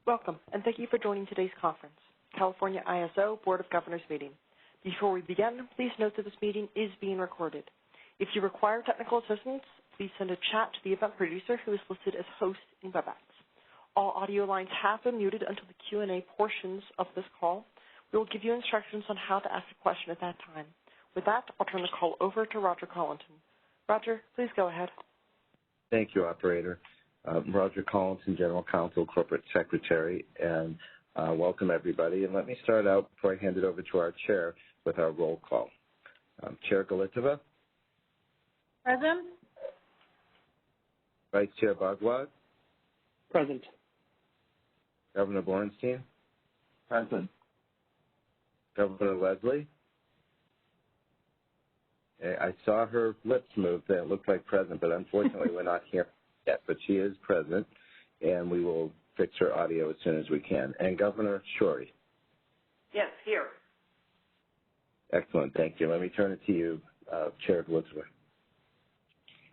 Welcome, and thank you for joining today's conference, California ISO Board of Governors meeting. Before we begin, please note that this meeting is being recorded. If you require technical assistance, please send a chat to the event producer who is listed as host in WebEx. All audio lines have been muted until the Q&A portions of this call. We will give you instructions on how to ask a question at that time. With that, I'll turn the call over to Roger Collinton. Roger, please go ahead. Thank you, Operator. Roger Collinson, General Counsel, Corporate Secretary, and welcome everybody. And let me start out before I hand it over to our chair with our roll call. Chair Galitova. Present. Vice Chair Bhagwat. Present. Governor Borenstein. Present. Governor Leslie. I saw her lips move. That looked like present, but unfortunately we're not here yet. But she is present, and we will fix her audio as soon as we can. And Governor Shorey. Yes, here. Excellent. Thank you. Let me turn it to you, Chair Galitova.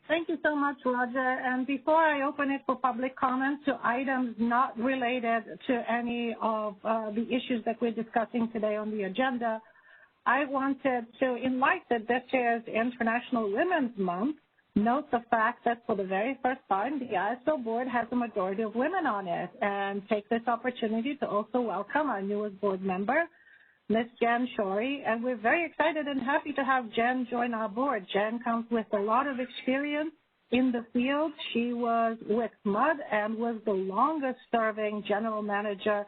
Thank you so much, Roger. And before I open it for public comment to items not related to any of the issues that we're discussing today on the agenda, I wanted to, in light that this is International Women's Month, note the fact that for the very first time, the ISO board has a majority of women on it, and take this opportunity to also welcome our newest board member, Ms. Jen Shorey, and we're very excited and happy to have Jen join our board. Jen comes with a lot of experience in the field. She was with MUD and was the longest-serving general manager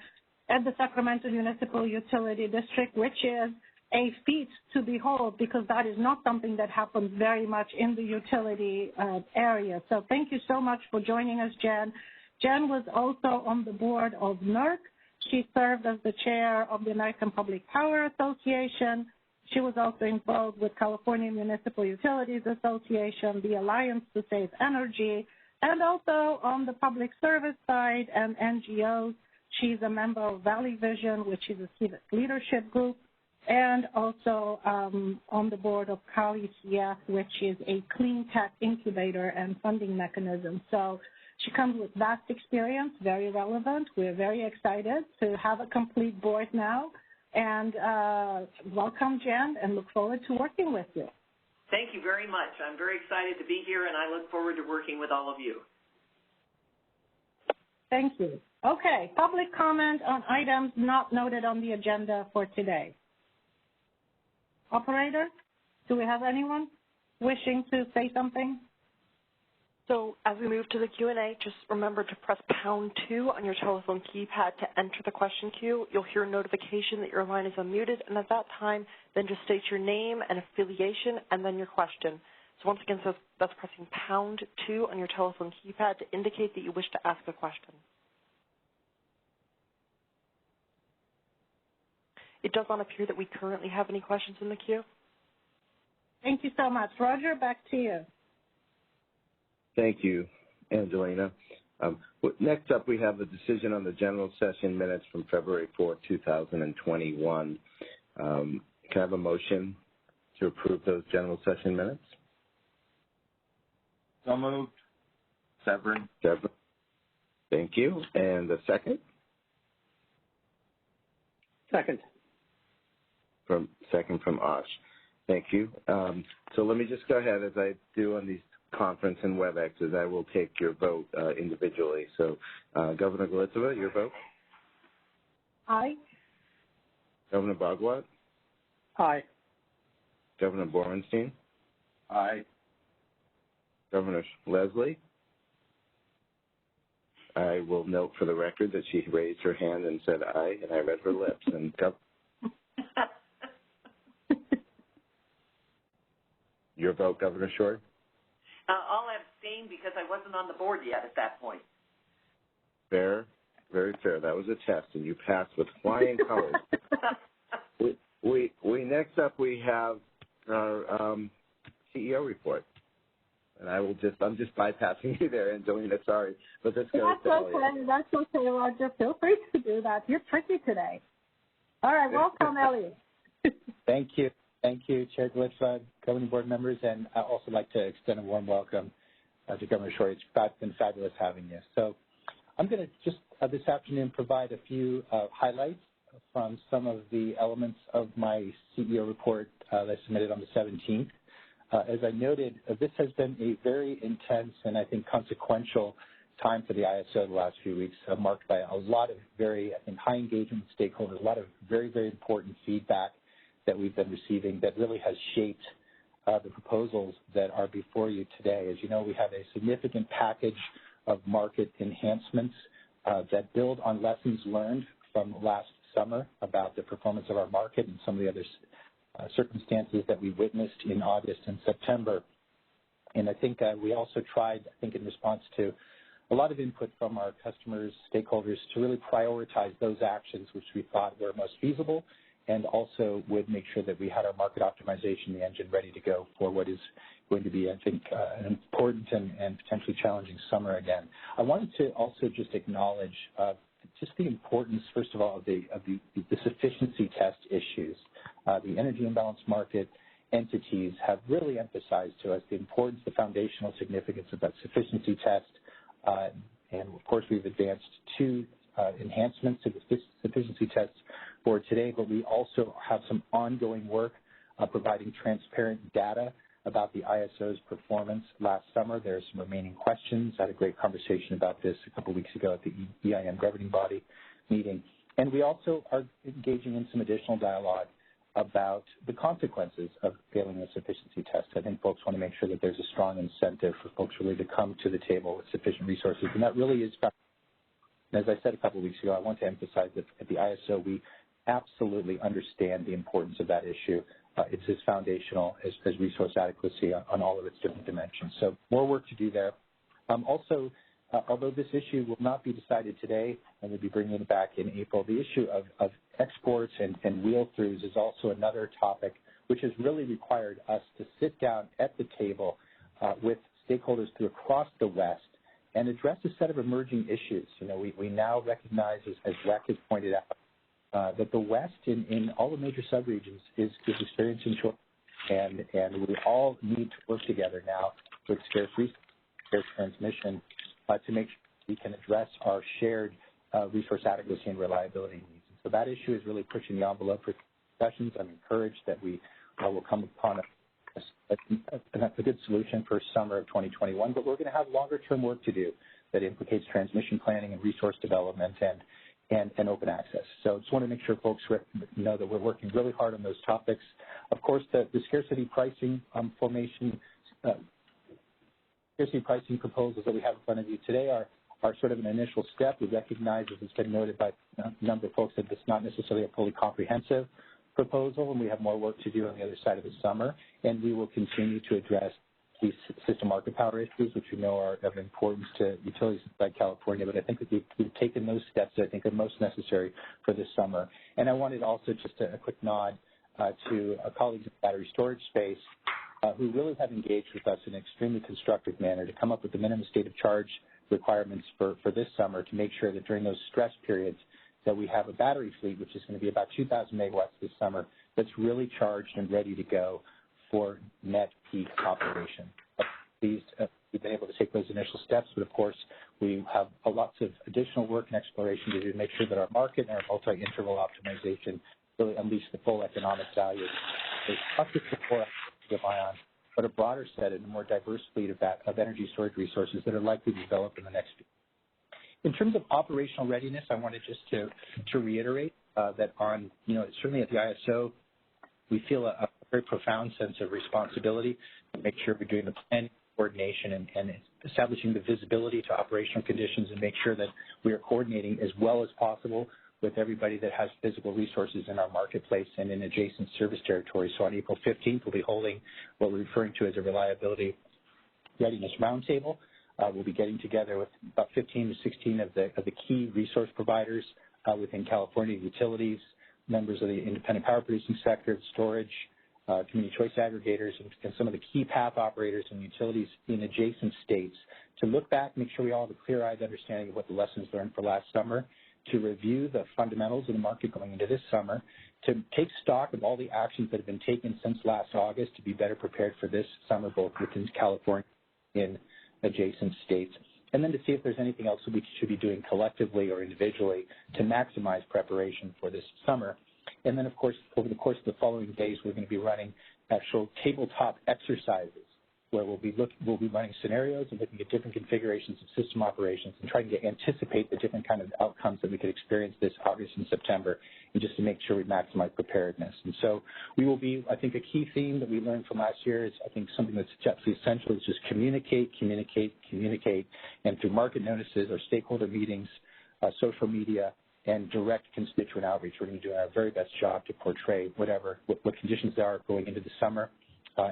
at the Sacramento Municipal Utility District, which is a feat to behold because that is not something that happens very much in the utility area. So thank you so much for joining us, Jen. Jen was also on the board of NERC. She served as the chair of the American Public Power Association. She was also involved with California Municipal Utilities Association, the Alliance to Save Energy, and also on the public service side and NGOs. She's a member of Valley Vision, which is a civic leadership group, and also on the board of CALICF, which is a clean tech incubator and funding mechanism. So she comes with vast experience, very relevant. We're very excited to have a complete board now. And welcome, Jen, and look forward to working with you. Thank you very much. I'm very excited to be here, and I look forward to working with all of you. Thank you. Okay, public comment on items not noted on the agenda for today. Operator, do we have anyone wishing to say something? So as we move to the Q&A, just remember to press #2 on your telephone keypad to enter the question queue. You'll hear a notification that your line is unmuted, and at that time, then just state your name and affiliation and then your question. So once again, that's pressing #2 on your telephone keypad to indicate that you wish to ask a question. It does not appear that we currently have any questions in the queue. Thank you so much. Roger, back to you. Thank you, Angelina. Next up, we have the decision on the general session minutes from February 4, 2021. Can I have a motion to approve those general session minutes? So moved. Severin. Thank you. And the second? Second. Second from Osh. Thank you. So let me just go ahead, as I do on these conference and WebExes, I will take your vote individually. So Governor Galitova, your vote? Aye. Governor Bhagwat? Aye. Governor Borenstein? Aye. Governor Leslie? I will note for the record that she raised her hand and said aye, and I read her lips. And your vote, Governor Shorey? I'll abstain because I wasn't on the board yet at that point. Fair, very fair. That was a test, and you passed with flying colors. Next up, we have our CEO report. And I'm just bypassing you there, Angelina, sorry. But let's go to Elliot. That's okay, Roger. Feel free to do that. You're tricky today. All right, welcome, Elliot. Thank you. Thank you, Chair Galitova, governing board members, and I'd also like to extend a warm welcome to Governor Shorey. It's been fabulous having you. So I'm going to just this afternoon provide a few highlights from some of the elements of my CEO report that I submitted on the 17th. As I noted, this has been a very intense and I think consequential time for the ISO the last few weeks, marked by a lot of very, I think, high engagement with stakeholders, a lot of very, very important feedback that we've been receiving that really has shaped the proposals that are before you today. As you know, we have a significant package of market enhancements that build on lessons learned from last summer about the performance of our market and some of the other circumstances that we witnessed in August and September. And I think we also tried, I think in response to a lot of input from our customers, stakeholders, to really prioritize those actions which we thought were most feasible and also would make sure that we had our market optimization, the engine, ready to go for what is going to be, I think, an important and potentially challenging summer again. I wanted to also just acknowledge just the importance, first of all, of the sufficiency test issues. The energy imbalance market entities have really emphasized to us the importance, the foundational significance of that sufficiency test. And, of course, we've advanced two enhancements to the sufficiency tests for today, but we also have some ongoing work providing transparent data about the ISO's performance last summer. There are some remaining questions. I had a great conversation about this a couple weeks ago at the EIM governing body meeting. And we also are engaging in some additional dialogue about the consequences of failing the sufficiency test. I think folks want to make sure that there's a strong incentive for folks really to come to the table with sufficient resources, and that really is, as I said a couple of weeks ago, I want to emphasize that at the ISO we absolutely understand the importance of that issue. It's as foundational as resource adequacy on all of its different dimensions. So more work to do there. Also, although this issue will not be decided today, and we'll be bringing it back in April, the issue of exports and wheel-throughs is also another topic which has really required us to sit down at the table with stakeholders across the West and address a set of emerging issues. You know, we now recognize, as WEC has pointed out, that the West in all the major subregions is experiencing short, and we all need to work together now with scarce resource, scarce transmission to make sure we can address our shared resource adequacy and reliability needs. And so that issue is really pushing the envelope for discussions. I'm encouraged that we will come upon a good solution for summer of 2021, but we're going to have longer-term work to do that implicates transmission planning and resource development and open access. So I just want to make sure folks know that we're working really hard on those topics. Of course, the scarcity pricing scarcity pricing proposals that we have in front of you today are sort of an initial step. We recognize, as has been noted by a number of folks, that it's not necessarily a fully comprehensive proposal, and we have more work to do on the other side of the summer, and we will continue to address these system market power issues, which we know are of importance to utilities like California, but I think that we've taken those steps that I think are most necessary for this summer. And I wanted also just a quick nod to our colleagues in the battery storage space who really have engaged with us in an extremely constructive manner to come up with the minimum state of charge requirements for this summer to make sure that during those stress periods that we have a battery fleet, which is going to be about 2,000 megawatts this summer, that's really charged and ready to go for net peak operation. We've been able to take those initial steps, but of course we have lots of additional work and exploration to do to make sure that our market and our multi-interval optimization really unleash the full economic value. There's not just the core ion, but a broader set and a more diverse fleet of energy storage resources that are likely to develop in the next year. In terms of operational readiness, I wanted just to reiterate that certainly at the ISO, we feel a very profound sense of responsibility to make sure we're doing the planning, coordination, and establishing the visibility to operational conditions and make sure that we are coordinating as well as possible with everybody that has physical resources in our marketplace and in adjacent service territories. So on April 15th, we'll be holding what we're referring to as a reliability readiness roundtable. We'll be getting together with about 15 to 16 of the key resource providers within California, utilities, members of the independent power producing sector, storage, community choice aggregators, and some of the key path operators and utilities in adjacent states to look back, make sure we all have a clear-eyed understanding of what the lessons learned for last summer, to review the fundamentals of the market going into this summer, to take stock of all the actions that have been taken since last August to be better prepared for this summer, both within California and in adjacent states, and then to see if there's anything else that we should be doing collectively or individually to maximize preparation for this summer. And then, of course, over the course of the following days, we're going to be running actual tabletop exercises where we'll be running scenarios and looking at different configurations of system operations and trying to anticipate the different kind of outcomes that we could experience this August and September, and just to make sure we maximize preparedness. And so we will be, I think, a key theme that we learned from last year is, I think, something that's absolutely essential is just communicate, and through market notices or stakeholder meetings, social media, and direct constituent outreach, we're going to do our very best job to portray what conditions there are going into the summer,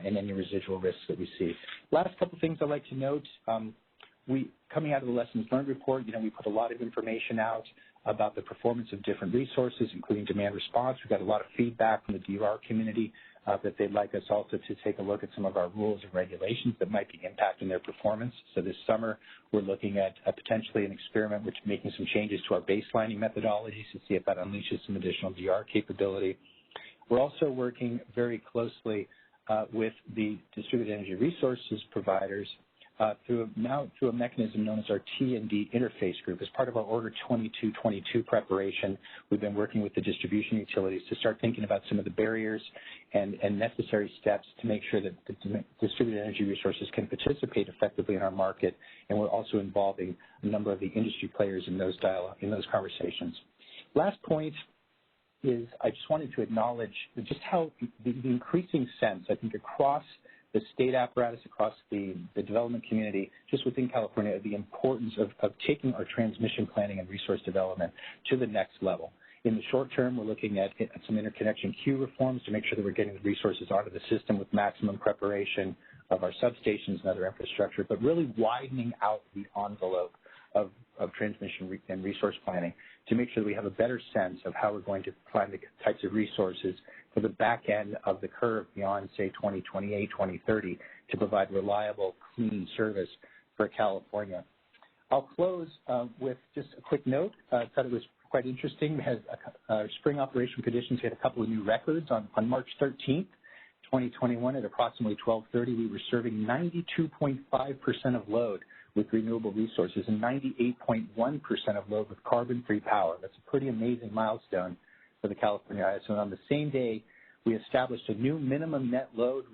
and any residual risks that we see. Last couple of things I'd like to note. Coming out of the Lessons Learned report, we put a lot of information out about the performance of different resources, including demand response. We've got a lot of feedback from the DOR community that they'd like us also to take a look at some of our rules and regulations that might be impacting their performance. So this summer, we're looking at potentially an experiment with making some changes to our baselining methodologies to see if that unleashes some additional DR capability. We're also working very closely with the distributed energy resources providers through a mechanism known as our T&D interface group. As part of our Order 2222 preparation, we've been working with the distribution utilities to start thinking about some of the barriers and necessary steps to make sure that the distributed energy resources can participate effectively in our market, and we're also involving a number of the industry players in those conversations. Last point is I just wanted to acknowledge just how the increasing sense, I think, across the state apparatus, across the development community, just within California, the importance of taking our transmission planning and resource development to the next level. In the short term, we're looking at some interconnection queue reforms to make sure that we're getting the resources onto the system with maximum preparation of our substations and other infrastructure, but really widening out the envelope of transmission and resource planning to make sure that we have a better sense of how we're going to find the types of resources for the back end of the curve beyond, say, 2028, 2030 to provide reliable, clean service for California. I'll close with just a quick note. I thought it was quite interesting. We had spring operation conditions. We had a couple of new records. On March 13th, 2021, at approximately 12:30, we were serving 92.5% of load with renewable resources and 98.1% of load with carbon-free power. That's a pretty amazing milestone for the California ISO. And on the same day, we established a new minimum net load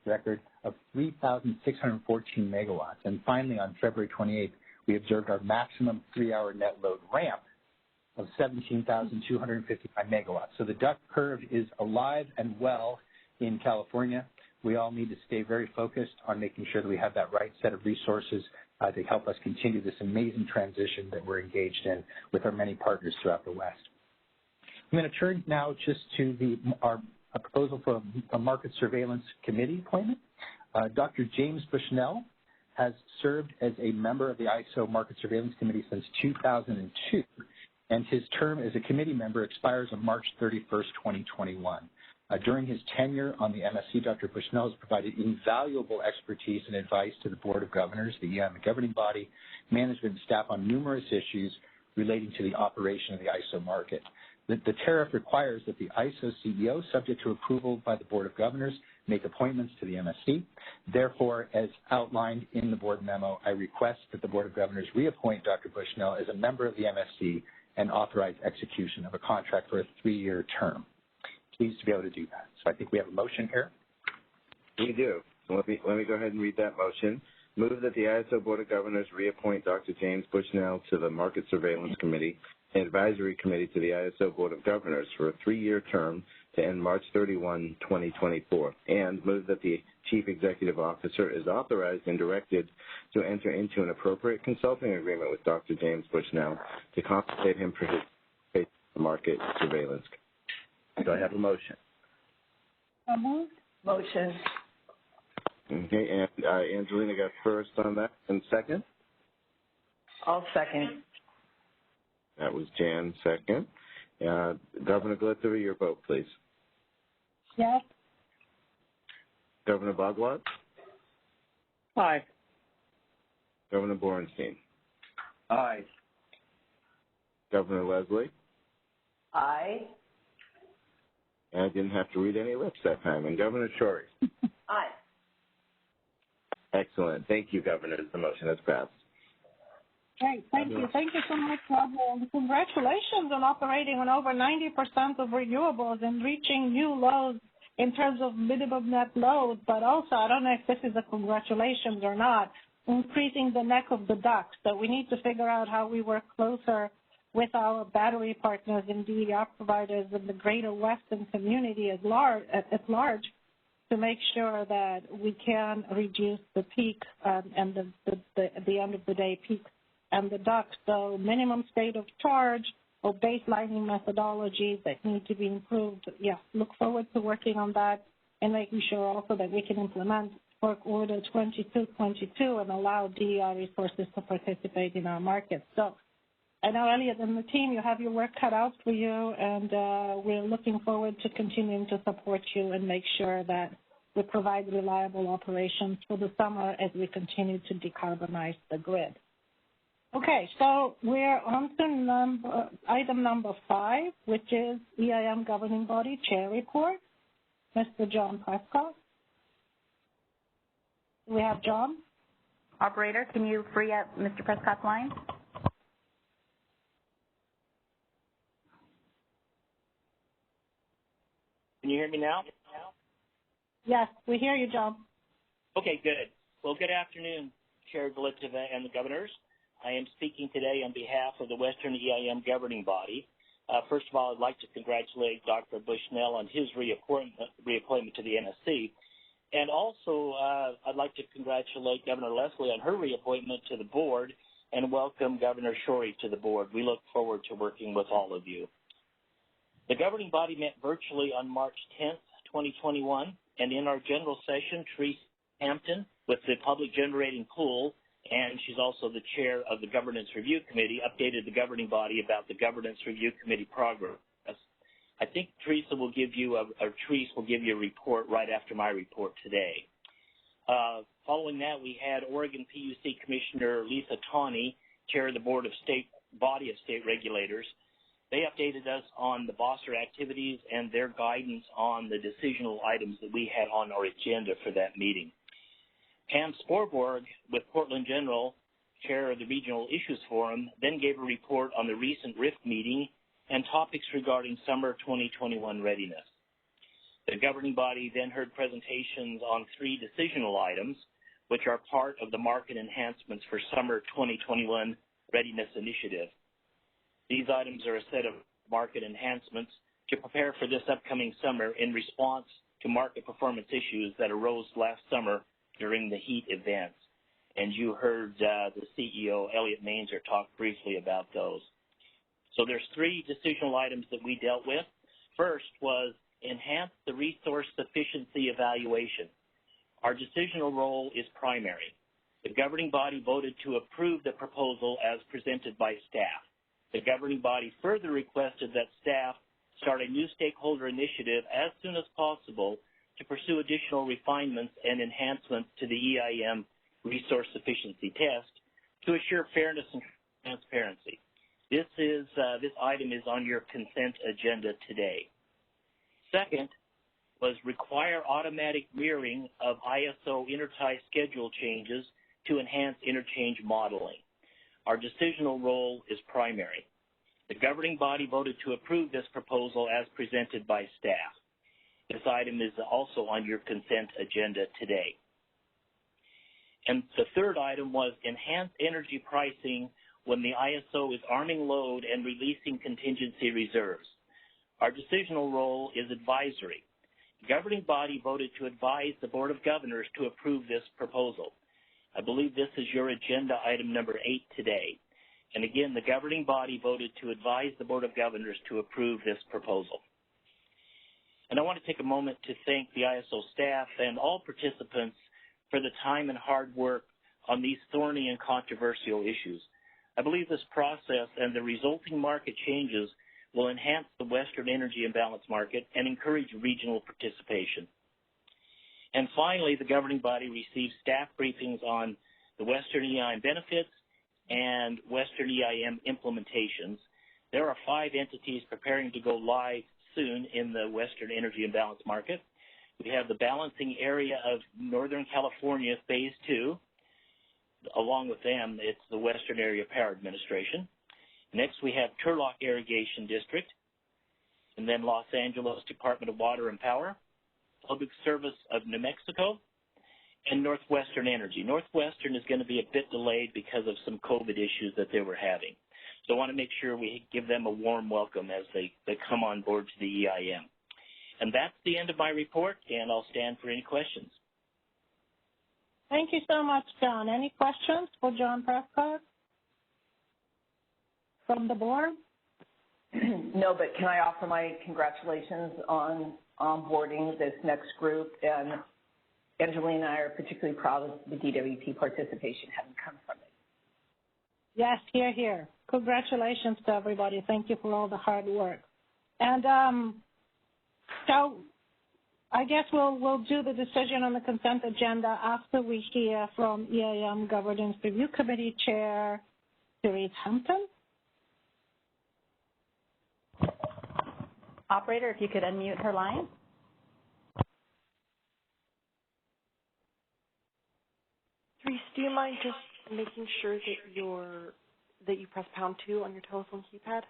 record of 3,614 megawatts. And finally, on February 28th, we observed our maximum 3-hour net load ramp of 17,255 megawatts. So the duck curve is alive and well in California. We all need to stay very focused on making sure that we have that right set of resources to help us continue this amazing transition that we're engaged in with our many partners throughout the West. I'm going to turn now just to our proposal for a market surveillance committee appointment. Dr. James Bushnell has served as a member of the ISO Market Surveillance Committee since 2002, and his term as a committee member expires on March 31st, 2021. During his tenure on the MSC, Dr. Bushnell has provided invaluable expertise and advice to the Board of Governors, the governing body, management staff on numerous issues relating to the operation of the ISO market. The tariff requires that the ISO CEO, subject to approval by the Board of Governors, make appointments to the MSC. Therefore, as outlined in the board memo, I request that the Board of Governors reappoint Dr. Bushnell as a member of the MSC and authorize execution of a contract for a 3-year term. Pleased to be able to do that. So I think we have a motion here. We do. So let me go ahead and read that motion. Move that the ISO Board of Governors reappoint Dr. James Bushnell to the Market Surveillance Committee and Advisory Committee to the ISO Board of Governors for a 3-year term to end March 31, 2024, and move that the Chief Executive Officer is authorized and directed to enter into an appropriate consulting agreement with Dr. James Bushnell to compensate him for his market surveillance. Do I have a motion? Moved. Motion. Okay, and Angelina got first on that, and second? I'll second. That was Jan, second. Governor Glitzer, your vote, please. Yes. Governor Bogwat? Aye. Governor Borenstein? Aye. Governor Leslie? Aye. And I didn't have to read any lips that time. And Governor Shorey? Aye. Excellent. Thank you, Governor. The motion has passed. Great. Thank you. Thank you so much, Roger. And congratulations on operating on over 90% of renewables and reaching new lows in terms of minimum net load. But also, I don't know if this is a congratulations or not, increasing the neck of the duck. So we need to figure out how we work closer with our battery partners and DER providers in the greater Western community at large to make sure that we can reduce the peak and the end of the day peaks and the ducts. So minimum state of charge or baselining methodologies that need to be improved. Yeah, look forward to working on that and making sure also that we can implement Work Order 2222 and allow DER resources to participate in our market. So I know, Elliot, and the team, you have your work cut out for you, and we're looking forward to continuing to support you and make sure that we provide reliable operations for the summer as we continue to decarbonize the grid. Okay, so we're on to item number 5, which is EIM Governing Body Chair Report. Mr. John Prescott. Do we have John? Operator, can you free up Mr. Prescott's line? Can you hear me now? Yes, we hear you, John. Okay, good. Well, good afternoon, Chair Galiteva and the governors. I am speaking today on behalf of the Western EIM governing body. First of all, I'd like to congratulate Dr. Bushnell on his reappointment to the NSC. And also, I'd like to congratulate Governor Leslie on her reappointment to the board and welcome Governor Shorey to the board. We look forward to working with all of you. The governing body met virtually on March 10th, 2021, and in our general session, Therese Hampton with the Public Generating Pool, and she's also the chair of the Governance Review Committee, updated the governing body about the Governance Review Committee progress. I think Therese will give you a report right after my report today. Following that, we had Oregon PUC Commissioner Lisa Tawney, chair of the Body of State Regulators. They updated us on the BOSSER activities and their guidance on the decisional items that we had on our agenda for that meeting. Pam Sporborg with Portland General, chair of the Regional Issues Forum, then gave a report on the recent RIFT meeting and topics regarding summer 2021 readiness. The governing body then heard presentations on 3 decisional items, which are part of the market enhancements for summer 2021 readiness initiative. These items are a set of market enhancements to prepare for this upcoming summer in response to market performance issues that arose last summer during the heat events. And you heard the CEO, Elliot Mainzer, talk briefly about those. So there's 3 decisional items that we dealt with. First was enhance the resource sufficiency evaluation. Our decisional role is primary. The governing body voted to approve the proposal as presented by staff. The governing body further requested that staff start a new stakeholder initiative as soon as possible to pursue additional refinements and enhancements to the EIM resource sufficiency test to assure fairness and transparency. This item is on your consent agenda today. Second was require automatic mirroring of ISO intertie schedule changes to enhance interchange modeling. Our decisional role is primary. The governing body voted to approve this proposal as presented by staff. This item is also on your consent agenda today. And the third item was enhance energy pricing when the ISO is arming load and releasing contingency reserves. Our decisional role is advisory. The governing body voted to advise the Board of Governors to approve this proposal. I believe this is your agenda item number 8 today. And again, the governing body voted to advise the Board of Governors to approve this proposal. And I want to take a moment to thank the ISO staff and all participants for the time and hard work on these thorny and controversial issues. I believe this process and the resulting market changes will enhance the Western energy imbalance market and encourage regional participation. And finally, the governing body received staff briefings on the Western EIM benefits and Western EIM implementations. There are 5 entities preparing to go live soon in the Western energy imbalance market. We have the balancing area of Northern California Phase 2, along with them, it's the Western Area Power Administration. Next, we have Turlock Irrigation District, and then Los Angeles Department of Water and Power, Public Service of New Mexico, and Northwestern Energy. Northwestern is going to be a bit delayed because of some COVID issues that they were having. So I want to make sure we give them a warm welcome as they come on board to the EIM. And that's the end of my report, and I'll stand for any questions. Thank you so much, John. Any questions for John Prescott from the board? No, but can I offer my congratulations on onboarding this next group? And Angelina and I are particularly proud of the DWP participation having come from it. Yes, hear, hear. Congratulations to everybody. Thank you for all the hard work. And so I guess we'll do the decision on the consent agenda after we hear from EIM Governance Review Committee Chair Therese Hampton. Operator, if you could unmute her line. Therese, do you mind just making sure that you press #2 on your telephone keypad?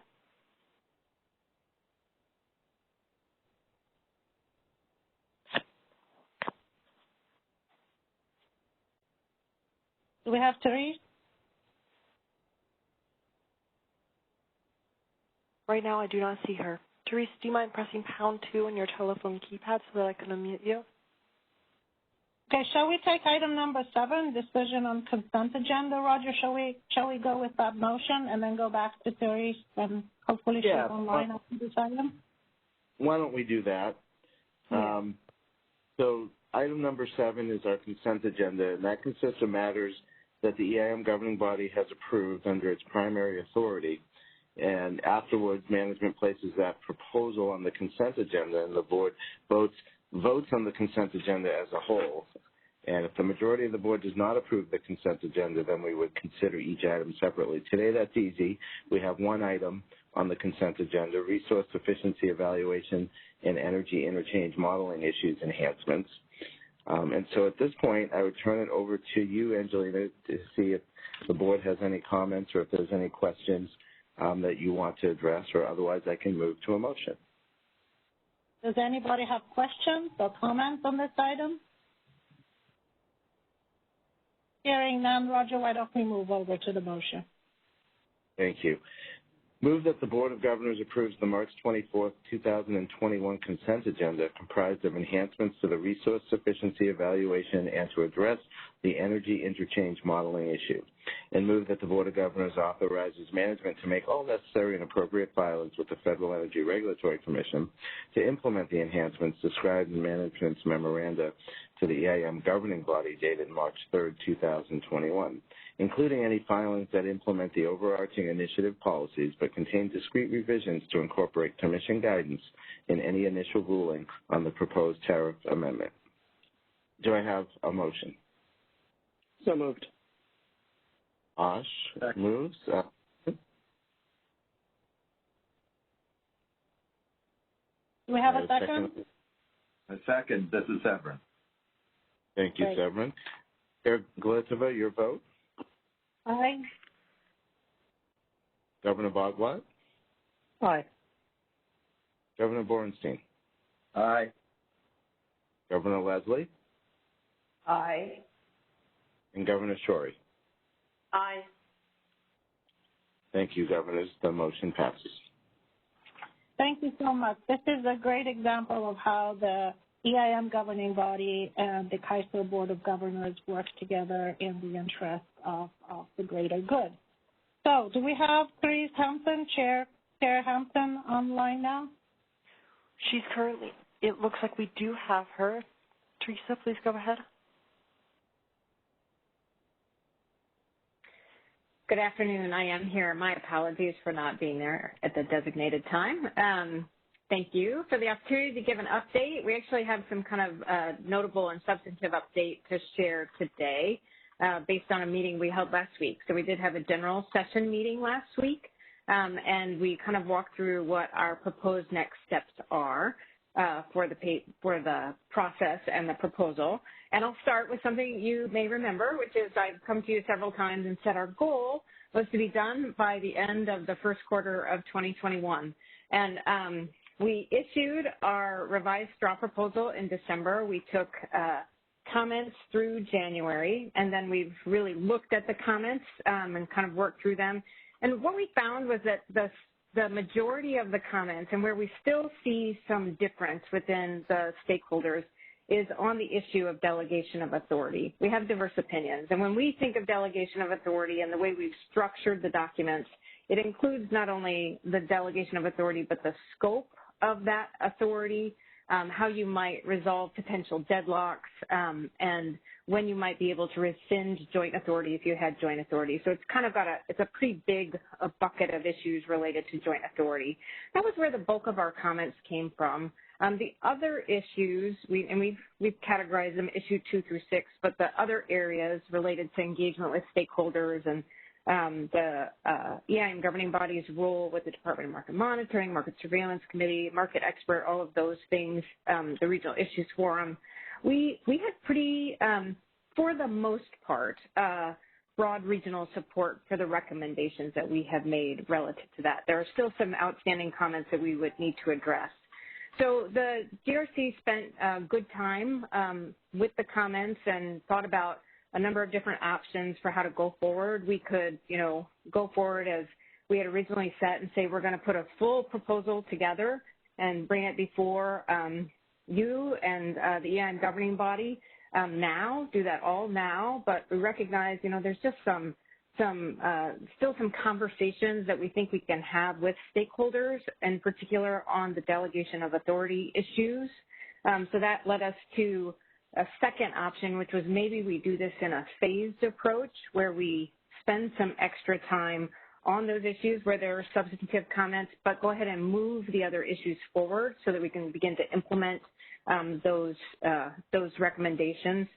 Do we have Therese? Right now, I do not see her. Therese, do you mind pressing #2 on your telephone keypad so that I can unmute you? Okay, shall we take item number 7, decision on consent agenda, Roger? Shall we go with that motion and then go back to Therese and hopefully she's online after this item? Why don't we do that? Yeah. So item number 7 is our consent agenda, and that consists of matters that the EIM governing body has approved under its primary authority. And afterwards, management places that proposal on the consent agenda, and the board votes on the consent agenda as a whole. And if the majority of the board does not approve the consent agenda, then we would consider each item separately. Today, that's easy. We have one item on the consent agenda, resource efficiency evaluation and energy interchange modeling issues enhancements. And so at this point, I would turn it over to you, Angelina, to see if the board has any comments or if there's any questions that you want to address, or otherwise I can move to a motion. Does anybody have questions or comments on this item? Hearing none, Roger, why don't we move over to the motion? Thank you. Move that the Board of Governors approves the March 24th, 2021 consent agenda comprised of enhancements to the resource sufficiency evaluation and to address the energy interchange modeling issue, and move that the Board of Governors authorizes management to make all necessary and appropriate filings with the Federal Energy Regulatory Commission to implement the enhancements described in management's memoranda to the EIM governing body dated March 3rd, 2021, including any filings that implement the overarching initiative policies but contain discrete revisions to incorporate Commission guidance in any initial ruling on the proposed tariff amendment. Do I have a motion? So moved. Osh moves. Do we have a second? A second. This is Severin. Thank you, Great. Severin. Chair Glitova, your vote? Aye. Governor Bogwat? Aye. Governor Borenstein? Aye. Governor Leslie? Aye. And Governor Shorey? Aye. Thank you, Governors. The motion passes. Thank you so much. This is a great example of how the EIM governing body and the CAISO Board of Governors work together in the interest of the greater good. So do we have Therese Hampton, Chair Hampton, online now? She's currently, it looks like we do have her. Teresa, please go ahead. Good afternoon. I am here. My apologies for not being there at the designated time. Thank you for the opportunity to give an update. We actually have some kind of notable and substantive update to share today based on a meeting we held last week. So we did have a general session meeting last week, and we kind of walked through what our proposed next steps are. for the process and the proposal. And I'll start with something you may remember, which is I've come to you several times and said our goal was to be done by the end of the first quarter of 2021. And we issued our revised straw proposal in December. We took comments through January, and then we've really looked at the comments and kind of worked through them. And what we found was that the majority of the comments, and where we still see some difference within the stakeholders, is on the issue of delegation of authority. We have diverse opinions, and when we think of delegation of authority and the way we've structured the documents, it includes not only the delegation of authority, but the scope of that authority, how you might resolve potential deadlocks, and when you might be able to rescind joint authority if you had joint authority. So it's kind of got it's a pretty big bucket of issues related to joint authority. That was where the bulk of our comments came from. The other issues, we've categorized them issue 2 through 6, but the other areas related to engagement with stakeholders and the EIM governing body's role with the Department of Market Monitoring, Market Surveillance Committee, Market Expert, all of those things, the Regional Issues Forum. We had pretty, for the most part, broad regional support for the recommendations that we have made relative to that. There are still some outstanding comments that we would need to address. So the GRC spent a good time with the comments and thought about a number of different options for how to go forward. We could, go forward as we had originally set and say we're going to put a full proposal together and bring it before you and the EIM governing body now, do that all now, but we recognize, there's just still some conversations that we think we can have with stakeholders, in particular on the delegation of authority issues. So that led us to a second option, which was maybe we do this in a phased approach where we spend some extra time on those issues where there are substantive comments, but go ahead and move the other issues forward so that we can begin to implement those recommendations.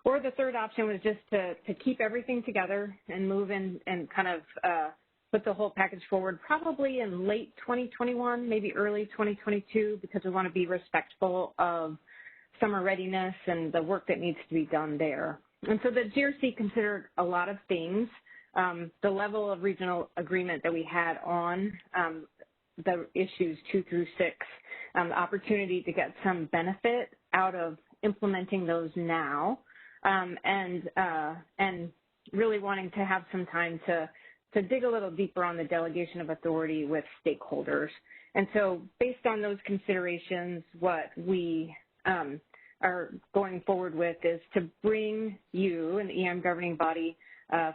Or the third option was just to keep everything together and move in and kind of put the whole package forward probably in late 2021, maybe early 2022, because we want to be respectful of summer readiness and the work that needs to be done there. And so the GRC considered a lot of things. The level of regional agreement that we had on the issues 2 through 6, the opportunity to get some benefit out of implementing those now, and really wanting to have some time to dig a little deeper on the delegation of authority with stakeholders. And so based on those considerations, what we are going forward with is to bring you and the EIM governing body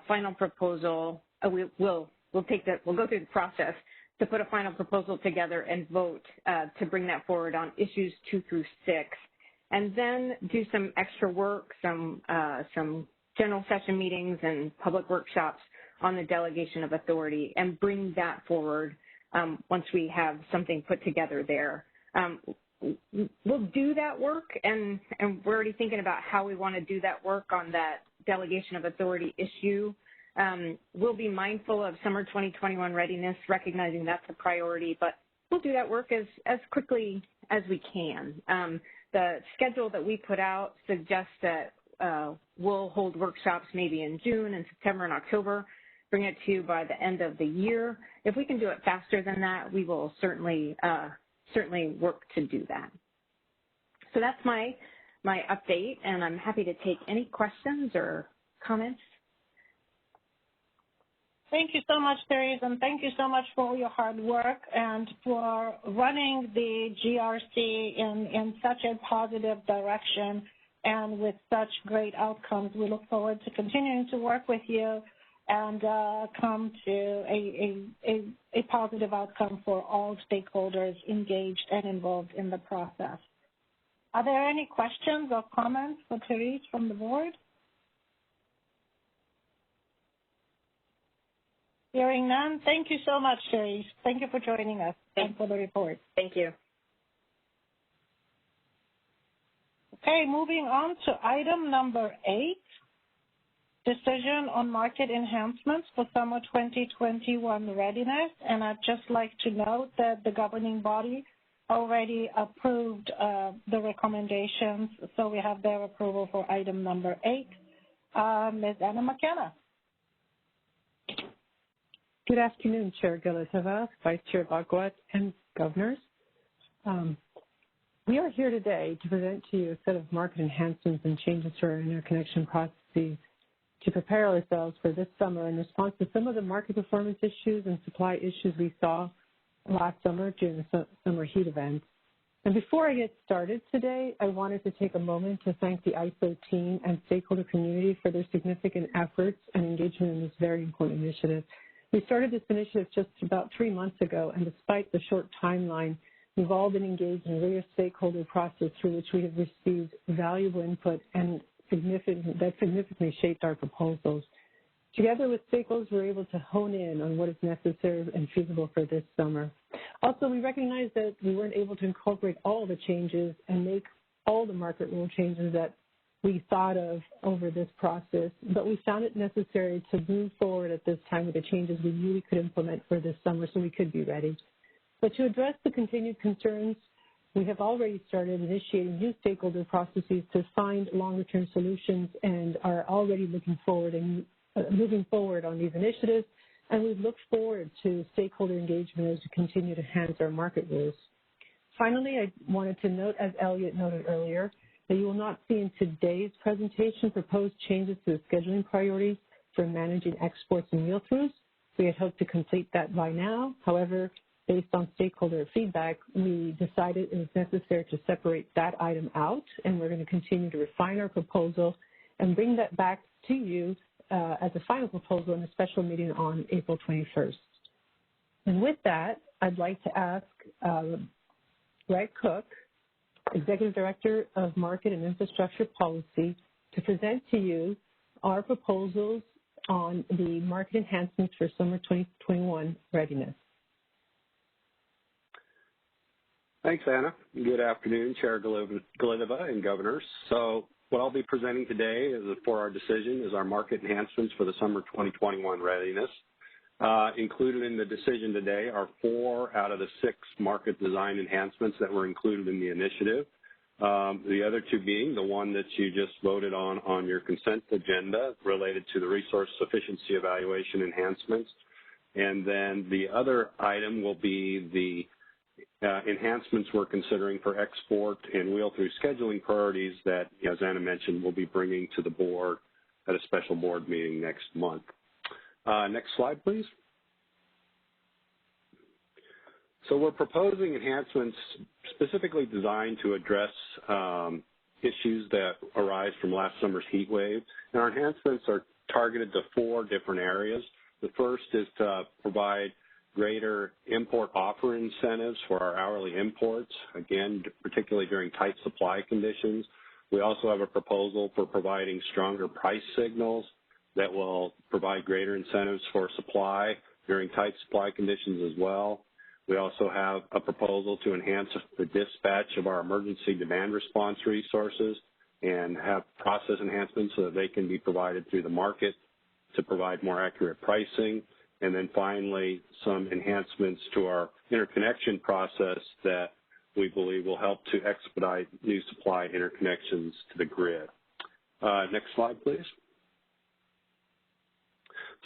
final proposal. We'll go through the process to put a final proposal together and vote to bring that forward on issues 2 through 6, and then do some extra work, some general session meetings and public workshops on the delegation of authority, and bring that forward once we have something put together there. We'll do that work, and we're already thinking about how we want to do that work on that delegation of authority issue. We'll be mindful of summer 2021 readiness, recognizing that's a priority, but we'll do that work as quickly as we can. The schedule that we put out suggests that we'll hold workshops maybe in June and September and October, bring it to you by the end of the year. If we can do it faster than that, we will certainly work to do that. So that's my update, and I'm happy to take any questions or comments. Thank you so much, Therese, and thank you so much for all your hard work and for running the GRC in such a positive direction and with such great outcomes. We look forward to continuing to work with you and come to a positive outcome for all stakeholders engaged and involved in the process. Are there any questions or comments for Therese from the board? Hearing none, thank you so much, Therese. Thank you for joining us and for the report. Thank you. Okay, moving on to item number 8, decision on market enhancements for summer 2021 readiness. And I'd just like to note that the governing body already approved the recommendations, so we have their approval for item number 8. Ms. Anna McKenna. Good afternoon, Chair Galiteva, Vice Chair Bhagwat, and governors. We are here today to present to you a set of market enhancements and changes to our interconnection processes to prepare ourselves for this summer in response to some of the market performance issues and supply issues we saw last summer during the summer heat event. And before I get started today, I wanted to take a moment to thank the ISO team and stakeholder community for their significant efforts and engagement in this very important initiative. We started this initiative just about 3 months ago, and despite the short timeline, we've all been engaged in a rigorous stakeholder process through which we have received valuable input and that significantly shaped our proposals. Together with stakeholders, we're able to hone in on what is necessary and feasible for this summer. Also, we recognize that we weren't able to incorporate all the changes and make all the market rule changes that we thought of over this process, but we found it necessary to move forward at this time with the changes we really could implement for this summer so we could be ready. But to address the continued concerns, we have already started initiating new stakeholder processes to find longer-term solutions and are already looking forward and moving forward on these initiatives, and we look forward to stakeholder engagement as we continue to enhance our market rules. Finally, I wanted to note, as Elliot noted earlier, that you will not see in today's presentation proposed changes to the scheduling priorities for managing exports and wheel-throughs. We had hoped to complete that by now. However, based on stakeholder feedback, we decided it was necessary to separate that item out, and we're going to continue to refine our proposal and bring that back to you as a final proposal in a special meeting on April 21st. And with that, I'd like to ask Greg Cook, Executive Director of Market and Infrastructure Policy, to present to you our proposals on the market enhancements for summer 2021 readiness. Thanks, Anna. Good afternoon, Chair Galiteva and governors. So what I'll be presenting today for our decision is our market enhancements for the summer 2021 readiness. Included in the decision today are 4 out of the 6 market design enhancements that were included in the initiative. The other 2 being the one that you just voted on your consent agenda related to the resource sufficiency evaluation enhancements. And then the other item will be the enhancements we're considering for export and wheel-through scheduling priorities that, as Anna mentioned, we'll be bringing to the board at a special board meeting next month. Next slide, please. So we're proposing enhancements specifically designed to address issues that arise from last summer's heat wave. And our enhancements are targeted to 4 different areas. The first is to provide greater import offer incentives for our hourly imports, again, particularly during tight supply conditions. We also have a proposal for providing stronger price signals that will provide greater incentives for supply during tight supply conditions as well. We also have a proposal to enhance the dispatch of our emergency demand response resources and have process enhancements so that they can be provided through the market to provide more accurate pricing. And then finally, some enhancements to our interconnection process that we believe will help to expedite new supply interconnections to the grid. Next slide, please.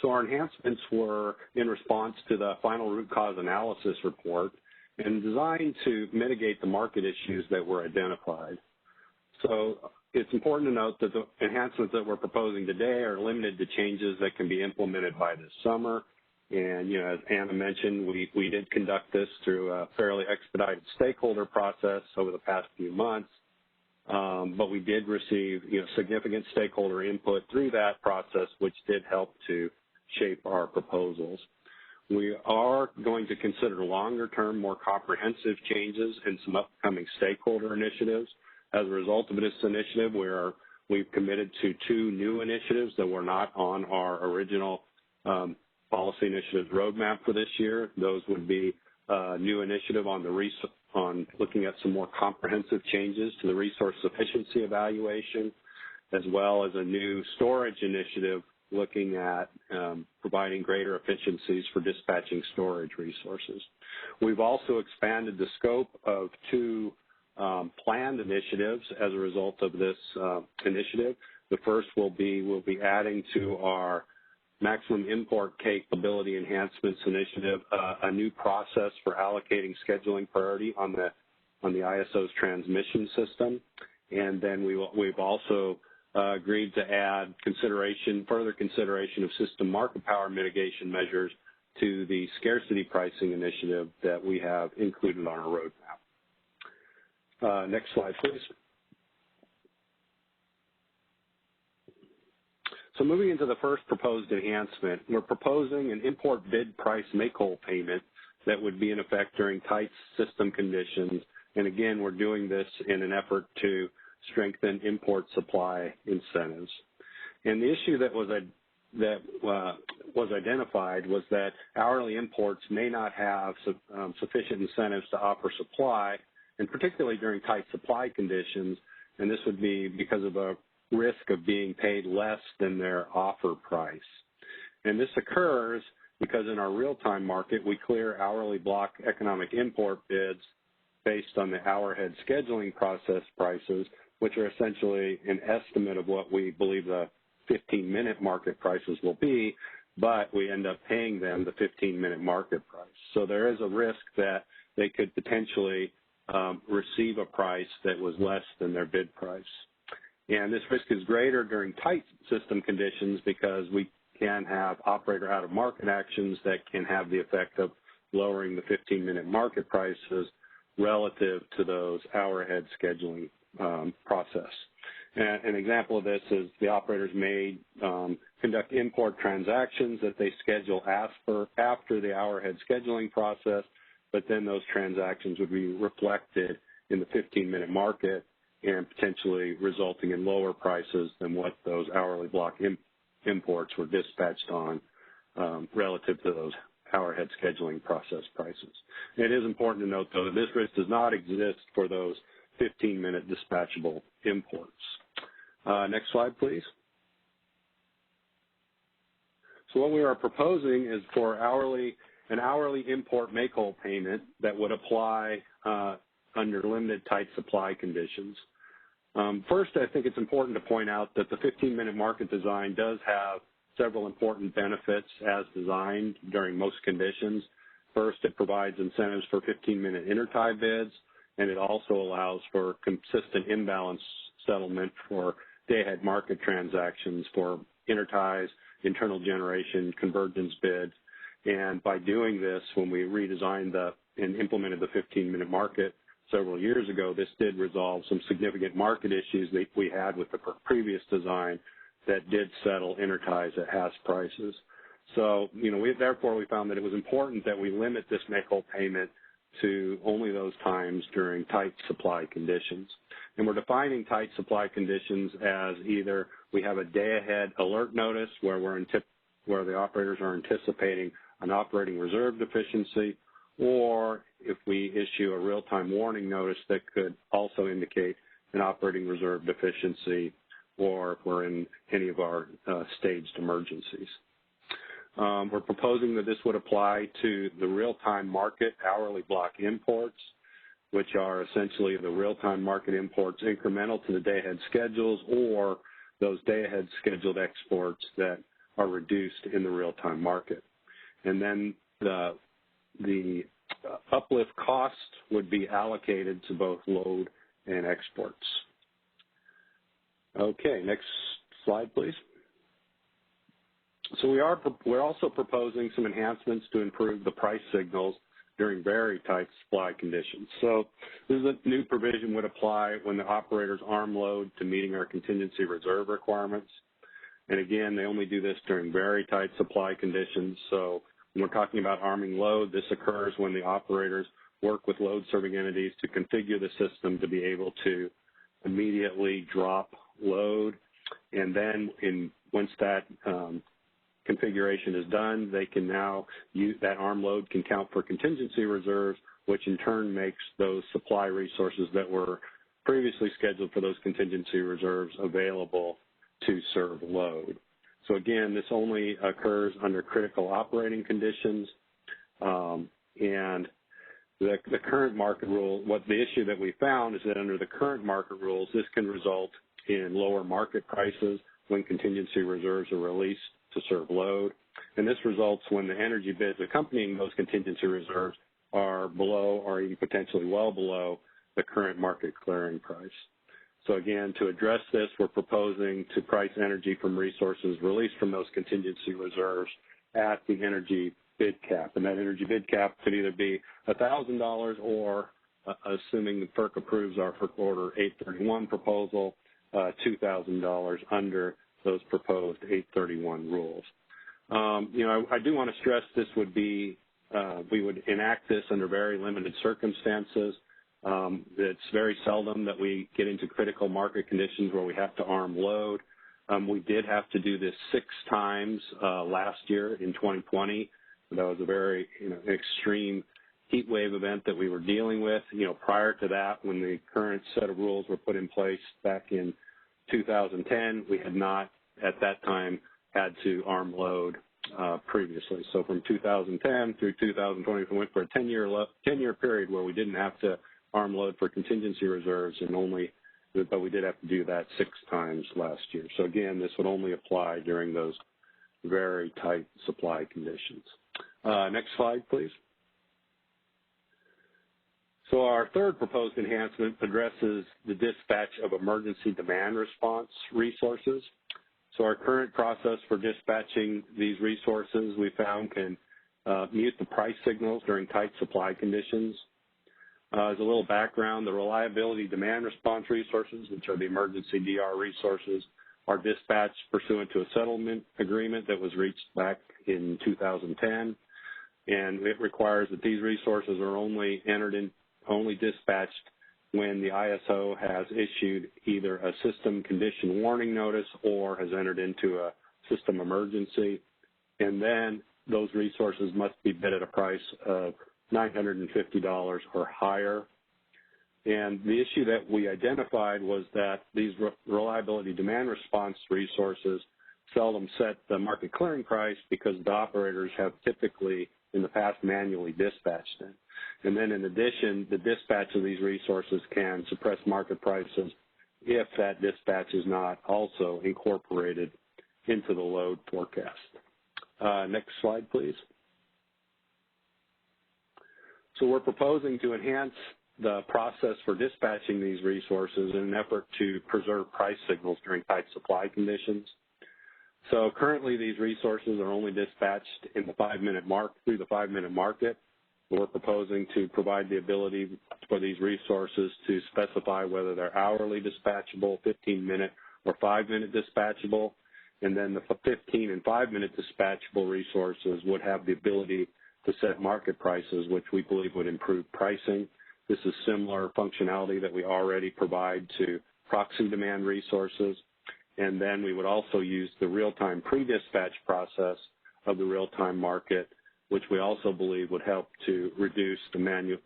So our enhancements were in response to the final root cause analysis report and designed to mitigate the market issues that were identified. So it's important to note that the enhancements that we're proposing today are limited to changes that can be implemented by this summer. And, you know, as Anna mentioned, we did conduct this through a fairly expedited stakeholder process over the past few months. But we did receive, significant stakeholder input through that process, which did help to shape our proposals. We are going to consider longer-term, more comprehensive changes in some upcoming stakeholder initiatives. As a result of this initiative, we've committed to 2 new initiatives that were not on our original policy initiatives roadmap for this year. Those would be a new initiative on looking at some more comprehensive changes to the resource sufficiency evaluation, as well as a new storage initiative looking at providing greater efficiencies for dispatching storage resources. We've also expanded the scope of 2 planned initiatives as a result of this initiative. The first we'll be adding to our maximum import capability enhancements initiative a new process for allocating scheduling priority on the ISO's transmission system. And then we've also agreed to add further consideration of system market power mitigation measures to the scarcity pricing initiative that we have included on our roadmap. Next slide, please. So moving into the first proposed enhancement, we're proposing an import bid price make-whole payment that would be in effect during tight system conditions. And again, we're doing this in an effort to strengthen import supply incentives. And the issue that was identified was that hourly imports may not have sufficient incentives to offer supply, and particularly during tight supply conditions, and this would be because of a risk of being paid less than their offer price. And this occurs because in our real-time market, we clear hourly block economic import bids based on the hour-ahead scheduling process prices, which are essentially an estimate of what we believe the 15-minute market prices will be, but we end up paying them the 15-minute market price. So there is a risk that they could potentially receive a price that was less than their bid price. And this risk is greater during tight system conditions because we can have operator out-of-market actions that can have the effect of lowering the 15-minute market prices relative to those hour-ahead scheduling process. And an example of this is the operators may conduct import transactions that they schedule after the hour-ahead scheduling process, but then those transactions would be reflected in the 15-minute market and potentially resulting in lower prices than what those hourly block imports were dispatched on relative to those hour-ahead scheduling process prices. It is important to note, though, that this risk does not exist for those 15-minute dispatchable imports. Next slide, please. So what we are proposing is for an hourly import make-whole payment that would apply under limited tight supply conditions. First, I think it's important to point out that the 15-minute market design does have several important benefits as designed during most conditions. First, it provides incentives for 15-minute intertie bids, and it also allows for consistent imbalance settlement for day-ahead market transactions for interties, internal generation, convergence bids. And by doing this, when we redesigned and implemented the 15-minute market several years ago, this did resolve some significant market issues that we had with the previous design that did settle interties at Hass prices. So, therefore we found that it was important that we limit this make-whole payment to only those times during tight supply conditions. And we're defining tight supply conditions as either we have a day-ahead alert notice where the operators are anticipating an operating reserve deficiency, or if we issue a real-time warning notice that could also indicate an operating reserve deficiency, or if we're in any of our staged emergencies. We're proposing that this would apply to the real-time market hourly block imports, which are essentially the real-time market imports incremental to the day-ahead schedules, or those day-ahead scheduled exports that are reduced in the real-time market. And then the uplift cost would be allocated to both load and exports. Okay, next slide, please. So we're also proposing some enhancements to improve the price signals during very tight supply conditions. So this is a new provision would apply when the operators arm load to meeting our contingency reserve requirements. And again, they only do this during very tight supply conditions. So when we're talking about arming load, this occurs when the operators work with load serving entities to configure the system to be able to immediately drop load. And then once that configuration is done, they can now use that arm load can count for contingency reserves, which in turn makes those supply resources that were previously scheduled for those contingency reserves available to serve load. So again, this only occurs under critical operating conditions, and the current market rule, the issue that we found is that under the current market rules, this can result in lower market prices when contingency reserves are released to serve load. And this results when the energy bids accompanying those contingency reserves are below or even potentially well below the current market clearing price. So again, to address this, we're proposing to price energy from resources released from those contingency reserves at the energy bid cap. And that energy bid cap could either be $1,000 or, assuming the FERC approves our FERC Order 831 proposal, $2,000 under those proposed 831 rules. I do want to stress this would be, we would enact this under very limited circumstances. It's very seldom that we get into critical market conditions where we have to arm load. We did have to do this 6 times last year in 2020. That was a very extreme heat wave event that we were dealing with. Prior to that, when the current set of rules were put in place back in 2010, we had not at that time had to arm load previously. So from 2010 through 2020, we went for a 10-year period where we didn't have to arm load for contingency reserves, but we did have to do that 6 times last year. So again, this would only apply during those very tight supply conditions. Next slide, please. So our third proposed enhancement addresses the dispatch of emergency demand response resources. So our current process for dispatching these resources, we found, can mute the price signals during tight supply conditions. As a little background, the reliability demand response resources, which are the emergency DR resources, are dispatched pursuant to a settlement agreement that was reached back in 2010. And it requires that these resources are only dispatched when the ISO has issued either a system condition warning notice or has entered into a system emergency. And then those resources must be bid at a price of $950 or higher. And the issue that we identified was that these reliability demand response resources seldom set the market clearing price because the operators have typically in the past manually dispatched them. And then in addition, the dispatch of these resources can suppress market prices if that dispatch is not also incorporated into the load forecast. Next slide, please. So we're proposing to enhance the process for dispatching these resources in an effort to preserve price signals during tight supply conditions. So currently these resources are only dispatched in the 5-minute mark through the 5-minute market. We're proposing to provide the ability for these resources to specify whether they're hourly dispatchable, 15-minute, or 5-minute dispatchable. And then the 15 and 5-minute dispatchable resources would have the ability to set market prices, which we believe would improve pricing. This is similar functionality that we already provide to proxy demand resources. And then we would also use the real-time pre-dispatch process of the real-time market, which we also believe would help to reduce the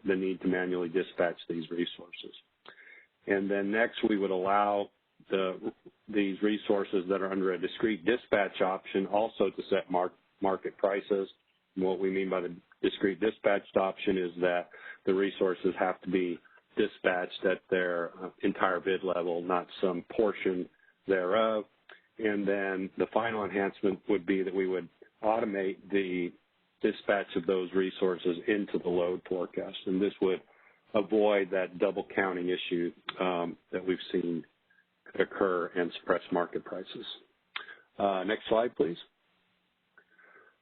need to manually dispatch these resources. And then next, we would allow these resources that are under a discrete dispatch option also to set market prices. And what we mean by the discrete dispatched option is that the resources have to be dispatched at their entire bid level, not some portion thereof. And then the final enhancement would be that we would automate the dispatch of those resources into the load forecast. And this would avoid that double counting issue that we've seen occur and suppress market prices. Next slide, please.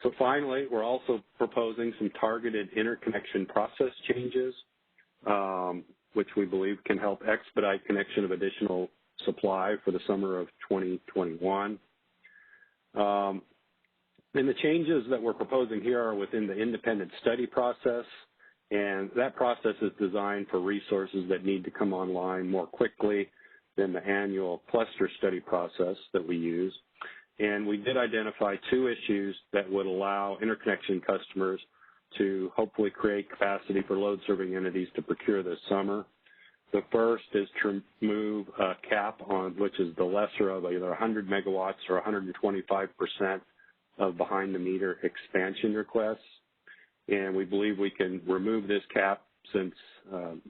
So finally, we're also proposing some targeted interconnection process changes, which we believe can help expedite connection of additional supply for the summer of 2021. And the changes that we're proposing here are within the independent study process, and that process is designed for resources that need to come online more quickly than the annual cluster study process that we use. And we did identify 2 issues that would allow interconnection customers to hopefully create capacity for load-serving entities to procure this summer. The first is to remove a cap on, which is the lesser of either 100 megawatts or 125% of behind-the-meter expansion requests. And we believe we can remove this cap since,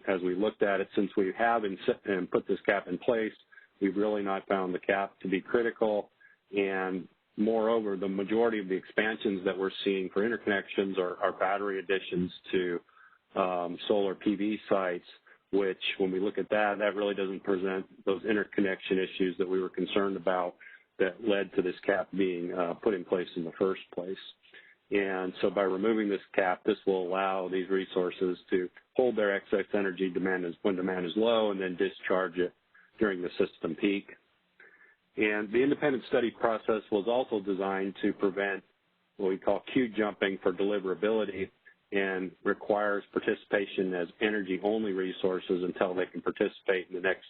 as we looked at it, since we have and put this cap in place, we've really not found the cap to be critical. And moreover, the majority of the expansions that we're seeing for interconnections are battery additions to solar PV sites, which when we look at that, that really doesn't present those interconnection issues that we were concerned about that led to this cap being put in place in the first place. And so by removing this cap, this will allow these resources to hold their excess energy demand when demand is low and then discharge it during the system peak. And the independent study process was also designed to prevent what we call queue jumping for deliverability and requires participation as energy-only resources until they can participate in the next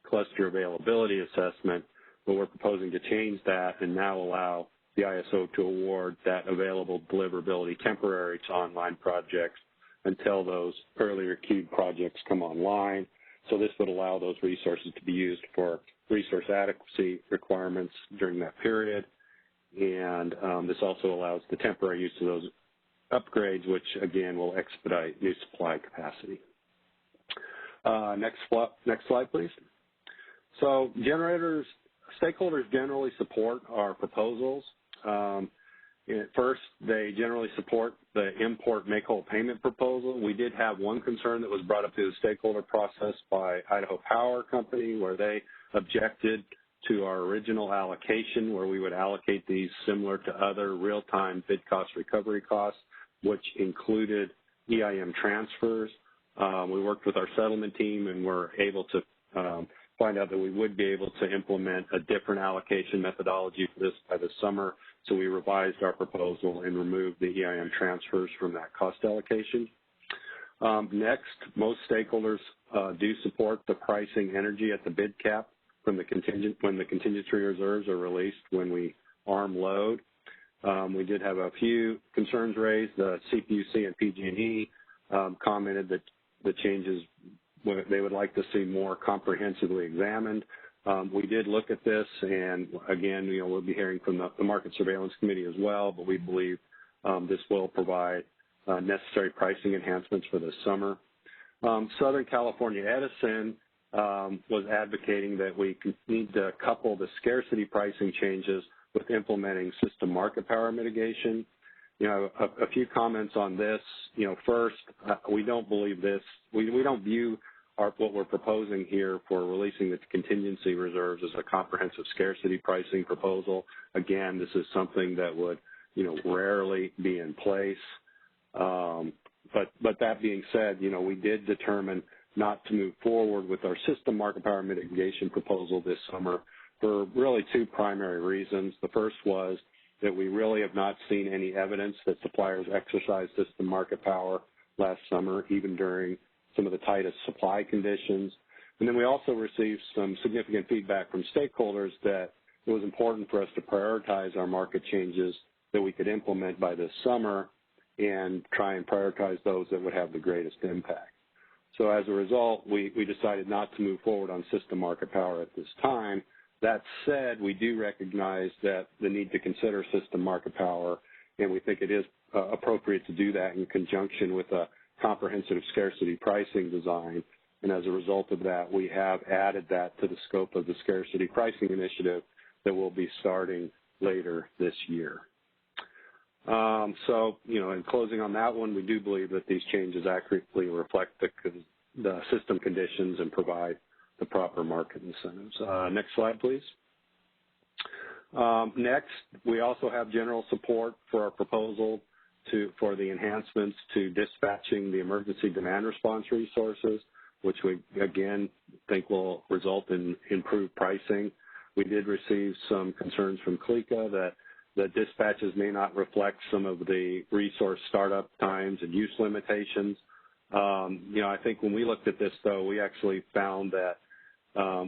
cluster availability assessment. But we're proposing to change that and now allow the ISO to award that available deliverability temporary to online projects until those earlier queued projects come online. So this would allow those resources to be used for resource adequacy requirements during that period. And this also allows the temporary use of those upgrades, which again will expedite new supply capacity. Next slide, please. So stakeholders generally support our proposals. First, they generally support the import make-whole payment proposal. We did have one concern that was brought up through the stakeholder process by Idaho Power Company, where they objected to our original allocation, where we would allocate these similar to other real-time bid cost recovery costs, which included EIM transfers. We worked with our settlement team and were able to find out that we would be able to implement a different allocation methodology for this by the summer. So we revised our proposal and removed the EIM transfers from that cost allocation. Next, most stakeholders do support the pricing energy at the bid cap from when the contingency reserves are released when we arm load. We did have a few concerns raised. The CPUC and PG&E commented that the changes they would like to see more comprehensively examined. We did look at this, and again, we'll be hearing from the Market Surveillance Committee as well, but we believe this will provide necessary pricing enhancements for this summer. Southern California Edison was advocating that we need to couple the scarcity pricing changes with implementing system market power mitigation. A few comments on this. First, we don't believe this. We don't view what we're proposing here for releasing the contingency reserves as a comprehensive scarcity pricing proposal. Again, this is something that would, rarely be in place. But that being said, we did determine not to move forward with our system market power mitigation proposal this summer for really two primary reasons. The first was that we really have not seen any evidence that suppliers exercised system market power last summer, even during some of the tightest supply conditions. And then we also received some significant feedback from stakeholders that it was important for us to prioritize our market changes that we could implement by this summer and try and prioritize those that would have the greatest impact. So as a result, we decided not to move forward on system market power at this time. That said, we do recognize that the need to consider system market power, and we think it is appropriate to do that in conjunction with a comprehensive scarcity pricing design. And as a result of that, we have added that to the scope of the scarcity pricing initiative that will be starting later this year. In closing on that one, we do believe that these changes accurately reflect the system conditions and provide the proper market incentives. Next slide, please. Next, we also have general support for our proposal for the enhancements to dispatching the emergency demand response resources, which we, again, think will result in improved pricing. We did receive some concerns from CLECA that the dispatches may not reflect some of the resource startup times and use limitations. I think when we looked at this, though, we actually found that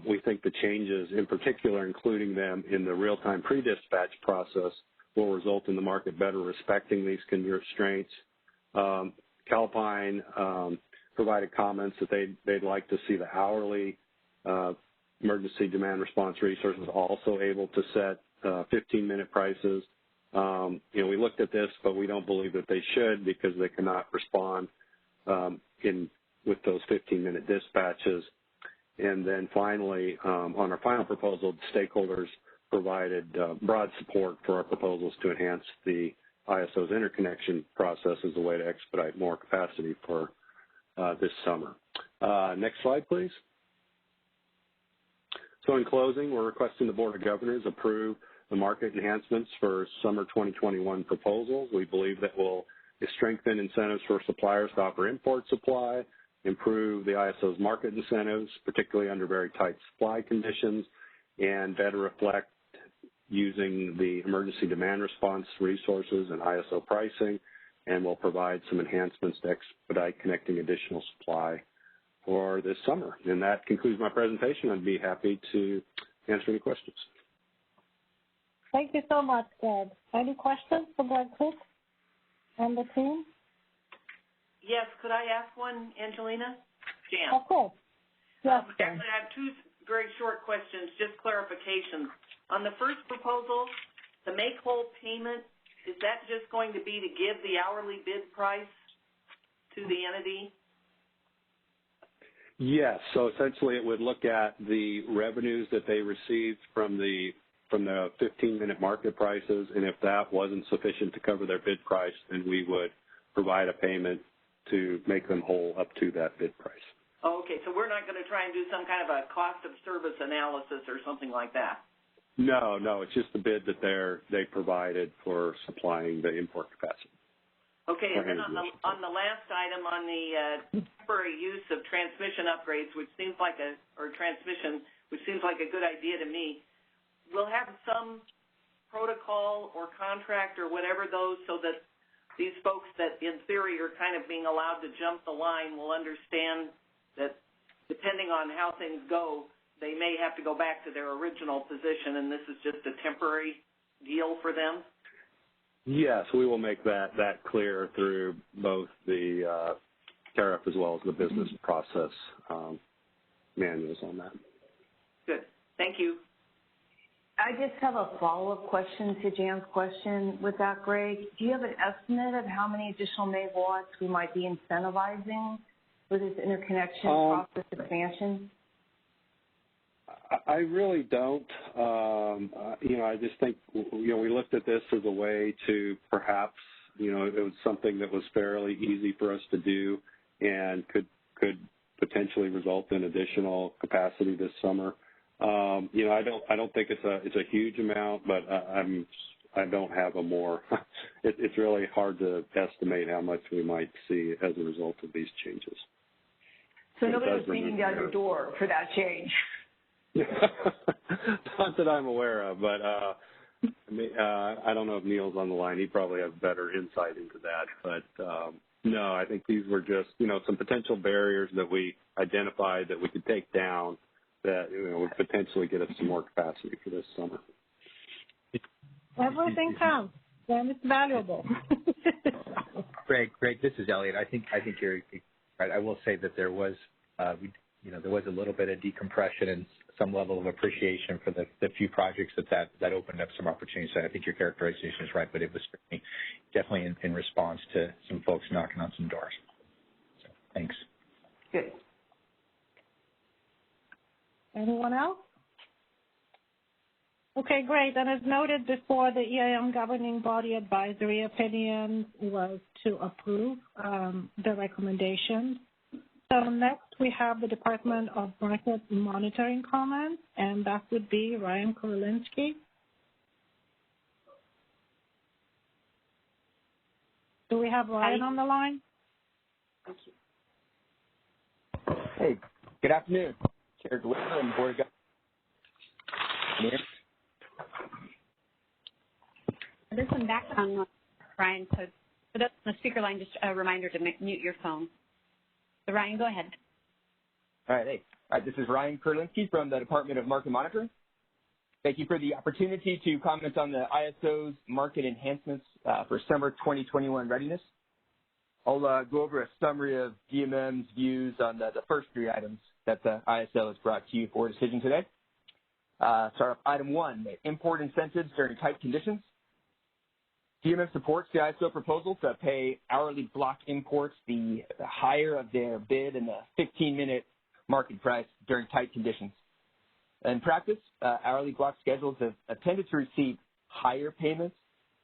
we think the changes, in particular, including them in the real-time pre-dispatch process, will result in the market better respecting these constraints. Calpine provided comments that they'd like to see the hourly emergency demand response resources also able to set 15-minute prices. We looked at this, but we don't believe that they should because they cannot respond with those 15-minute dispatches. And then finally, on our final proposal, the stakeholders provided broad support for our proposals to enhance the ISO's interconnection process as a way to expedite more capacity for this summer. Next slide, please. So in closing, we're requesting the Board of Governors approve the market enhancements for summer 2021 proposals. We believe that will strengthen incentives for suppliers to offer import supply, improve the ISO's market incentives, particularly under very tight supply conditions, and better reflect using the emergency demand response resources and ISO pricing, and will provide some enhancements to expedite connecting additional supply for this summer. And that concludes my presentation. I'd be happy to answer any questions. Thank you so much, Greg. Any questions for Greg Cook and the team? Yes, could I ask one, Angelina? Jan. Of course. Yes, actually, I have two very short questions, just clarifications. On the first proposal, the make-whole payment, is that just going to be to give the hourly bid price to the entity? Yes. So essentially, it would look at the revenues that they received from the 15-minute market prices, and if that wasn't sufficient to cover their bid price, then we would provide a payment to make them whole up to that bid price. Oh, okay, so we're not going to try and do some kind of a cost of service analysis or something like that? No, it's just the bid that they provided for supplying the import capacity. Okay, and then on the last item, on the temporary use of transmission upgrades, which seems like a good idea to me, we'll have some protocol or contract or whatever those so that these folks that in theory are kind of being allowed to jump the line will understand that depending on how things go, they may have to go back to their original position, and this is just a temporary deal for them? Yes, we will make that clear through both the tariff as well as the business process manuals on that. Good. Thank you. I just have a follow-up question to Jan's question with that, Greg. Do you have an estimate of how many additional megawatts we might be incentivizing with this interconnection process expansion? I really don't. I just think, we looked at this as a way to perhaps, it was something that was fairly easy for us to do and could potentially result in additional capacity this summer. I don't think it's a huge amount, but I don't have a more. It's really hard to estimate how much we might see as a result of these changes. So nobody's beating down your door for that change. Not that I'm aware of, but I don't know if Neil's on the line. He probably has better insight into that. But no, I think these were just some potential barriers that we identified that we could take down that would potentially get us some more capacity for this summer. Everything counts. Then it's valuable. Greg, this is Elliot. I think you're right. I will say that there was there was a little bit of decompression and some level of appreciation for the few projects that opened up some opportunities. So I think your characterization is right, but it was definitely in response to some folks knocking on some doors. So thanks. Good. Anyone else? Okay, great. And as noted before, the EIM governing body advisory opinion was to approve the recommendation. So next we have the Department of Market Monitoring comments, and that would be Ryan Korolinsky. Do we have Ryan on the line? Thank you. Hey, good afternoon. Chair Glitter and Board of Governors. There's some background noise, Ryan, so for those on the speaker line, just a reminder to mute your phone. So Ryan, go ahead. All right, hey. All right, this is Ryan Kurlinski from the Department of Market Monitoring. Thank you for the opportunity to comment on the ISO's market enhancements for summer 2021 readiness. I'll go over a summary of DMM's views on the first three items that the ISO has brought to you for decision today. Start off item 1, import incentives during tight conditions. DMM supports the ISO proposal to pay hourly block imports the higher of their bid and the 15-minute market price during tight conditions. In practice, hourly block schedules have tended to receive higher payments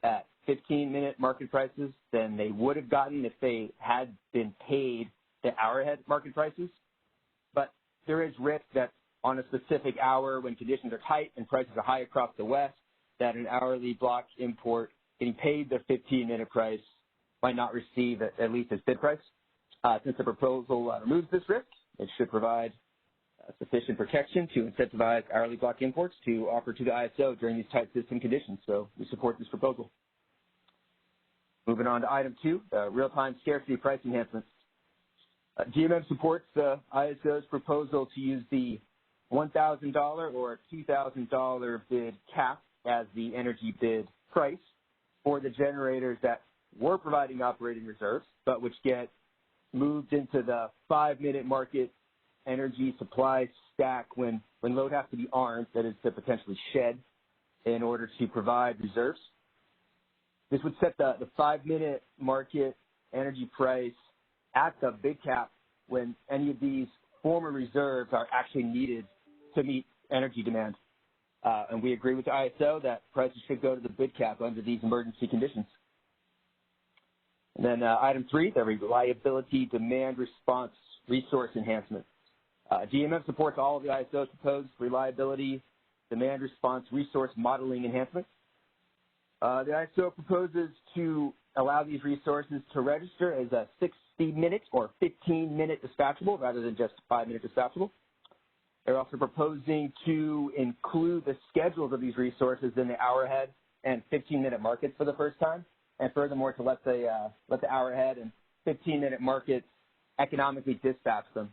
at 15-minute market prices than they would have gotten if they had been paid the hour-ahead market prices. But there is risk that on a specific hour when conditions are tight and prices are high across the West, that an hourly block import getting paid the 15-minute price might not receive at least its bid price. Since the proposal removes this risk, it should provide sufficient protection to incentivize hourly block imports to offer to the ISO during these tight system conditions. So we support this proposal. Moving on to item 2, real-time scarcity price enhancements. DMM supports the ISO's proposal to use the $1,000 or $2,000 bid cap as the energy bid price for the generators that were providing operating reserves, but which get moved into the 5-minute market energy supply stack when load has to be armed, that is to potentially shed in order to provide reserves. This would set the 5-minute market energy price at the bid cap when any of these former reserves are actually needed to meet energy demand. And we agree with the ISO that prices should go to the bid cap under these emergency conditions. And then item 3, the reliability demand response resource enhancement. DMM supports all of the ISO's proposed reliability demand response resource modeling enhancements. The ISO proposes to allow these resources to register as a 60-minute or 15-minute dispatchable rather than just 5-minute dispatchable. They're also proposing to include the schedules of these resources in the hour-ahead and 15-minute markets for the first time, and furthermore to let the hour-ahead and 15-minute markets economically dispatch them.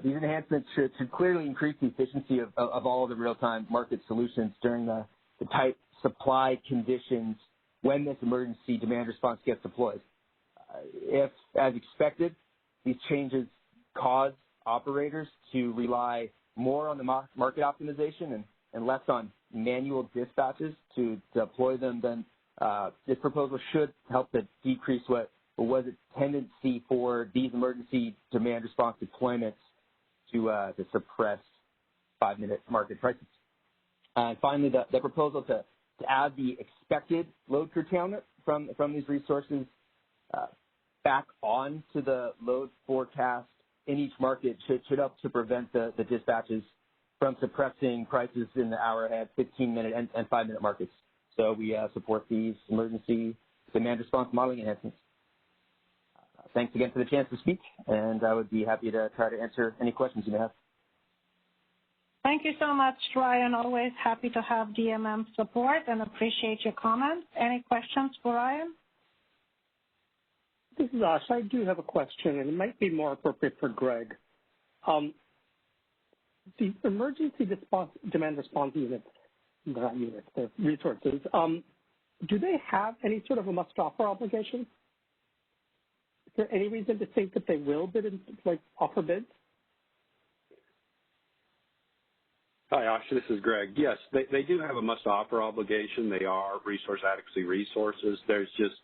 These enhancements should clearly increase the efficiency of all of the real-time market solutions during the tight supply conditions when this emergency demand response gets deployed. If, as expected, these changes cause operators to rely more on the market optimization and less on manual dispatches to deploy them, then this proposal should help to decrease what was a tendency for these emergency demand response deployments to suppress 5-minute market prices. And finally, the proposal to add the expected load curtailment from these resources back on to the load forecast in each market should help to prevent the dispatches from suppressing prices in the hour-ahead, 15-minute, and 5-minute markets. So we support these emergency demand response modeling enhancements. Thanks again for the chance to speak, and I would be happy to try to answer any questions you may have. Thank you so much, Ryan. Always happy to have DMM support and appreciate your comments. Any questions for Ryan? This is Ash. I do have a question, and it might be more appropriate for Greg. The emergency demand response units, the resources, do they have any sort of a must-offer obligation? Is there any reason to think that they will bid and offer bids? Hi, Ash. This is Greg. Yes, they do have a must-offer obligation. They are resource adequacy resources. There's just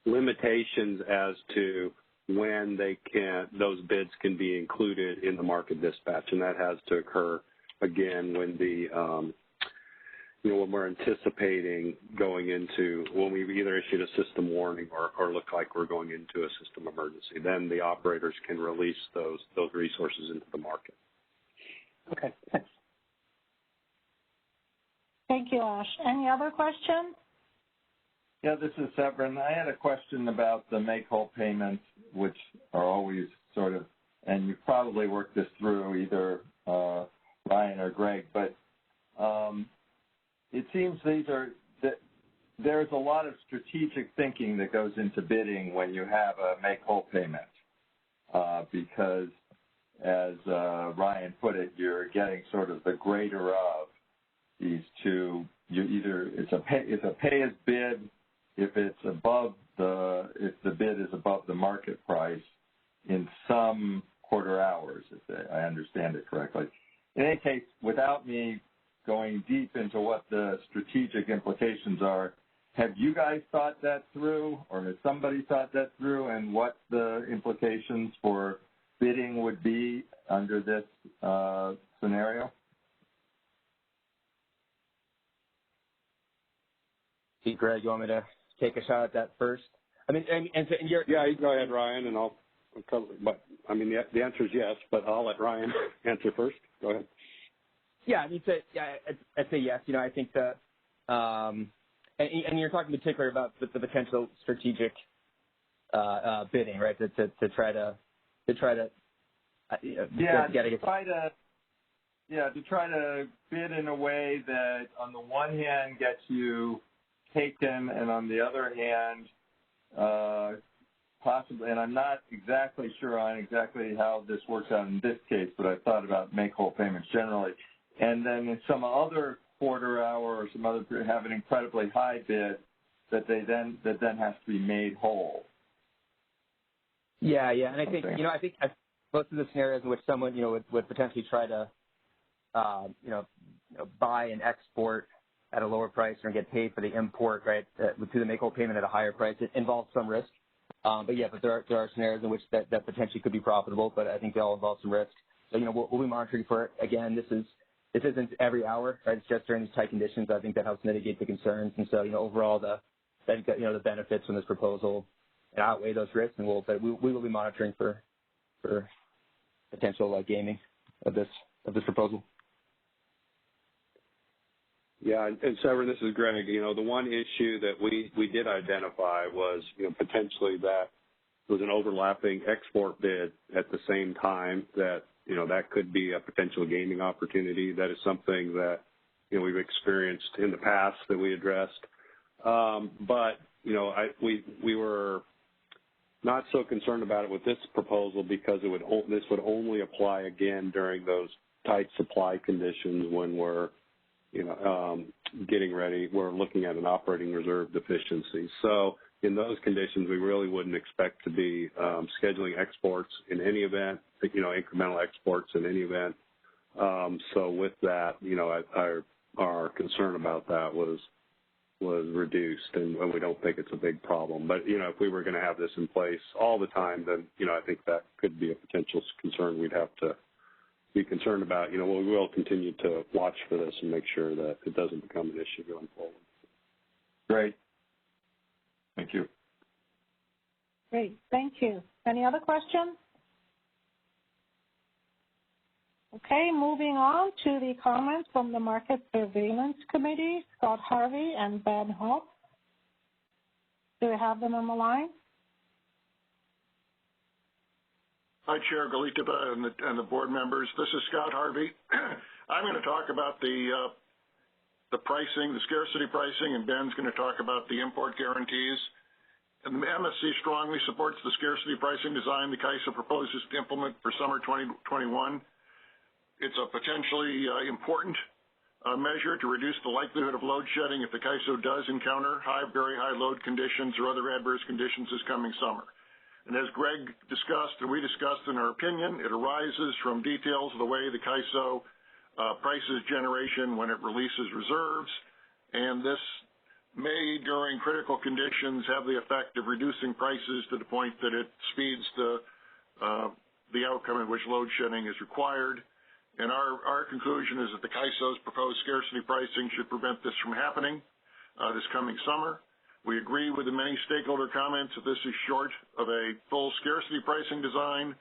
limitations as to when those bids can be included in the market dispatch, and that has to occur again when when we're anticipating when we've either issued a system warning or look like we're going into a system emergency. Then the operators can release those resources into the market. Okay, thanks. Thank you, Ash. Any other questions? Yeah, this is Severin. I had a question about the make-whole payments, which are always sort of, and you've probably worked this through either Ryan or Greg, but it seems there's a lot of strategic thinking that goes into bidding when you have a make-whole payment, because as Ryan put it, you're getting sort of the greater of these two. It's a pay as bid if it's above the bid is above the market price in some quarter hours, if I understand it correctly. In any case, without me going deep into what the strategic implications are, have you guys thought that through, or has somebody thought that through, and what the implications for bidding would be under this scenario? Hey, Greg, you want me to take a shot at that first? I mean, yeah, you go ahead, Ryan, and I'll cover. But I mean, the answer is yes, but I'll let Ryan answer first. Go ahead. Yeah, I mean, I'd say yes. You know, I think that, and you're talking in particular about the potential strategic bidding, right? To try to try to bid in a way that, on the one hand, gets you taken, and on the other hand, possibly, and I'm not exactly sure on exactly how this works out in this case, but I've thought about make-whole payments generally. And then in some other quarter hour or some other period, have an incredibly high bid that then has to be made whole. Yeah, and I think, you know, both of the scenarios in which someone, you know, would potentially try to, buy and export at a lower price or get paid for the import, right, through the make-whole payment at a higher price, it involves some risk. But there are scenarios in which that potentially could be profitable, but I think they all involve some risk. So, you know, we'll be monitoring for it. Again, this isn't every hour, right? It's just during these tight conditions. I think that helps mitigate the concerns. And so, you know, overall, the benefits from this proposal outweigh those risks, and we will be monitoring for potential gaming of this proposal. Yeah, and Severin, this is Greg. You know, the one issue that we did identify was, you know, potentially that was an overlapping export bid at the same time that, you know, that could be a potential gaming opportunity. That is something that, you know, we've experienced in the past that we addressed. But, you know, we were not so concerned about it with this proposal because this would only apply again during those tight supply conditions when we're, you know, getting ready. We're looking at an operating reserve deficiency. So in those conditions, we really wouldn't expect to be scheduling exports in any event, you know, incremental exports in any event. So with that, you know, our concern about that was reduced, and we don't think it's a big problem. But, you know, if we were going to have this in place all the time, then, you know, I think that could be a potential concern we'd have to be concerned about. You know, we will continue to watch for this and make sure that it doesn't become an issue going forward. Great. Thank you. Great. Thank you. Any other questions? Okay, moving on to the comments from the Market Surveillance Committee, Scott Harvey and Ben Hobb. Do we have them on the line? Hi, Chair Galiteva and the board members. This is Scott Harvey. I'm going to talk about the pricing, the scarcity pricing, and Ben's going to talk about the import guarantees. And the MSC strongly supports the scarcity pricing design the CAISO proposes to implement for summer 2021. It's a potentially important measure to reduce the likelihood of load shedding if the CAISO does encounter very high load conditions or other adverse conditions this coming summer. And as Greg discussed and we discussed in our opinion, it arises from details of the way the CAISO prices generation when it releases reserves, and this may, during critical conditions, have the effect of reducing prices to the point that it speeds the outcome in which load shedding is required. And our conclusion is that the CAISO's proposed scarcity pricing should prevent this from happening this coming summer. We agree with the many stakeholder comments that this is short of a full scarcity pricing design,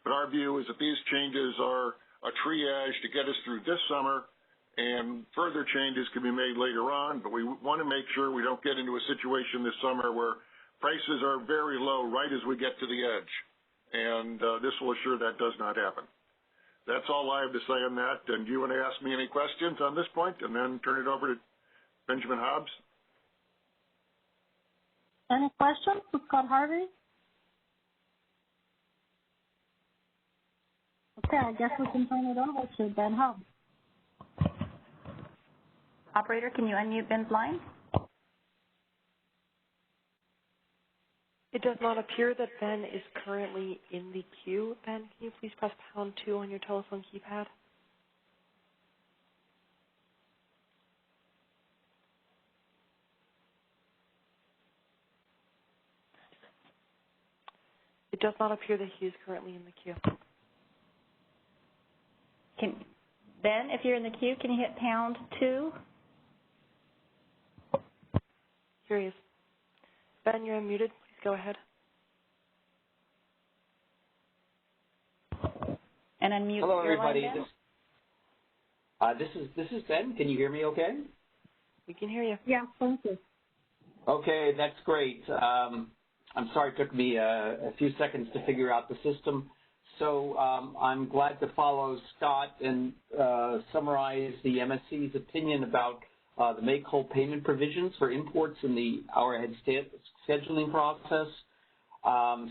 but our view is that these changes are a triage to get us through this summer, and further changes can be made later on, but we want to make sure we don't get into a situation this summer where prices are very low right as we get to the edge, and this will assure that does not happen. That's all I have to say on that, and do you want to ask me any questions on this point and then turn it over to Benjamin Hobbs? Any questions for Scott Harvey? Okay, I guess we can turn it over to Ben Hobbs. Operator, can you unmute Ben's line? It does not appear that Ben is currently in the queue. Ben, can you please press #2 on your telephone keypad? It does not appear that he is currently in the queue. Ben, if you're in the queue, can you hit #2? Here he is. Ben, you're unmuted. Please go ahead. And unmute. Hello, your everybody. line, Ben. This is Ben. Can you hear me okay? We can hear you. Yeah, thank you. Okay, that's great. I'm sorry it took me a few seconds to figure out the system. So I'm glad to follow Scott and summarize the MSC's opinion about the make-whole payment provisions for imports in the hour-ahead scheduling process.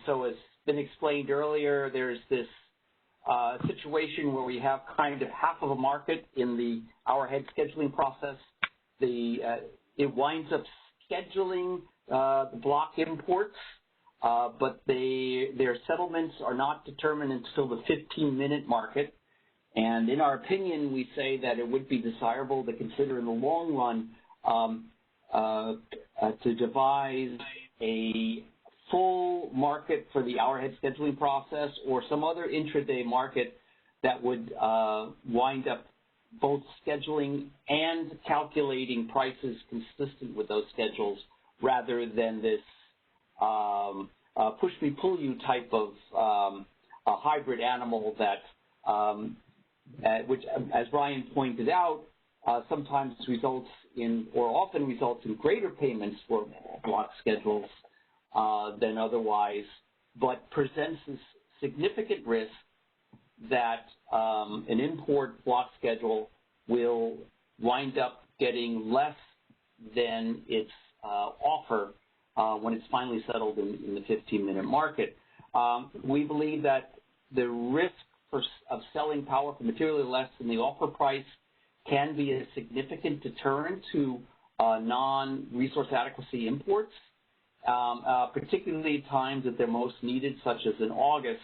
So as been explained earlier, there's this situation where we have kind of half of a market in the hour-ahead scheduling process. It winds up scheduling the block imports, but their settlements are not determined until the 15-minute market. And in our opinion, we say that it would be desirable to consider in the long run to devise a full market for the hour-ahead scheduling process or some other intraday market that would wind up both scheduling and calculating prices consistent with those schedules rather than this push-me-pull-you type of a hybrid animal that, which, as Ryan pointed out, sometimes results in, or often results in greater payments for block schedules than otherwise, but presents a significant risk that an import block schedule will wind up getting less than its offer when it's finally settled in the 15-minute market. We believe that the risk of selling power for materially less than the offer price can be a significant deterrent to non-resource adequacy imports, particularly at times that they're most needed, such as in August.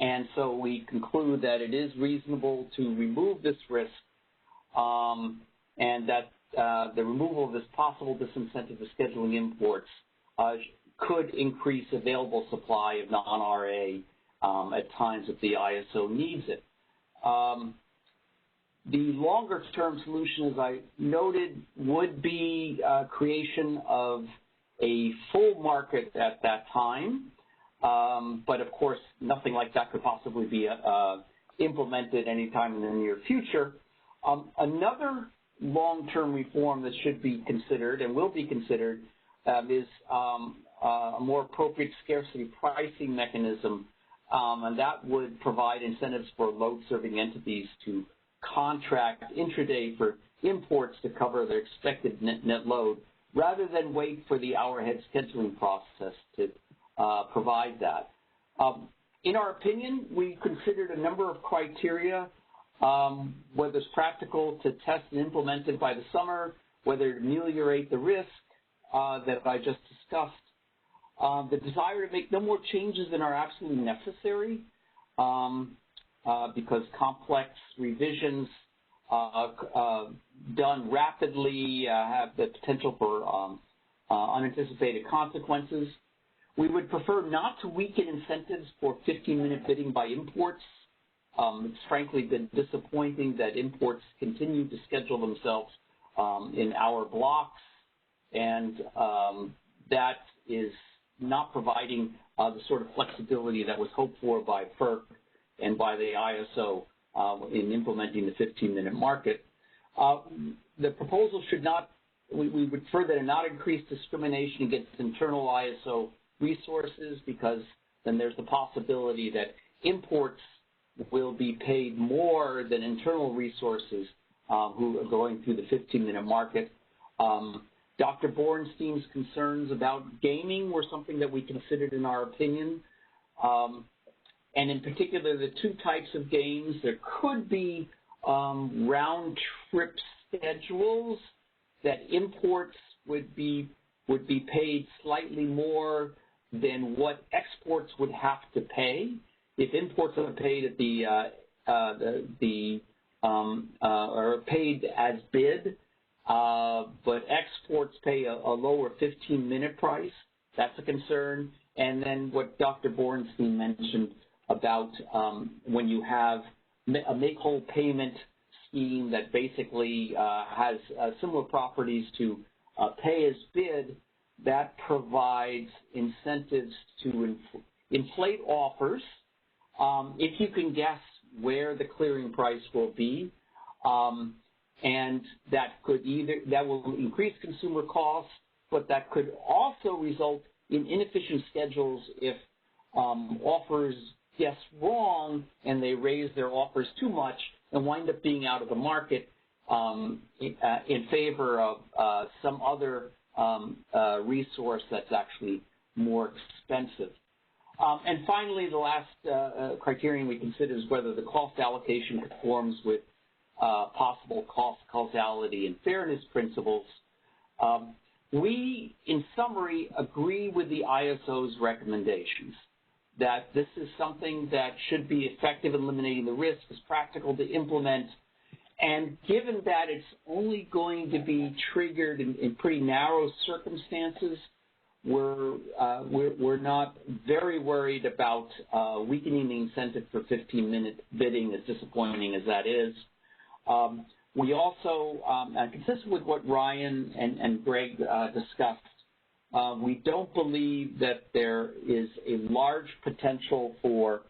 And so we conclude that it is reasonable to remove this risk and that the removal of this possible disincentive to scheduling imports could increase available supply of non-RA at times that the ISO needs it. The longer-term solution, as I noted, would be creation of a full market at that time. But, of course, nothing like that could possibly be implemented anytime in the near future. Another long-term reform that should be considered and will be considered is a more appropriate scarcity pricing mechanism, and that would provide incentives for load-serving entities to contract intraday for imports to cover their expected net load rather than wait for the hour-ahead scheduling process to provide that. In our opinion, we considered a number of criteria, whether it's practical to test and implement it by the summer, whether to ameliorate the risk that I just discussed, the desire to make no more changes than are absolutely necessary because complex revisions done rapidly have the potential for unanticipated consequences. We would prefer not to weaken incentives for 15-minute bidding by imports. It's frankly been disappointing that imports continue to schedule themselves in hour blocks, and that is not providing the sort of flexibility that was hoped for by FERC and by the ISO in implementing the 15-minute market. The proposal should not, we would prefer that it not increase discrimination against internal ISO resources, because then there's the possibility that imports will be paid more than internal resources who are going through the 15-minute market. Dr. Borenstein's concerns about gaming were something that we considered in our opinion. And in particular, the two types of games, there could be round-trip schedules that imports would be paid slightly more than what exports would have to pay. If imports are paid at are paid as bid, but exports pay a lower 15-minute price, that's a concern. And then what Dr. Bornstein mentioned about when you have a make-whole payment scheme that basically has similar properties to pay as bid, that provides incentives to inflate offers if you can guess where the clearing price will be, and that will increase consumer costs, but that could also result in inefficient schedules if offers guess wrong and they raise their offers too much and wind up being out of the market in favor of some other resource that's actually more expensive. And finally, the last criterion we consider is whether the cost allocation conforms with possible cost causality and fairness principles. We, in summary, agree with the ISO's recommendations that this is something that should be effective in eliminating the risk, is practical to implement, and given that it's only going to be triggered in pretty narrow circumstances, we're not very worried about weakening the incentive for 15-minute bidding, as disappointing as that is. We also, consistent with what Ryan and Greg discussed, we don't believe that there is a large potential for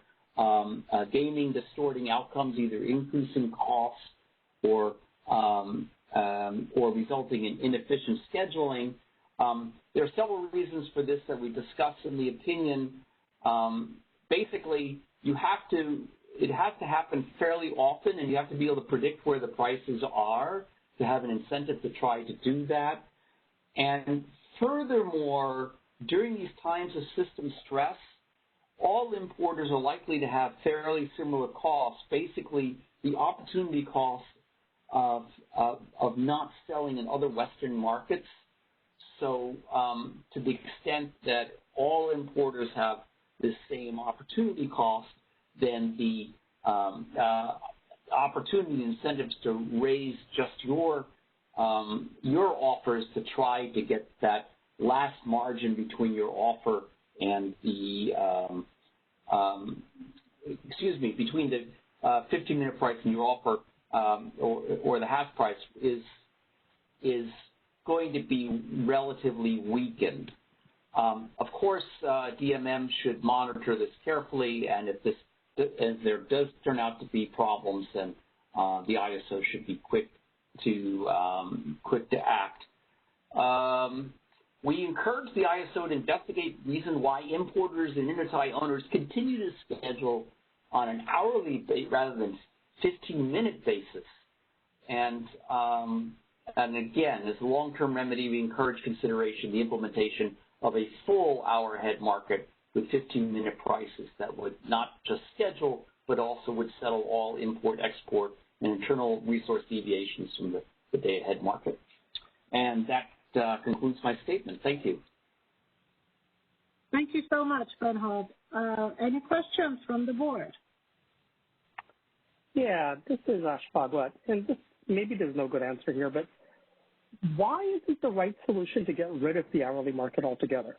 gaming, distorting outcomes, either increasing costs or resulting in inefficient scheduling. There are several reasons for this that we discuss in the opinion. Basically, it has to happen fairly often, and you have to be able to predict where the prices are to have an incentive to try to do that. And furthermore, during these times of system stress, all importers are likely to have fairly similar costs, basically the opportunity cost of not selling in other Western markets. So to the extent that all importers have the same opportunity cost, then the opportunity incentives to raise just your offers to try to get that last margin between your offer and the between the 15-minute price and your offer or the half price is going to be relatively weakened. Of course, DMM should monitor this carefully, and if there does turn out to be problems, then the ISO should be quick to act. We encourage the ISO to investigate the reason why importers and intertie owners continue to schedule on an hourly rather than 15-minute basis. And again, as a long-term remedy, we encourage consideration the implementation of a full hour-ahead market with 15-minute prices that would not just schedule, but also would settle all import, export, and internal resource deviations from the day-ahead market. And that concludes my statement. Thank you. Thank you so much, Bernhard. Any questions from the board? Yeah, this is Ashfaq, and maybe there's no good answer here, but why isn't the right solution to get rid of the hourly market altogether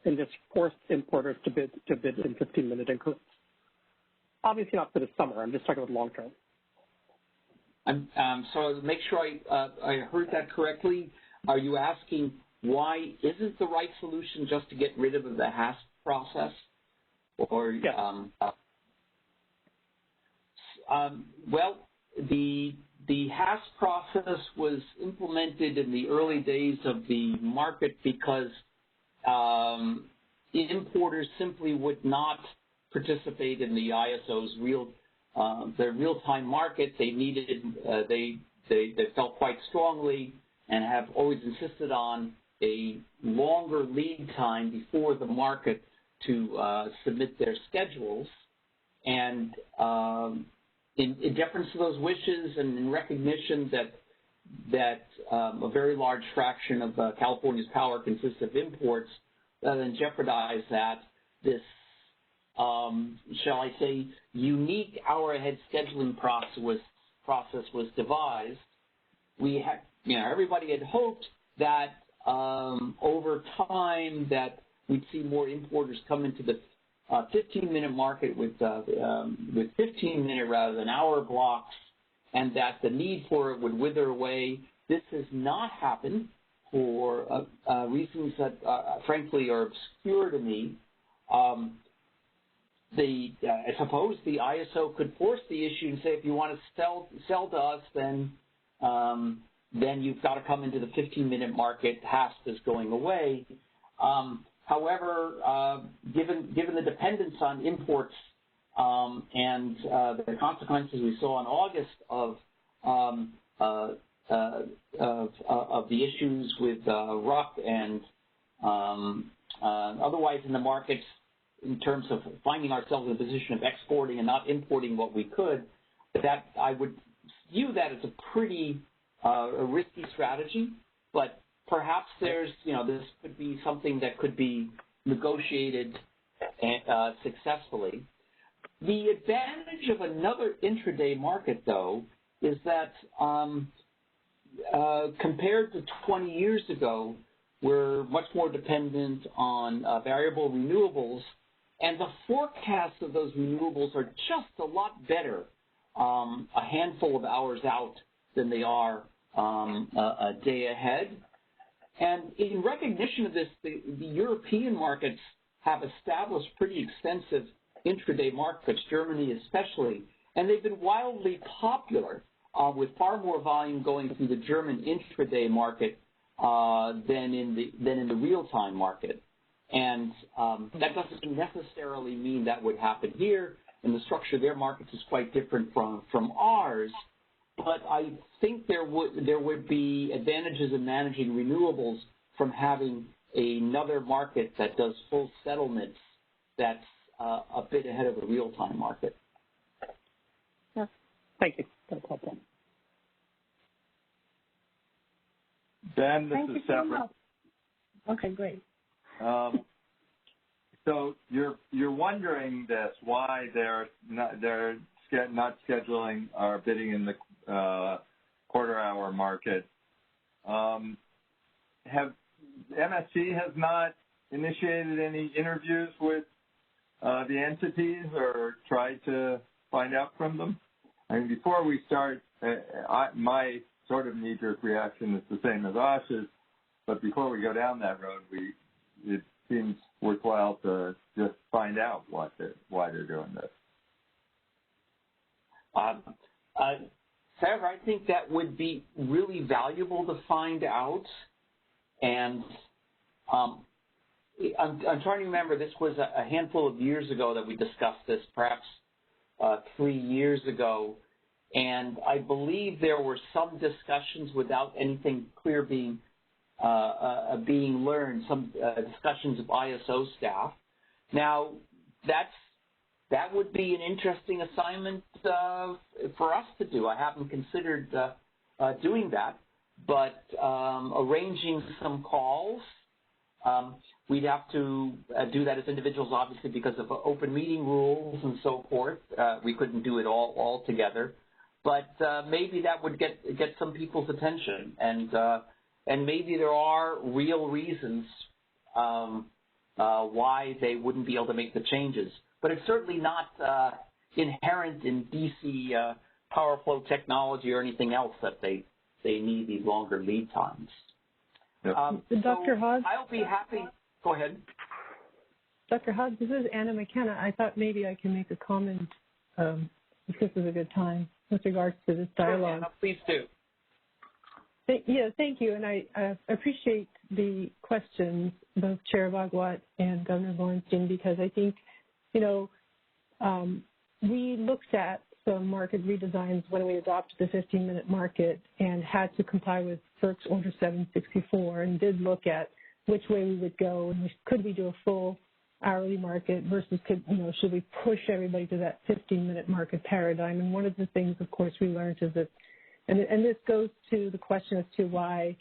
and just force importers to bid in 15-minute increments? Obviously not for the summer. I'm just talking about long term. So to make sure I heard that correctly, are you asking why isn't the right solution just to get rid of the HASP process? Or well, the HASP process was implemented in the early days of the market because importers simply would not participate in the ISO's real-time market. They needed, they felt quite strongly and have always insisted on a longer lead time before the market to submit their schedules. And in deference to those wishes and in recognition that a very large fraction of California's power consists of imports, than jeopardize that, this, shall I say, unique hour-ahead scheduling process was devised. We had, everybody had hoped that over time that we'd see more importers come into the 15-minute market with 15-minute rather than hour blocks, and that the need for it would wither away. This has not happened for reasons that, frankly, are obscure to me. I suppose the ISO could force the issue and say, if you want to sell to us, then you've got to come into the 15-minute market. HASP is going away. However, given the dependence on imports and the consequences we saw in August of the issues with RUC and otherwise in the markets, in terms of finding ourselves in a position of exporting and not importing what we could, that I would view that as a pretty a risky strategy. But perhaps there's, this could be something that could be negotiated successfully. The advantage of another intraday market, though, is that compared to 20 years ago, we're much more dependent on variable renewables, and the forecasts of those renewables are just a lot better a handful of hours out than they are a day ahead. And in recognition of this, the European markets have established pretty extensive intraday markets, Germany especially, and they've been wildly popular, with far more volume going through the German intraday market than in the real-time market. And that doesn't necessarily mean that would happen here, and the structure of their markets is quite different from ours. But I think there would be advantages in managing renewables from having another market that does full settlements that's a bit ahead of the real-time market. Yeah. Thank you. That's helpful. Ben, this Thank is you so separate. much. Okay, great. So you're wondering this, why they're not scheduling or bidding in the quarter-hour market. Have MSC has not initiated any interviews with the entities or tried to find out from them? I mean, before we start, my sort of knee-jerk reaction is the same as Ash's, but before we go down that road, it seems worthwhile to just find out why they're doing this. Sarah, I think that would be really valuable to find out. And I'm trying to remember, this was a handful of years ago that we discussed this, perhaps 3 years ago. And I believe there were some discussions without anything clear being learned, some discussions of ISO staff. Now, that would be an interesting assignment for us to do. I haven't considered doing that, but arranging some calls, we'd have to do that as individuals, obviously, because of open meeting rules and so forth. We couldn't do it all together, but maybe that would get some people's attention, and maybe there are real reasons why they wouldn't be able to make the changes. But it's certainly not inherent in DC power flow technology or anything else that they need these longer lead times. Dr. Hodge? I'll be happy. Go ahead. Dr. Hodge, this is Anna McKenna. I thought maybe I can make a comment, if this is a good time, with regards to this dialogue. Sure, Anna, please do. Thank you, and I appreciate the questions, both Chair Bhagwat and Governor Lorenstein, because I think, we looked at some market redesigns when we adopted the 15-minute market and had to comply with FERC's Order 764 and did look at which way we would go and could we do a full hourly market versus should we push everybody to that 15-minute market paradigm. And one of the things, of course, we learned is that, and this goes to the question as to why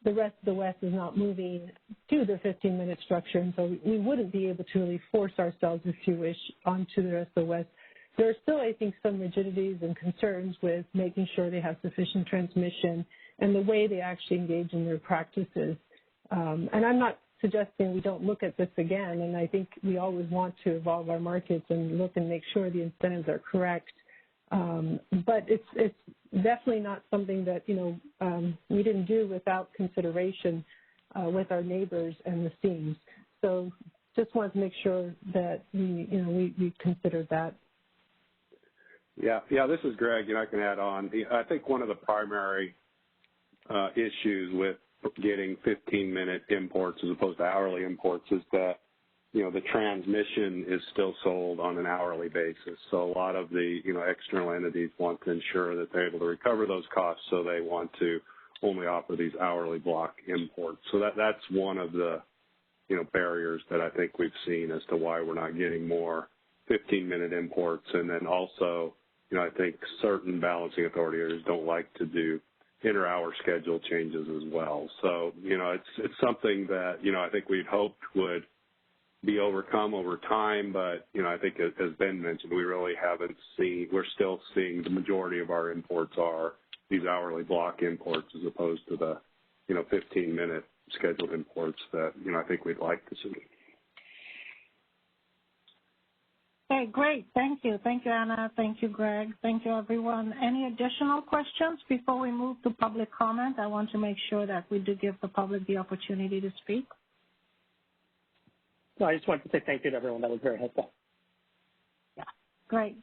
the rest of the West is not moving to the 15-minute structure, and so we wouldn't be able to really force ourselves, if you wish, onto the rest of the West. There are still, I think, some rigidities and concerns with making sure they have sufficient transmission and the way they actually engage in their practices. And I'm not suggesting we don't look at this again, and I think we always want to evolve our markets and look and make sure the incentives are correct. But it's definitely not something that, we didn't do without consideration with our neighbors and the STEAMs. So just wanted to make sure that we considered that. Yeah, this is Greg, and I can add on. I think one of the primary issues with getting 15-minute imports as opposed to hourly imports is that, the transmission is still sold on an hourly basis. So a lot of the, external entities want to ensure that they're able to recover those costs, so they want to only offer these hourly block imports. So that's one of the, barriers that I think we've seen as to why we're not getting more 15-minute imports. And then also, I think certain balancing authorities don't like to do inter-hour schedule changes as well. So, it's something that, I think we'd hoped would be overcome over time, but, I think as Ben mentioned, we really haven't seen, we're still seeing the majority of our imports are these hourly block imports as opposed to the, 15-minute scheduled imports that, I think we'd like to see. Okay, great. Thank you. Thank you, Anna. Thank you, Greg. Thank you, everyone. Any additional questions before we move to public comment? I want to make sure that we do give the public the opportunity to speak. No, I just wanted to say thank you to everyone. That was very helpful. Yeah, great.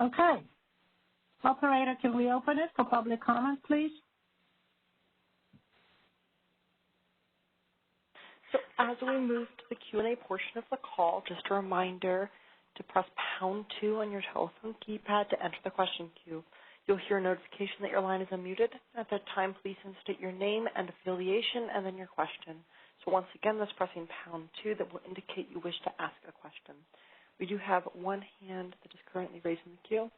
Okay. Operator, can we open it for public comment, please? So as we move to the Q&A portion of the call, just a reminder to press #2 on your telephone keypad to enter the question queue. You'll hear a notification that your line is unmuted. At that time, please state your name and affiliation and then your question. So once again, that's pressing #2 that will indicate you wish to ask a question. We do have one hand that is currently raised in the queue.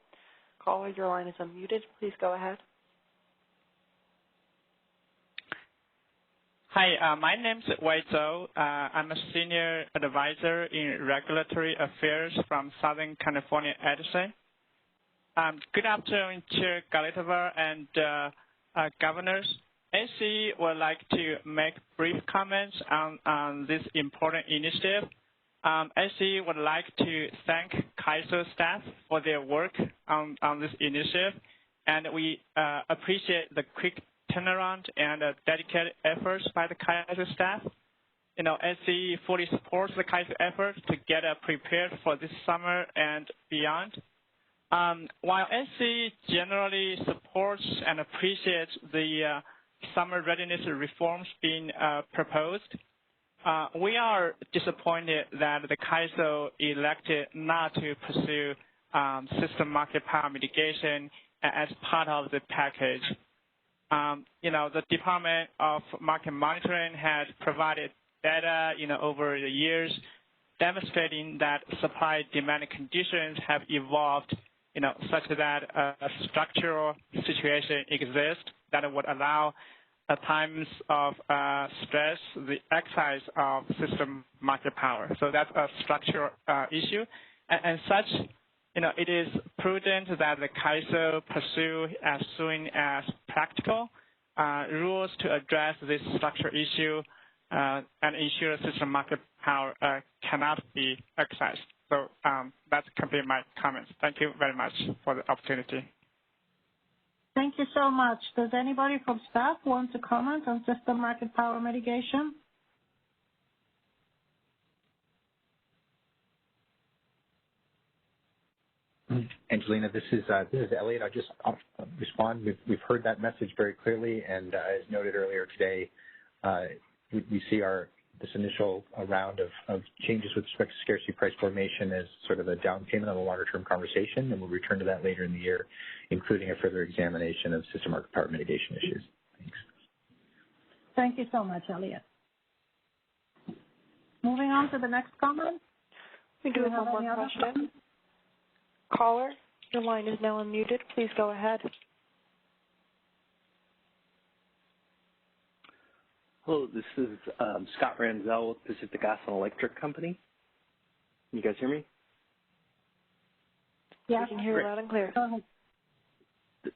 Caller, your line is unmuted. Please go ahead. Hi, my name is Wei Zhou. I'm a senior advisor in regulatory affairs from Southern California, Edison. Good afternoon, Chair Galitova and governors. SCE would like to make brief comments on this important initiative. SCE would like to thank CAISO staff for their work on this initiative, and we appreciate the quick turnaround and dedicated efforts by the CAISO staff. SCE fully supports the CAISO effort to get prepared for this summer and beyond. While SCE generally supports and appreciates the summer readiness reforms being proposed, we are disappointed that the CAISO elected not to pursue system market power mitigation as part of the package. The Department of Market Monitoring has provided data, over the years, demonstrating that supply-demand conditions have evolved, such that a structural situation exists that would allow, at times of stress, the exercise of system market power. So that's a structural issue, and such. It is prudent that the CAISO pursue as soon as practical rules to address this structural issue and ensure system market power cannot be exercised. So that's complete my comments. Thank you very much for the opportunity. Thank you so much. Does anybody from staff want to comment on system market power mitigation? Angelina, this is Elliot. I'll just respond. We've heard that message very clearly, and as noted earlier today, we see this initial round of changes with respect to scarcity price formation as sort of a down payment on a longer-term conversation, and we'll return to that later in the year, including a further examination of system market power mitigation issues. Thanks. Thank you so much, Elliot. Moving on to the next comment. We do have one more question. Caller, your line is now unmuted. Please go ahead. Hello, this is Scott Ranzel with Pacific Gas and Electric Company. Can you guys hear me? Yeah, I can hear you loud and clear. Go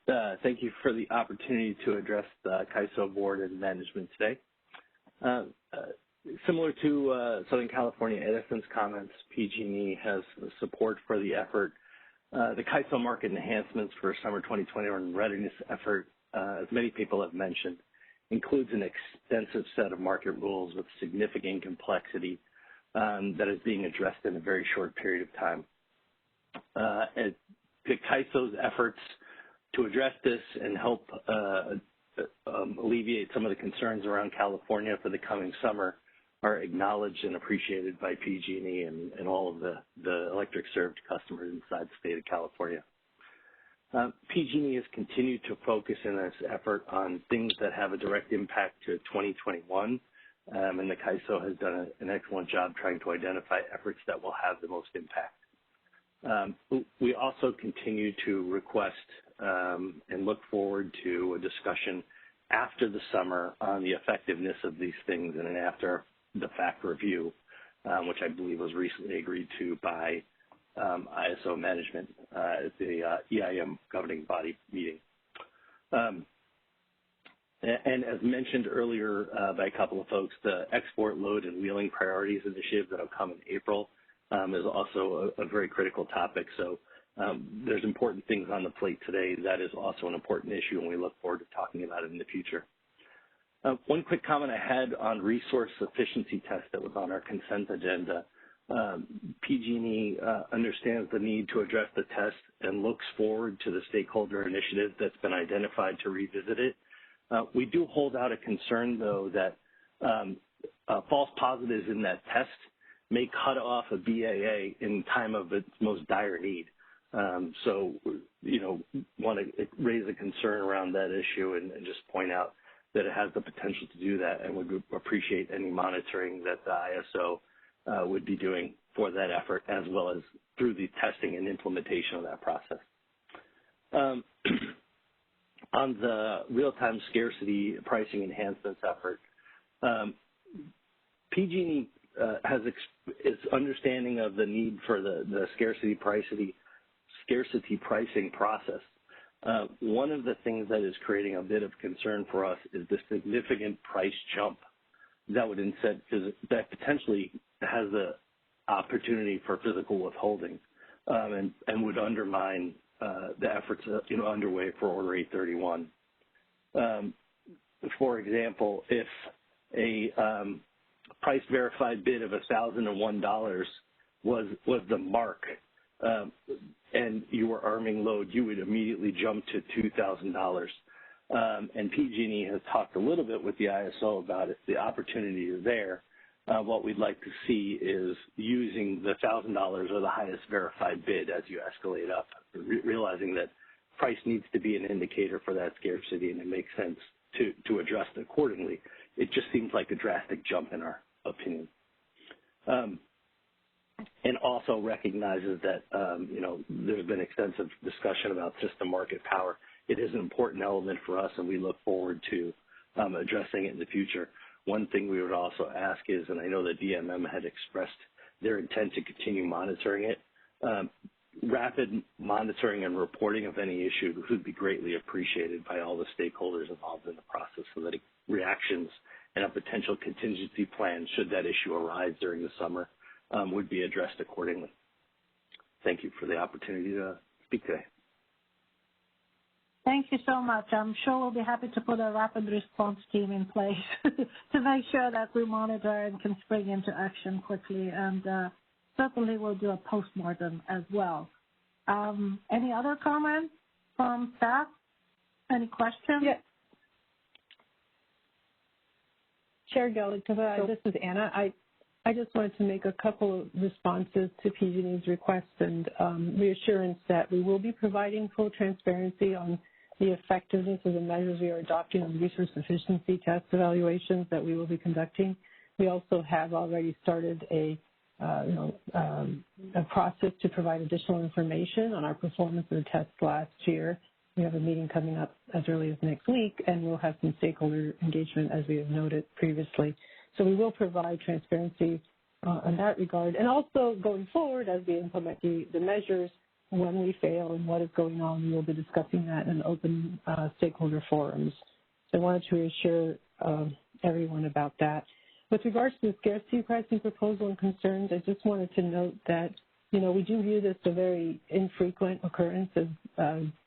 ahead. Thank you for the opportunity to address the CAISO board and management today. Similar to Southern California Edison's comments, PG&E has support for the effort. The CAISO market enhancements for summer 2021 readiness effort, as many people have mentioned, includes an extensive set of market rules with significant complexity that is being addressed in a very short period of time. The CAISO's efforts to address this and help alleviate some of the concerns around California for the coming summer are acknowledged and appreciated by PG&E and all of the electric served customers inside the state of California. PG&E has continued to focus in this effort on things that have a direct impact to 2021, and the CAISO has done an excellent job trying to identify efforts that will have the most impact. We also continue to request and look forward to a discussion after the summer on the effectiveness of these things and an after-the-fact review, which I believe was recently agreed to by ISO management at the EIM governing body meeting. And as mentioned earlier by a couple of folks, the export load and wheeling priorities initiative that will come in April is also a very critical topic. So there's important things on the plate today. That is also an important issue, and we look forward to talking about it in the future. One quick comment I had on resource efficiency test that was on our consent agenda. PG&E understands the need to address the test and looks forward to the stakeholder initiative that's been identified to revisit it. We do hold out a concern, though, that false positives in that test may cut off a BAA in time of its most dire need. So, want to raise a concern around that issue and just point out that it has the potential to do that, and would appreciate any monitoring that the ISO would be doing for that effort, as well as through the testing and implementation of that process. On the real-time scarcity pricing enhancements effort, PG&E has its understanding of the need for the scarcity pricing process. One of the things that is creating a bit of concern for us is the significant price jump that would that potentially has the opportunity for physical withholding and would undermine the efforts underway for Order 831. For example, if a price verified bid of $1,001 was the mark, and you were arming load, you would immediately jump to $2,000. And PG&E has talked a little bit with the ISO about it. The opportunity is there. What we'd like to see is using the $1,000 or the highest verified bid as you escalate up, realizing that price needs to be an indicator for that scarcity, and it makes sense to address it accordingly. It just seems like a drastic jump in our opinion. And also recognizes that, there's been extensive discussion about system market power. It is an important element for us, and we look forward to addressing it in the future. One thing we would also ask is, and I know that DMM had expressed their intent to continue monitoring it, rapid monitoring and reporting of any issue would be greatly appreciated by all the stakeholders involved in the process, so that reactions and a potential contingency plan, should that issue arise during the summer, would be addressed accordingly. Thank you for the opportunity to speak today. Thank you so much. I'm sure we'll be happy to put a rapid response team in place to make sure that we monitor and can spring into action quickly. And certainly we'll do a postmortem as well. Any other comments from staff? Any questions? Yeah. Chair Galikova, this is Anna. I just wanted to make a couple of responses to PG&E's request and reassurance that we will be providing full transparency on the effectiveness of the measures we are adopting on resource efficiency test evaluations that we will be conducting. We also have already started a process to provide additional information on our performance of the test last year. We have a meeting coming up as early as next week, and we'll have some stakeholder engagement, as we have noted previously. So we will provide transparency in that regard. And also going forward, as we implement the measures, when we fail and what is going on, we will be discussing that in open stakeholder forums. So I wanted to reassure everyone about that. With regards to the scarcity pricing proposal and concerns, I just wanted to note that, we do view this a very infrequent occurrence, as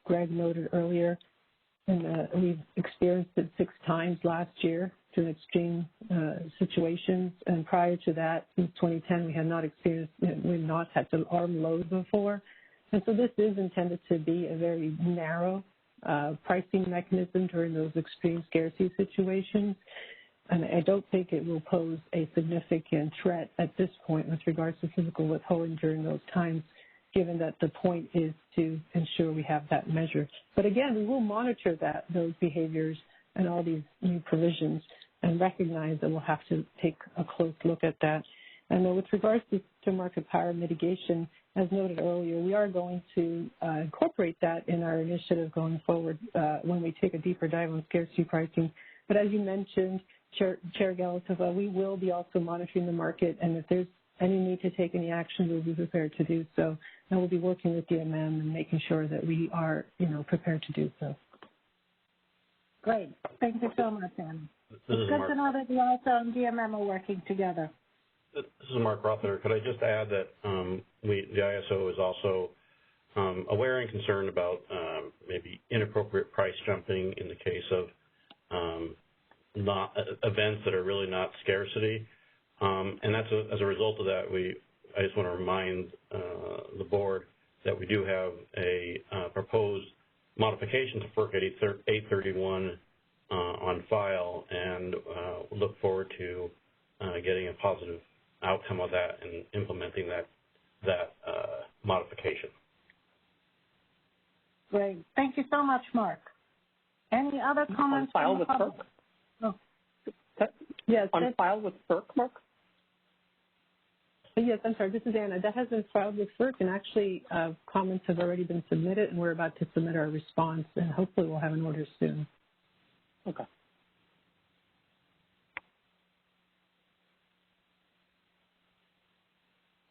Greg noted earlier. And we've experienced it 6 times last year to extreme situations. And prior to that, since 2010, we had not had to arm load before. And so this is intended to be a very narrow pricing mechanism during those extreme scarcity situations. And I don't think it will pose a significant threat at this point with regards to physical withholding during those times, given that the point is to ensure we have that measure. But again, we will monitor those behaviors and all these new provisions and recognize that we'll have to take a close look at that. And then with regards to market power mitigation, as noted earlier, we are going to incorporate that in our initiative going forward when we take a deeper dive on scarcity pricing. But as you mentioned, Chair Galatova, we will be also monitoring the market, and if there's any need to take any action, we'll be prepared to do so. And we'll be working with DMM and making sure that we are, prepared to do so. Great. Thank you so much, Anna. It's good to know that the ISO and DMM are working together. This is Mark Rother. Could I just add that the ISO is also aware and concerned about maybe inappropriate price jumping in the case of events that are really not scarcity. And that's as a result of that, I just want to remind the board that we do have a proposed modification to FERC 831 on file, and look forward to getting a positive outcome of that and implementing that modification. Great. Thank you so much, Mark. Any other comments? On file with FERC? Oh. Yes. On file with FERC, Mark? Yes, I'm sorry. This is Anna. That has been filed with FERC, and actually comments have already been submitted, and we're about to submit our response, and hopefully we'll have an order soon. Okay.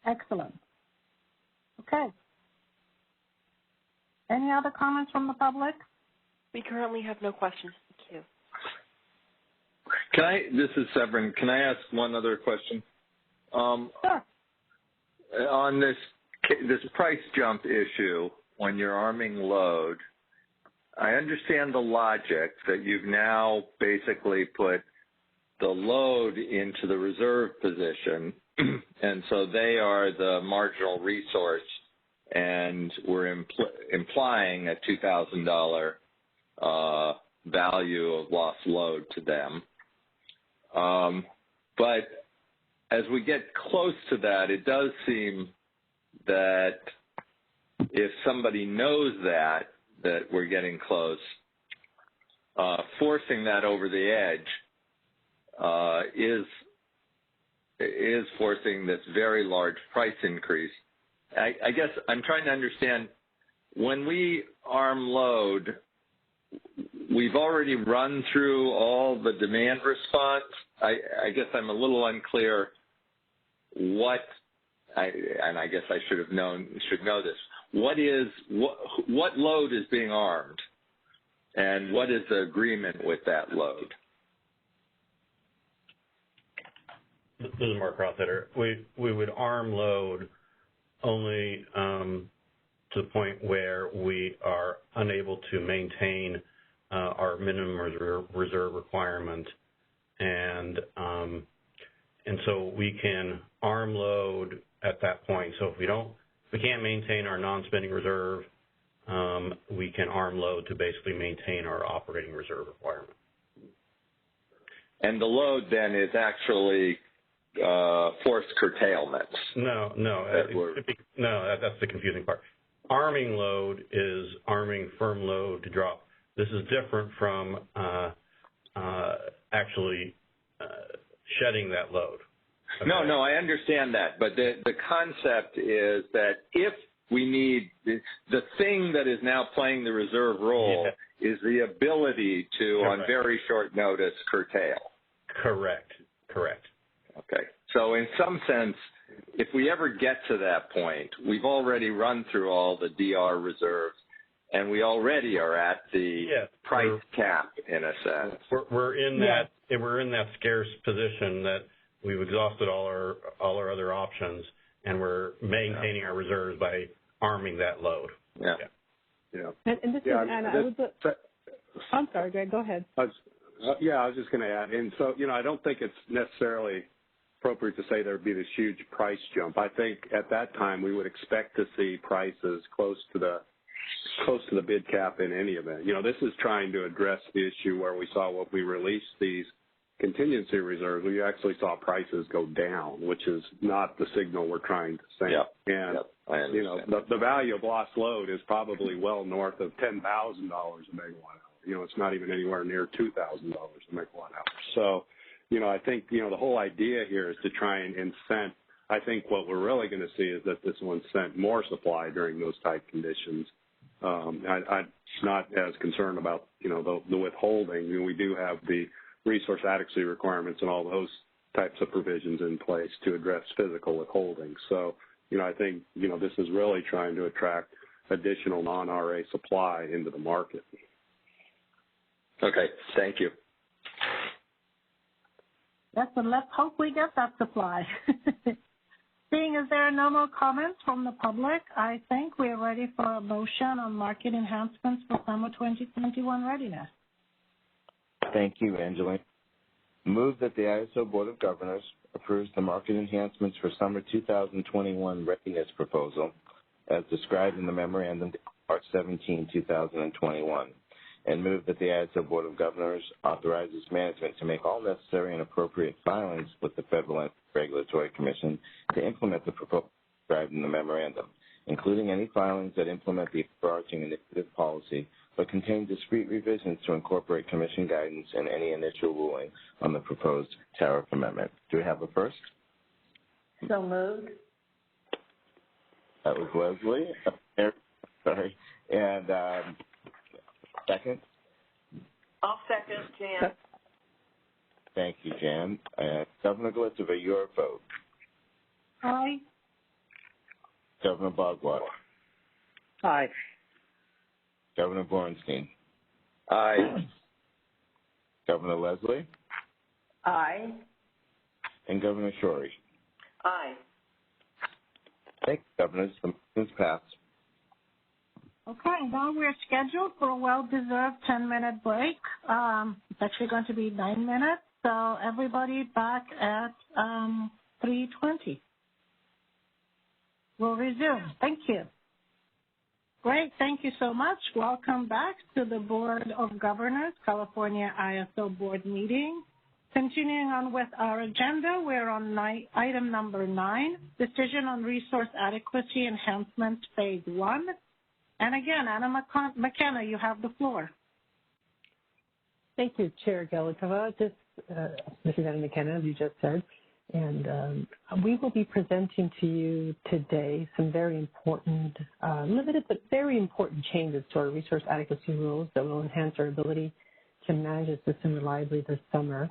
Excellent. Okay. Any other comments from the public? We currently have no questions. Thank you. This is Severin. Can I ask one other question? Sure. On this price jump issue, when you're arming load, I understand the logic that you've now basically put the load into the reserve position, and so they are the marginal resource, and we're implying a $2,000 value of lost load to them. But as we get close to that, it does seem that if somebody knows that we're getting close, forcing that over the edge is forcing this very large price increase. I guess I'm trying to understand, when we arm load, we've already run through all the demand response. I guess I'm a little unclear and I guess I should know this. What load is being armed, and what is the agreement with that load? This is Mark Rotheder. We would arm load only to the point where we are unable to maintain our minimum reserve requirement, and so we can arm load at that point. So if we can't maintain our non-spending reserve, we can arm load to basically maintain our operating reserve requirement. And the load then is actually forced curtailments. No, that's the confusing part. Arming load is arming firm load to drop. This is different from actually shedding that load. Okay? No, I understand that. But the concept is that we need the thing that is now playing the reserve role is the ability to, on very short notice, curtail. Correct. Okay. So in some sense, if we ever get to that point, we've already run through all the DR reserves, and we already are at the price cap in a sense. We're in that scarce position that we've exhausted all our other options, and we're maintaining our reserves by arming that load. And this is Anna. I'm sorry, Greg. Go ahead. I was just going to add, and so I don't think it's necessarily appropriate to say there would be this huge price jump. I think at that time we would expect to see prices close to the bid cap in any event. This is trying to address the issue where we saw when we released these contingency reserves, we actually saw prices go down, which is not the signal we're trying to send. The value of lost load is probably well north of $10,000 a megawatt hour. It's not even anywhere near $2,000 a megawatt hour. So, I think, the whole idea here is to try and incent. I think what we're really going to see is that this will incent more supply during those tight conditions. I'm not as concerned about, the withholding. We do have the resource adequacy requirements and all those types of provisions in place to address physical withholding. So, I think, this is really trying to attract additional non-RA supply into the market. Okay, thank you. Yes, and let's hope we get that supply. Seeing as there are no more comments from the public, I think we're ready for a motion on market enhancements for summer 2021 readiness. Thank you, Angelina. Move that the ISO Board of Governors approves the market enhancements for summer 2021 readiness proposal as described in the memorandum dated March 17, 2021, and move that the ISO Board of Governors authorizes management to make all necessary and appropriate filings with the Federal Regulatory Commission to implement the proposal described in the memorandum, including any filings that implement the overarching initiative policy but contain discrete revisions to incorporate Commission guidance and any initial ruling on the proposed tariff amendment. Do we have a first? So moved. That was Leslie. Sorry. And second? I'll second, Jan. Thank you, Jan. Governor Glitzover, your vote. Aye. Governor Bogwat. Aye. Governor Borenstein. Aye. Governor Leslie. Aye. And Governor Shorey. Aye. Thank you, Governors. The motion is passed. Okay, now we're scheduled for a well-deserved 10-minute break. It's actually going to be 9 minutes, so everybody back at 3:20. We'll resume. Thank you. Great, thank you so much. Welcome back to the Board of Governors, California ISO Board meeting. Continuing on with our agenda, we're on item number 9, Decision on Resource Adequacy Enhancement Phase 1. And again, Anna McKenna, you have the floor. Thank you, Chair Galikova. This is Anna McKenna, as you just said. And we will be presenting to you today some very important, limited but very important changes to our resource adequacy rules that will enhance our ability to manage the system reliably this summer.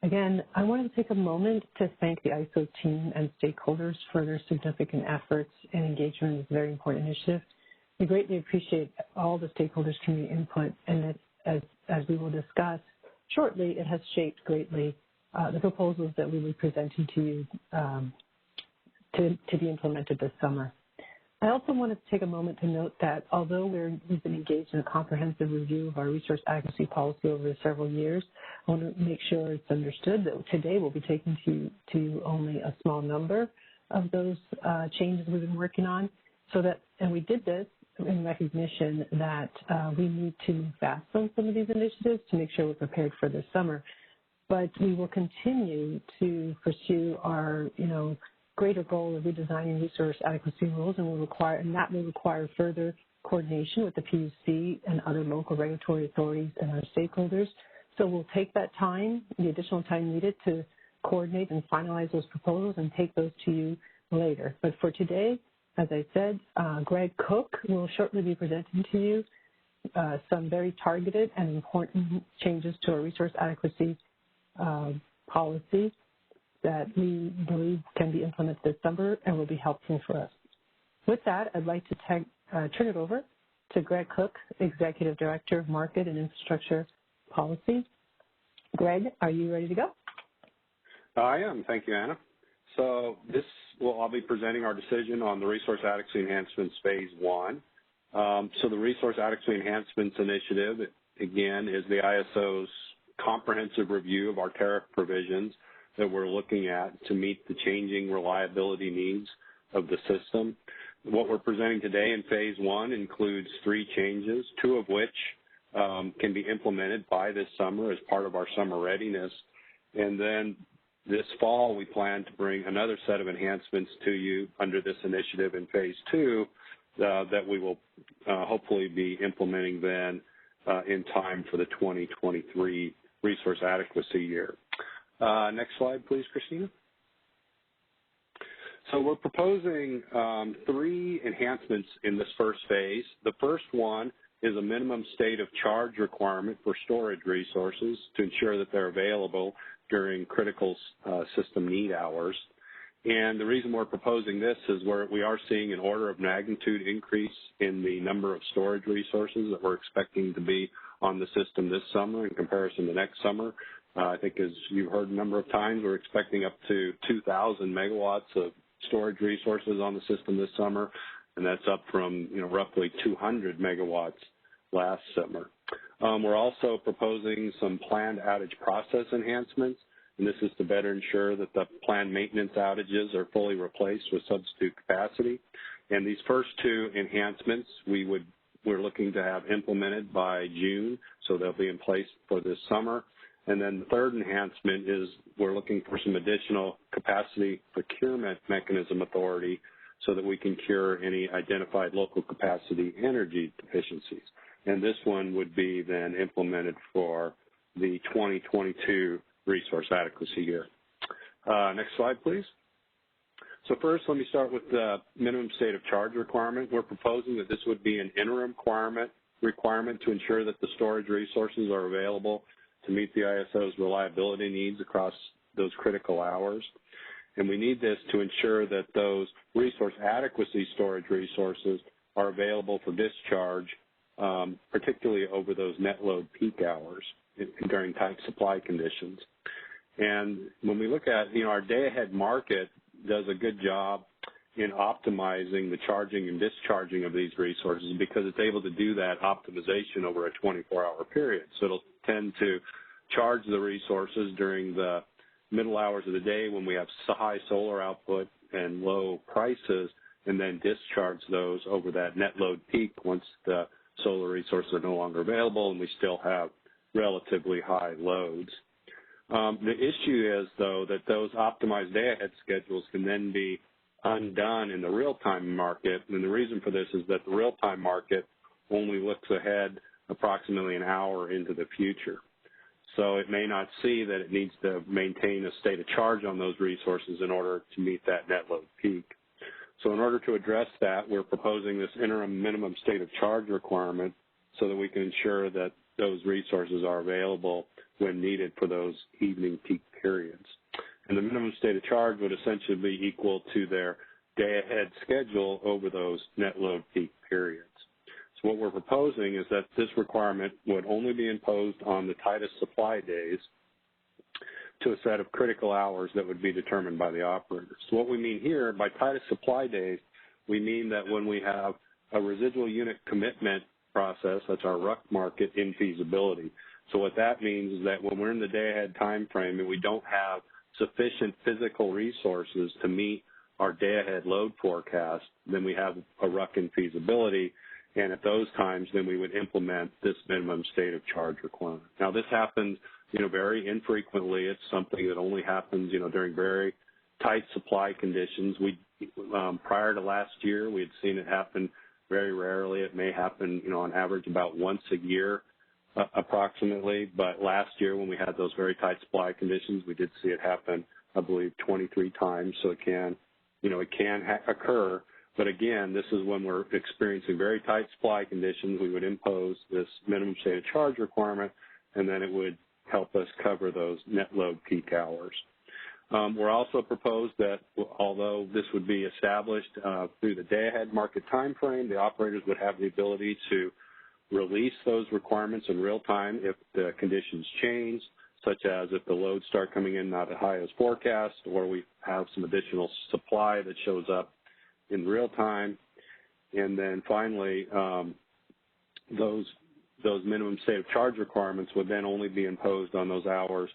Again, I wanted to take a moment to thank the ISO team and stakeholders for their significant efforts and engagement in this very important initiative. We greatly appreciate all the stakeholders' community input, and as we will discuss shortly, it has shaped greatly the proposals that we will be presenting to you to be implemented this summer. I also wanted to take a moment to note that although we've been engaged in a comprehensive review of our resource adequacy policy over several years, I want to make sure it's understood that today we'll be taking to you only a small number of those changes we've been working on, and we did this in recognition that we need to move fast on some of these initiatives to make sure we're prepared for this summer. But we will continue to pursue our, greater goal of redesigning resource adequacy rules, and that will require further coordination with the PUC and other local regulatory authorities and our stakeholders. So we'll take that time, the additional time needed to coordinate and finalize those proposals and take those to you later. But for today, As I said, Greg Cook will shortly be presenting to you some very targeted and important changes to our resource adequacy policy that we believe can be implemented this summer and will be helpful for us. With that, I'd like to turn it over to Greg Cook, Executive Director of Market and Infrastructure Policy. Greg, are you ready to go? I am. Thank you, Anna. So I'll be presenting our decision on the Resource Adequacy Enhancements Phase 1. So the Resource Adequacy Enhancements Initiative, again, is the ISO's comprehensive review of our tariff provisions that we're looking at to meet the changing reliability needs of the system. What we're presenting today in Phase 1 includes 3 changes, 2 of which can be implemented by this summer as part of our summer readiness. And then this fall, we plan to bring another set of enhancements to you under this initiative in Phase 2 that we will hopefully be implementing then in time for the 2023 resource adequacy year. Next slide, please, Christina. So we're proposing 3 enhancements in this first phase. The first one is a minimum state of charge requirement for storage resources to ensure that they're available during critical system need hours. And the reason we're proposing this is we are seeing an order of magnitude increase in the number of storage resources that we're expecting to be on the system this summer in comparison to next summer. I think as you've heard a number of times, we're expecting up to 2,000 megawatts of storage resources on the system this summer, and that's up from roughly 200 megawatts last summer. We're also proposing some planned outage process enhancements, and this is to better ensure that the planned maintenance outages are fully replaced with substitute capacity. And these first 2 enhancements we're looking to have implemented by June, so they'll be in place for this summer. And then the third enhancement is we're looking for some additional capacity procurement mechanism authority so that we can cure any identified local capacity energy deficiencies. And this one would be then implemented for the 2022 resource adequacy year. Next slide, please. So first, let me start with the minimum state of charge requirement. We're proposing that this would be an interim requirement to ensure that the storage resources are available to meet the ISO's reliability needs across those critical hours. And we need this to ensure that those resource adequacy storage resources are available for discharge, particularly over those net load peak hours during tight supply conditions. And when we look at, our day-ahead market does a good job in optimizing the charging and discharging of these resources because it's able to do that optimization over a 24-hour period. So it'll tend to charge the resources during the middle hours of the day when we have high solar output and low prices, and then discharge those over that net load peak once the solar resources are no longer available and we still have relatively high loads. The issue is, though, that those optimized day-ahead schedules can then be undone in the real-time market, and the reason for this is that the real-time market only looks ahead approximately an hour into the future. So it may not see that it needs to maintain a state of charge on those resources in order to meet that net load peak. So in order to address that, we're proposing this interim minimum state of charge requirement so that we can ensure that those resources are available when needed for those evening peak periods. And the minimum state of charge would essentially be equal to their day-ahead schedule over those net load peak periods. So what we're proposing is that this requirement would only be imposed on the tightest supply days to a set of critical hours that would be determined by the operator. So what we mean here by tightest supply days, we mean that when we have a residual unit commitment process, that's our RUC market, in feasibility. So what that means is that when we're in the day-ahead time frame and we don't have sufficient physical resources to meet our day-ahead load forecast, then we have a RUC in feasibility, and at those times, then we would implement this minimum state of charge requirement. Now, this happens, very infrequently. It's something that only happens, during very tight supply conditions. Prior to last year, we had seen it happen very rarely. It may happen, on average about once a year, approximately. But last year, when we had those very tight supply conditions, we did see it happen, I believe, 23 times. So it can, occur But again, this is when we're experiencing very tight supply conditions. We would impose this minimum state of charge requirement, and then it would help us cover those net load peak hours. We're also proposed that although this would be established through the day-ahead market time frame, the operators would have the ability to release those requirements in real time if the conditions change, such as if the loads start coming in not as high as forecast, or we have some additional supply that shows up in real time. And then finally, those minimum state of charge requirements would then only be imposed on those hours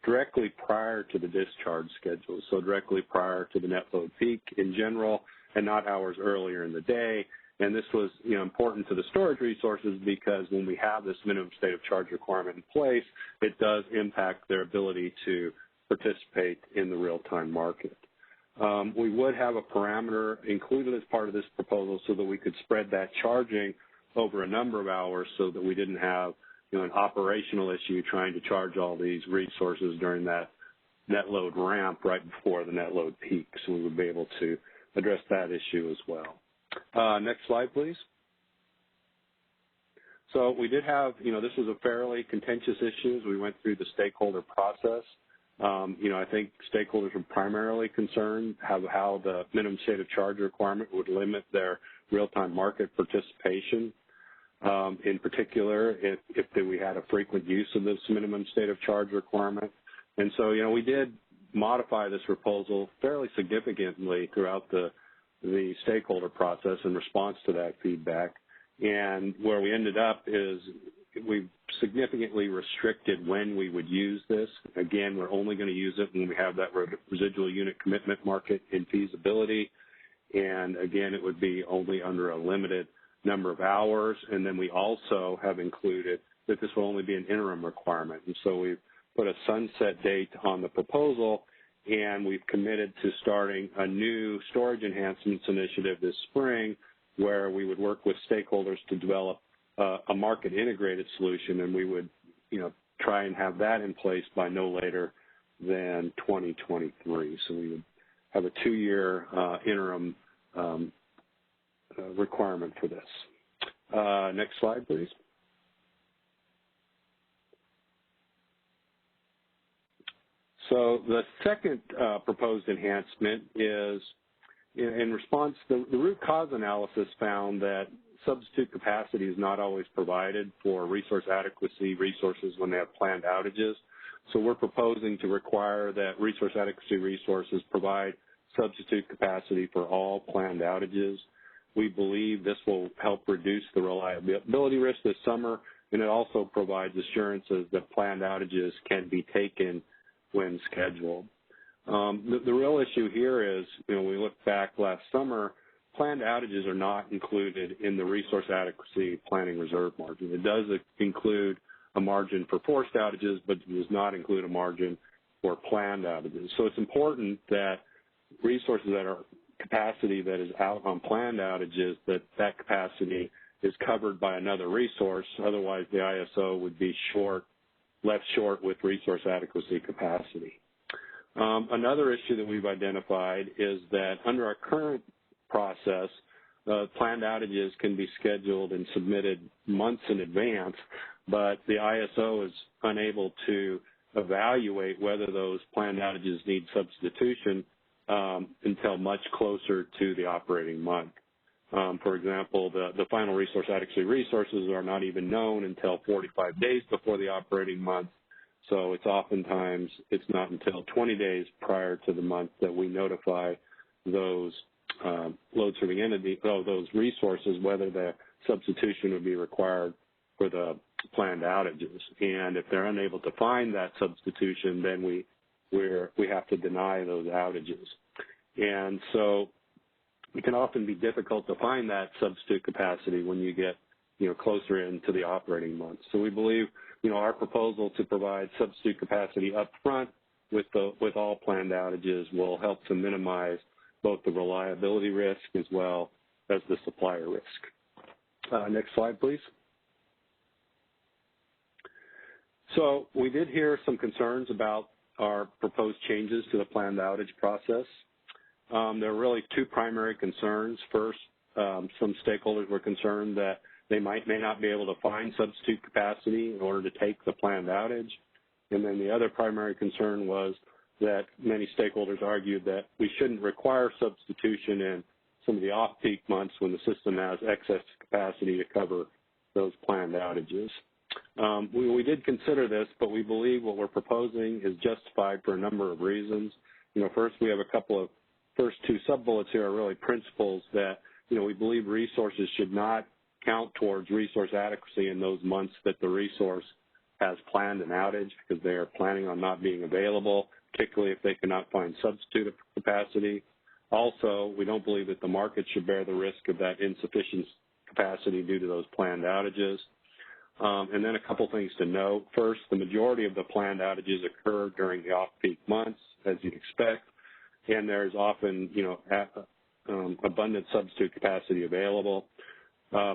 directly prior to the discharge schedule, so directly prior to the net load peak in general, and not hours earlier in the day. And this was, important to the storage resources because when we have this minimum state of charge requirement in place, it does impact their ability to participate in the real-time market. We would have a parameter included as part of this proposal so that we could spread that charging over a number of hours so that we didn't have an operational issue trying to charge all these resources during that net load ramp right before the net load peak. So we would be able to address that issue as well. Next slide, please. So we did have, this was a fairly contentious issue as we went through the stakeholder process. I think stakeholders were primarily concerned how the minimum state of charge requirement would limit their real-time market participation. In particular, if we had a frequent use of this minimum state of charge requirement. And so, we did modify this proposal fairly significantly throughout the stakeholder process in response to that feedback. And where we ended up is we significantly restricted when we would use this. Again, we're only going to use it when we have that residual unit commitment market in feasibility. And again, it would be only under a limited number of hours, and then we also have included that this will only be an interim requirement. And so we've put a sunset date on the proposal, and we've committed to starting a new storage enhancements initiative this spring where we would work with stakeholders to develop a market integrated solution, and we would try and have that in place by no later than 2023. So we would have a 2-year interim requirement for this. Next slide, please. So the second proposed enhancement is in response, the root cause analysis found that substitute capacity is not always provided for resource adequacy resources when they have planned outages. So we're proposing to require that resource adequacy resources provide substitute capacity for all planned outages. We believe this will help reduce the reliability risk this summer, and it also provides assurances that planned outages can be taken when scheduled. The real issue here is, when we look back last summer, planned outages are not included in the resource adequacy planning reserve margin. It does include a margin for forced outages, but it does not include a margin for planned outages. So it's important that resources that are capacity that is out on planned outages, that capacity is covered by another resource. Otherwise, the ISO would be left short with resource adequacy capacity. Another issue that we've identified is that under our current process, planned outages can be scheduled and submitted months in advance, but the ISO is unable to evaluate whether those planned outages need substitution until much closer to the operating month. For example, the final resource adequacy resources are not even known until 45 days before the operating month. So it's not until 20 days prior to the month that we notify those load serving entity, those resources, whether the substitution would be required for the planned outages. And if they're unable to find that substitution, then we have to deny those outages. And so it can often be difficult to find that substitute capacity when you get closer into the operating month. So we believe our proposal to provide substitute capacity up front with all planned outages will help to minimize both the reliability risk as well as the supplier risk. Next slide, please. So we did hear some concerns about our proposed changes to the planned outage process. there are really two primary concerns. First, some stakeholders were concerned that they may not be able to find substitute capacity in order to take the planned outage. And then the other primary concern was that many stakeholders argued that we shouldn't require substitution in some of the off-peak months when the system has excess capacity to cover those planned outages. We did consider this, but we believe what we're proposing is justified for a number of reasons. First, we have a couple of first two sub-bullets here are really principles that, we believe resources should not count towards resource adequacy in those months that the resource has planned an outage because they are planning on not being available, particularly if they cannot find substitute capacity. Also, we don't believe that the market should bear the risk of that insufficient capacity due to those planned outages. And then a couple things to note. First, the majority of the planned outages occur during the off-peak months, as you'd expect, and there's often, abundant substitute capacity available.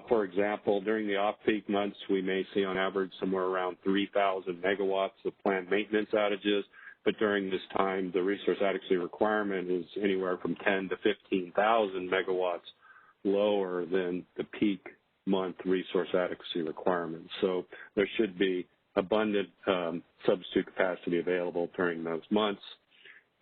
For example, during the off-peak months, we may see on average somewhere around 3,000 megawatts of planned maintenance outages, but during this time, the resource adequacy requirement is anywhere from 10 to 15,000 megawatts lower than the peak month resource adequacy requirement. So there should be abundant substitute capacity available during those months.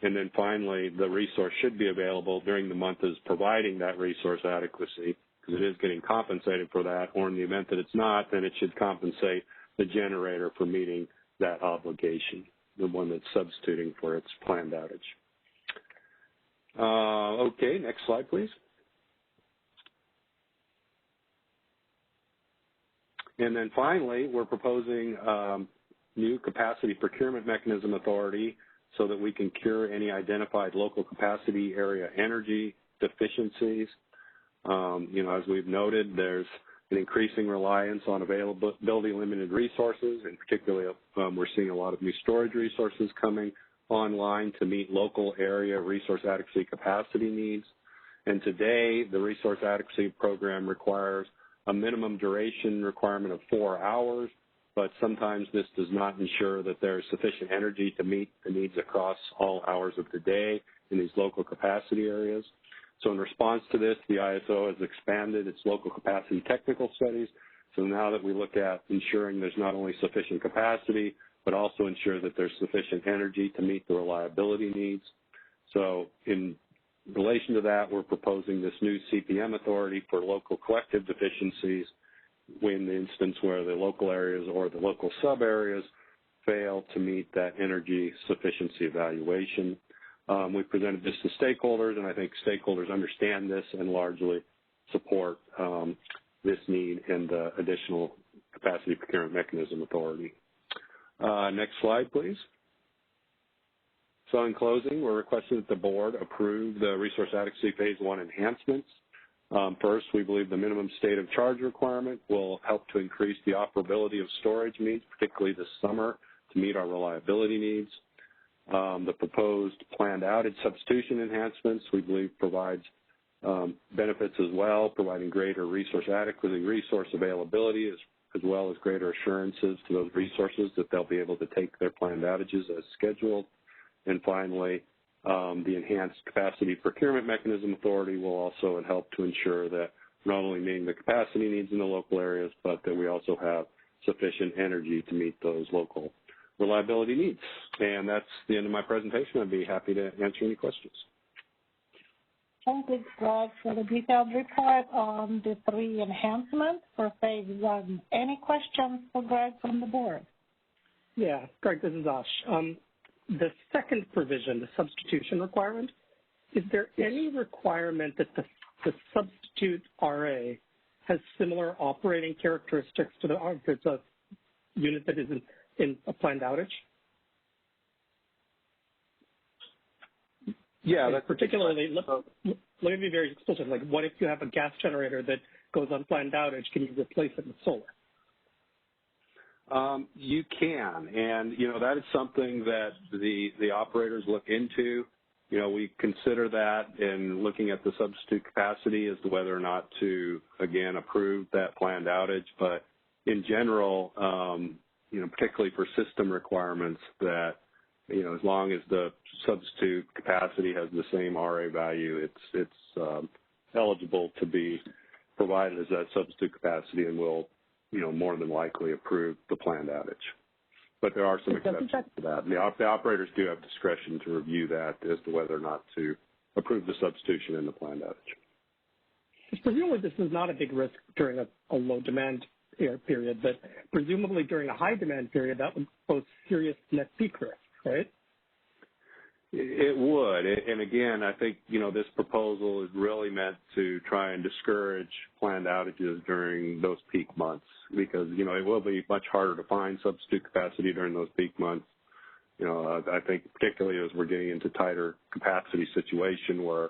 And then finally, the resource should be available during the month as providing that resource adequacy, because it is getting compensated for that, or in the event that it's not, then it should compensate the generator for meeting that obligation, the one that's substituting for its planned outage. Okay, next slide, please. And then finally, we're proposing new capacity procurement mechanism authority so that we can cure any identified local capacity area energy deficiencies. As we've noted, there's an increasing reliance on availability limited resources, and particularly we're seeing a lot of new storage resources coming online to meet local area resource adequacy capacity needs. And today, the resource adequacy program requires a minimum duration requirement of 4 hours, but sometimes this does not ensure that there is sufficient energy to meet the needs across all hours of the day in these local capacity areas. So in response to this, the ISO has expanded its local capacity technical studies. So now that we look at ensuring there's not only sufficient capacity, but also ensure that there's sufficient energy to meet the reliability needs. So in relation to that, we're proposing this new CPM authority for local collective deficiencies in the instance where the local areas or the local sub-areas fail to meet that energy sufficiency evaluation. We presented this to stakeholders, and I think stakeholders understand this and largely support this need and the additional capacity procurement mechanism authority. Next slide, please. So in closing, we're requesting that the board approve the resource adequacy phase 1 enhancements. First, we believe the minimum state of charge requirement will help to increase the operability of storage needs, particularly this summer, to meet our reliability needs. The proposed planned outage substitution enhancements, we believe, provides benefits as well, providing greater resource adequacy, resource availability, as well as greater assurances to those resources that they'll be able to take their planned outages as scheduled. And finally, the enhanced capacity procurement mechanism authority will also help to ensure that not only meeting the capacity needs in the local areas, but that we also have sufficient energy to meet those local reliability needs. And that's the end of my presentation. I'd be happy to answer any questions. Thank you, Greg, for the detailed report on the 3 enhancements for phase 1. Any questions for Greg from the board? Yeah, Greg, this is Ash. The second provision, the substitution requirement, is there any requirement that the substitute RA has similar operating characteristics to the it's a unit that is in a planned outage? Yeah, that's particularly. Let me be very explicit. Like, what if you have a gas generator that goes on planned outage? Can you replace it with solar? You can, and that is something that the operators look into. We consider that in looking at the substitute capacity as to whether or not to again approve that planned outage. But in general, particularly for system requirements, that as long as the substitute capacity has the same RA value, it's eligible to be provided as that substitute capacity and will, more than likely approve the planned outage. But there are some exceptions to that. The operators do have discretion to review that as to whether or not to approve the substitution in the planned outage. Presumably this is not a big risk during a low demand period, but presumably during a high demand period, that would pose serious net peak risk, right? It would. And again, I think, this proposal is really meant to try and discourage planned outages during those peak months because, it will be much harder to find substitute capacity during those peak months. I think particularly as we're getting into tighter capacity situation where,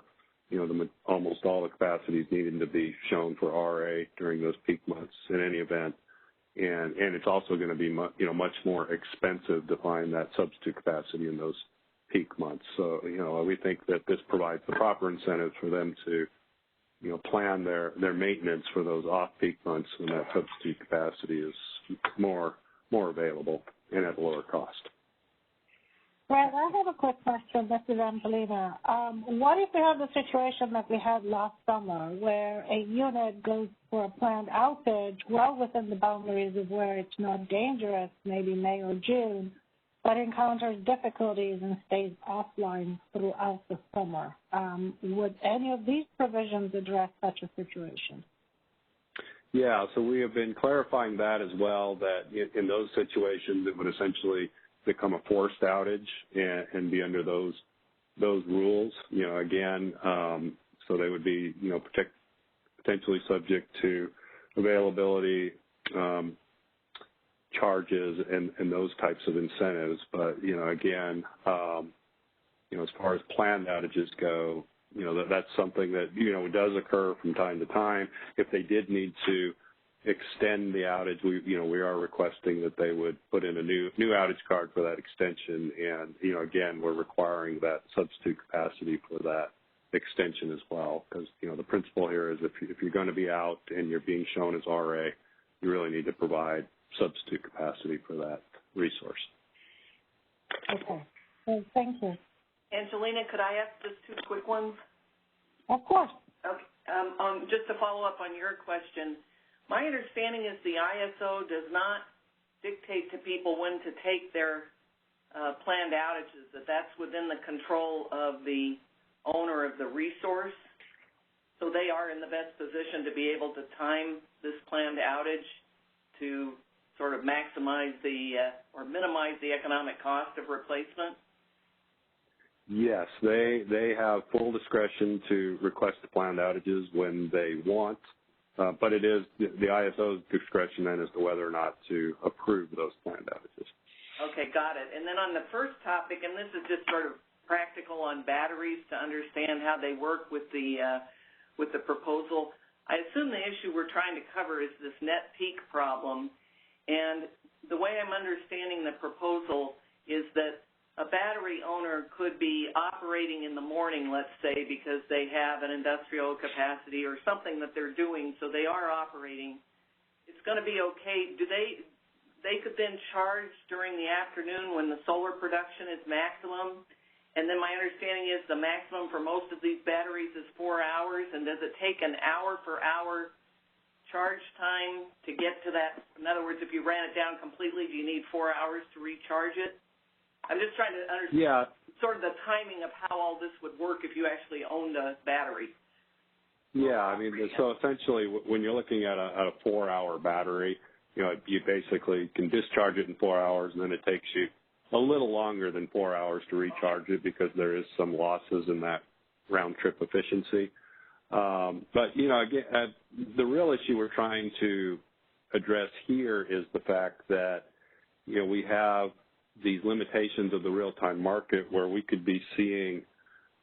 almost all the capacity is needing to be shown for RA during those peak months in any event. And it's also going to be, much more expensive to find that substitute capacity in those peak months. So, we think that this provides the proper incentives for them to, plan their maintenance for those off-peak months when that substitute capacity is more available and at a lower cost. Right. I have a quick question. This is Angelina. What if we have the situation that we had last summer where a unit goes for a planned outage well within the boundaries of where it's not dangerous, maybe May or June, but encounters difficulties and stays offline throughout the summer? Would any of these provisions address such a situation? Yeah, so we have been clarifying that as well, that in those situations it would essentially become a forced outage and be under those rules. Again, so they would be, potentially subject to availability charges and those types of incentives. But, again, as far as planned outages go, that's something that, does occur from time to time. If they did need to extend the outage, we are requesting that they would put in a new outage card for that extension. And, again, we're requiring that substitute capacity for that extension as well. Because, the principle here is if you're going to be out and you're being shown as RA, you really need to provide substitute capacity for that resource. Okay. Well, thank you. Angelina, could I ask just two quick ones? Of course. Okay. Just to follow up on your question, my understanding is the ISO does not dictate to people when to take their planned outages, that's within the control of the owner of the resource. So they are in the best position to be able to time this planned outage to sort of maximize or minimize the economic cost of replacement? Yes, they have full discretion to request the planned outages when they want, but it is the ISO's discretion then as to whether or not to approve those planned outages. Okay, got it. And then on the first topic, and this is just sort of practical on batteries to understand how they work with the proposal, I assume the issue we're trying to cover is this net peak problem. And the way I'm understanding the proposal is that a battery owner could be operating in the morning, let's say, because they have an industrial capacity or something that they're doing, so they are operating. It's going to be okay. They could then charge during the afternoon when the solar production is maximum, and then my understanding is the maximum for most of these batteries is 4 hours, and does it take an hour-per-hour charge time to get to that? In other words, if you ran it down completely, do you need 4 hours to recharge it? I'm just trying to understand sort of the timing of how all this would work if you actually owned a battery. Yeah, I mean, so essentially when you're looking at a 4-hour battery, you basically can discharge it in 4 hours, and then it takes you a little longer than 4 hours to recharge it because there is some losses in that round-trip efficiency. But, again, the real issue we're trying to address here is the fact that, we have these limitations of the real-time market where we could be seeing,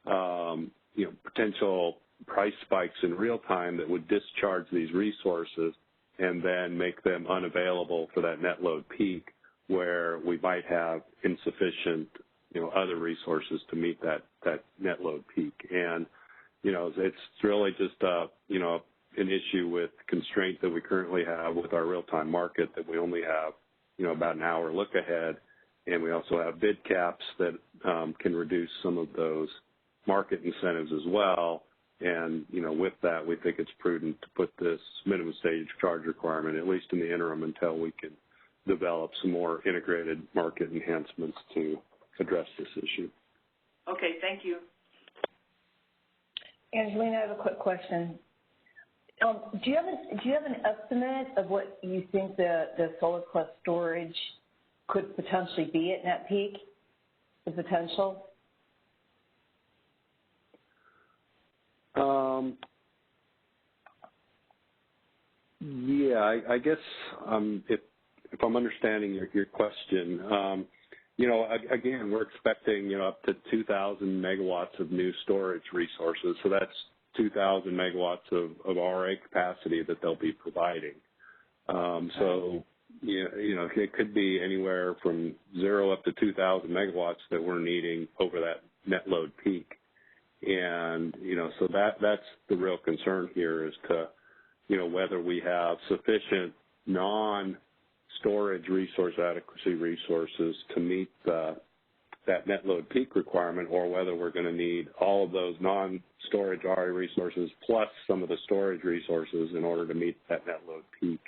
potential price spikes in real time that would discharge these resources and then make them unavailable for that net load peak where we might have insufficient, other resources to meet that net load peak. And, it's really just, an issue with constraint that we currently have with our real-time market that we only have, about an hour look ahead. and we also have bid caps that can reduce some of those market incentives as well. And, with that, we think it's prudent to put this minimum stage charge requirement, at least in the interim, until we can develop some more integrated market enhancements to address this issue. Okay, thank you. Angelina, I have a quick question. Do you have an estimate of what you think the solar plus storage could potentially be at net peak, the potential? Yeah, I guess if I'm understanding your question, again, we're expecting up to 2,000 megawatts of new storage resources. So that's 2,000 megawatts of RA capacity that they'll be providing. So it could be anywhere from 0 up to 2,000 megawatts that we're needing over that net load peak. And, so that's the real concern here as to, whether we have sufficient non-storage resource adequacy resources to meet that net load peak requirement, or whether we're going to need all of those non-storage RA resources plus some of the storage resources in order to meet that net load peak.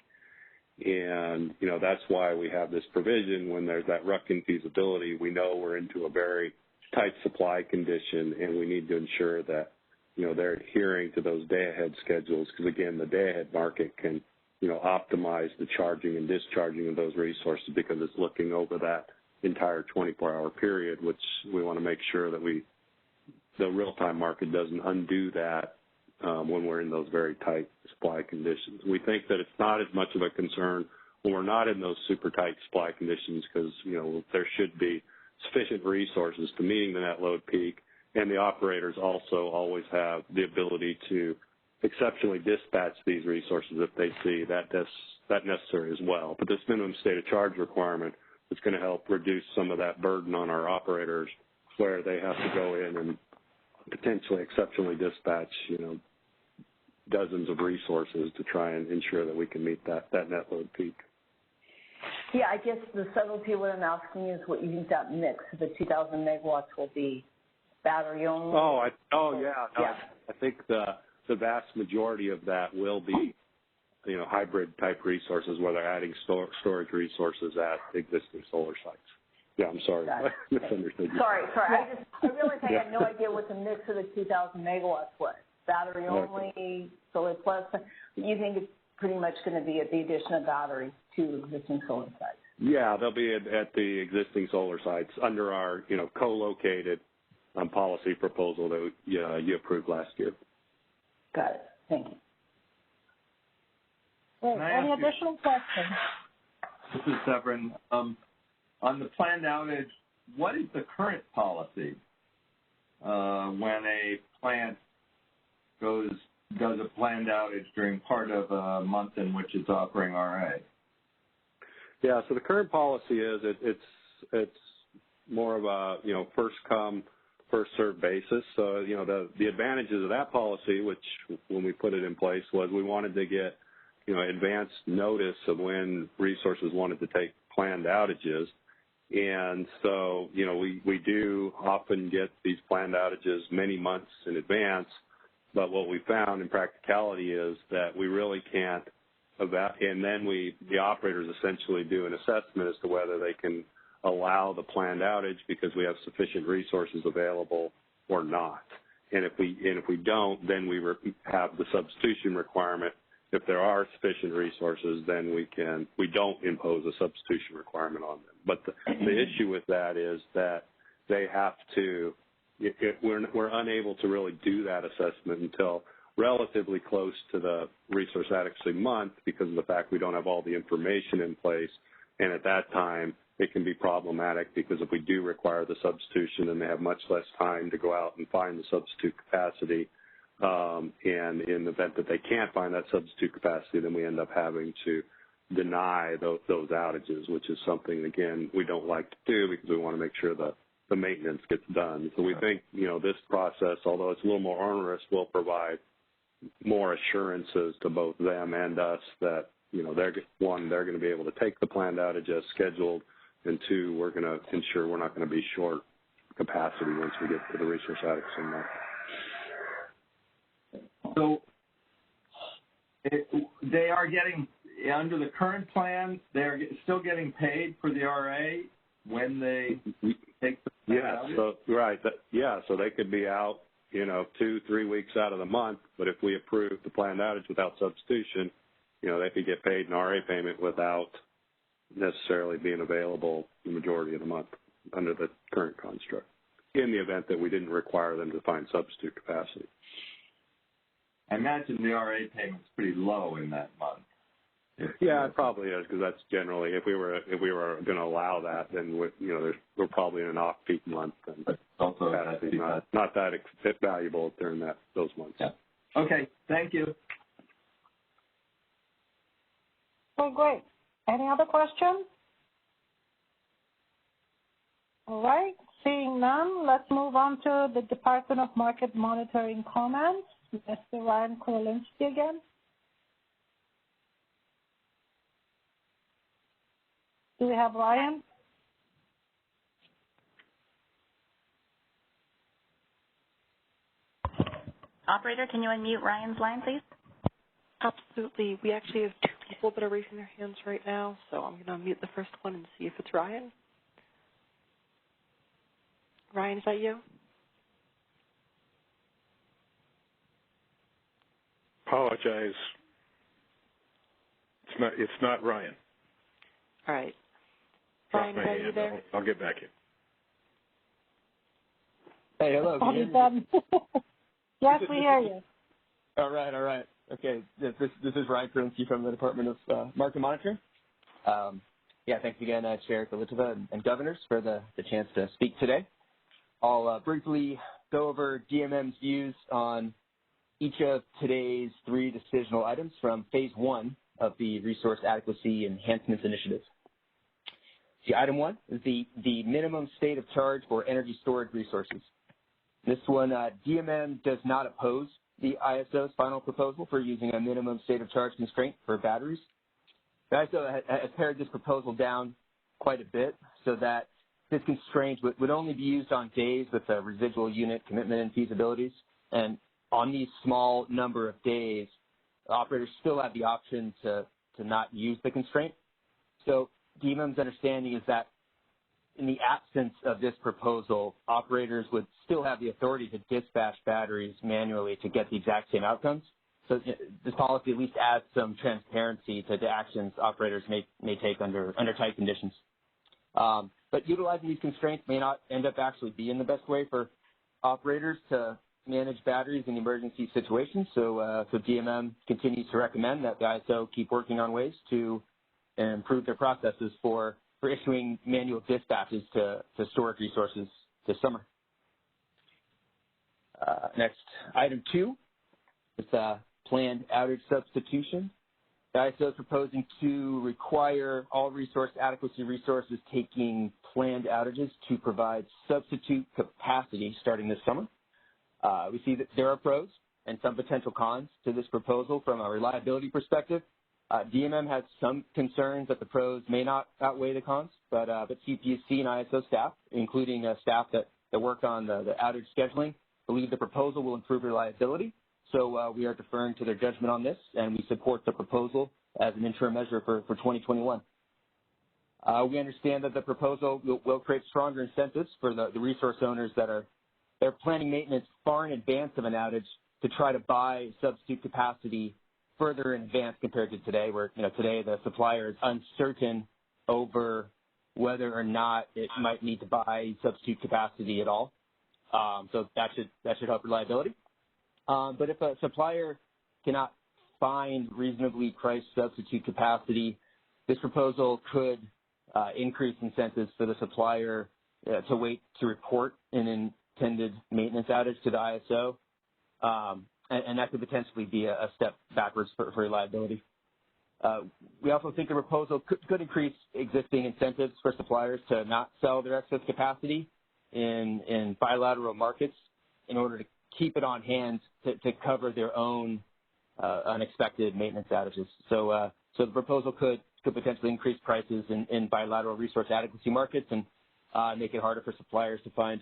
And, that's why we have this provision. When there's that RUC infeasibility, we know we're into a very tight supply condition, and we need to ensure that, they're adhering to those day-ahead schedules, because, again, the day-ahead market can, optimize the charging and discharging of those resources because it's looking over that entire 24-hour period, which we want to make sure that the real-time market doesn't undo that when we're in those very tight supply conditions. We think that it's not as much of a concern when we're not in those super tight supply conditions because, there should be sufficient resources to meeting the net load peak, and the operators also always have the ability to exceptionally dispatch these resources if they see that necessary as well. But this minimum state of charge requirement is going to help reduce some of that burden on our operators where they have to go in and potentially exceptionally dispatch, dozens of resources to try and ensure that we can meet that net load peak. Yeah, I guess the subtlety of what I'm asking is what you think that mix of the 2,000 megawatts will be. Battery only? I think the vast majority of that will be, hybrid type resources where they're adding storage resources at existing solar sites. Yeah, I'm sorry. I misunderstood you. Sorry. I realized I had no idea what the mix of the 2,000 megawatts was. Battery only, solar plus. You think it's pretty much going to be at the addition of batteries to existing solar sites? Yeah, they'll be at the existing solar sites under our, co-located policy proposal that you approved last year. Got it. Thank you. Wait, any additional questions? This is Severin. On the planned outage, what is the current policy when a plant does a planned outage during part of a month in which it's offering RA? Yeah, so the current policy is it's more of a first come, first served basis. So the advantages of that policy, which when we put it in place, was we wanted to get advanced notice of when resources wanted to take planned outages. And so we do often get these planned outages many months in advance. But what we found in practicality is that we really can't and then the operators essentially do an assessment as to whether they can allow the planned outage because we have sufficient resources available or not. And if we don't, then we have the substitution requirement. If there are sufficient resources, then we don't impose a substitution requirement on them. But the issue with that is that they have to. We're unable to really do that assessment until relatively close to the resource adequacy month because of the fact we don't have all the information in place. And at that time, it can be problematic because if we do require the substitution, then they have much less time to go out and find the substitute capacity. And in the event that they can't find that substitute capacity, then we end up having to deny those outages, which is something, again, we don't like to do because we want to make sure that the maintenance gets done. So we think, this process, although it's a little more onerous, will provide more assurances to both them and us that, they're going to be able to take the planned outage as scheduled. and two, we're going to ensure we're not going to be short capacity once we get to the resource adequacy mark. So they are getting, under the current plan, they're still getting paid for the RA when they take the so they could be out, 2-3 weeks out of the month, but if we approve the planned outage without substitution, they could get paid an RA payment without necessarily being available the majority of the month under the current construct, in the event that we didn't require them to find substitute capacity. I imagine the RA payment's pretty low in that month. Yeah, it probably is, because that's generally, if we were going to allow that, then we're probably in an off-peak month, and also not that valuable during those months. Yeah. Okay, thank you. Okay, great. Any other questions? All right, seeing none, let's move on to the Department of Market Monitoring comments. Mr. Ryan Korolinski again. Do we have Ryan? Operator, can you unmute Ryan's line, please? Absolutely. We actually have two people that are raising their hands right now, so I'm going to unmute the first one and see if it's Ryan. Ryan, is that you? Apologize. It's not Ryan. All right. Ryan, is that you there? I'll get back in. Hey, hello. Can you hear me? Yes, we hear you. All right. Okay, this is Ryan Korolinski from the Department of Market Monitoring. Thanks again, Chair Galitova and governors for the chance to speak today. I'll briefly go over DMM's views on each of today's 3 decisional items from Phase 1 of the Resource Adequacy Enhancements Initiative. See, Item 1 is the minimum state of charge for energy storage resources. This one, DMM does not oppose the ISO's final proposal for using a minimum state of charge constraint for batteries. The ISO has pared this proposal down quite a bit so that this constraint would only be used on days with a residual unit commitment and feasibilities. And on these small number of days, operators still have the option to not use the constraint. So DMM's understanding is that in the absence of this proposal, operators would still have the authority to dispatch batteries manually to get the exact same outcomes. So this policy at least adds some transparency to the actions operators may take under tight conditions. But utilizing these constraints may not end up actually being the best way for operators to manage batteries in emergency situations. So DMM continues to recommend that the ISO keep working on ways to improve their processes for issuing manual dispatches to storage resources this summer. Next, Item 2 is planned outage substitution. The ISO is proposing to require all resource adequacy resources taking planned outages to provide substitute capacity starting this summer. We see that there are pros and some potential cons to this proposal from a reliability perspective. DMM has some concerns that the pros may not outweigh the cons, but CPUC and ISO staff, including staff that work on the outage scheduling, believe the proposal will improve reliability. So we are deferring to their judgment on this, and we support the proposal as an interim measure for 2021. We understand that the proposal will create stronger incentives for the resource owners that are planning maintenance far in advance of an outage to try to buy substitute capacity further in advance compared to today, where today the supplier is uncertain over whether or not it might need to buy substitute capacity at all. So that should help reliability. But if a supplier cannot find reasonably priced substitute capacity, this proposal could increase incentives for the supplier to wait to report an intended maintenance outage to the ISO. And that could potentially be a step backwards for reliability. We also think the proposal could increase existing incentives for suppliers to not sell their excess capacity in bilateral markets in order to keep it on hand to cover their own unexpected maintenance outages. So the proposal could could potentially increase prices in bilateral resource adequacy markets and make it harder for suppliers to find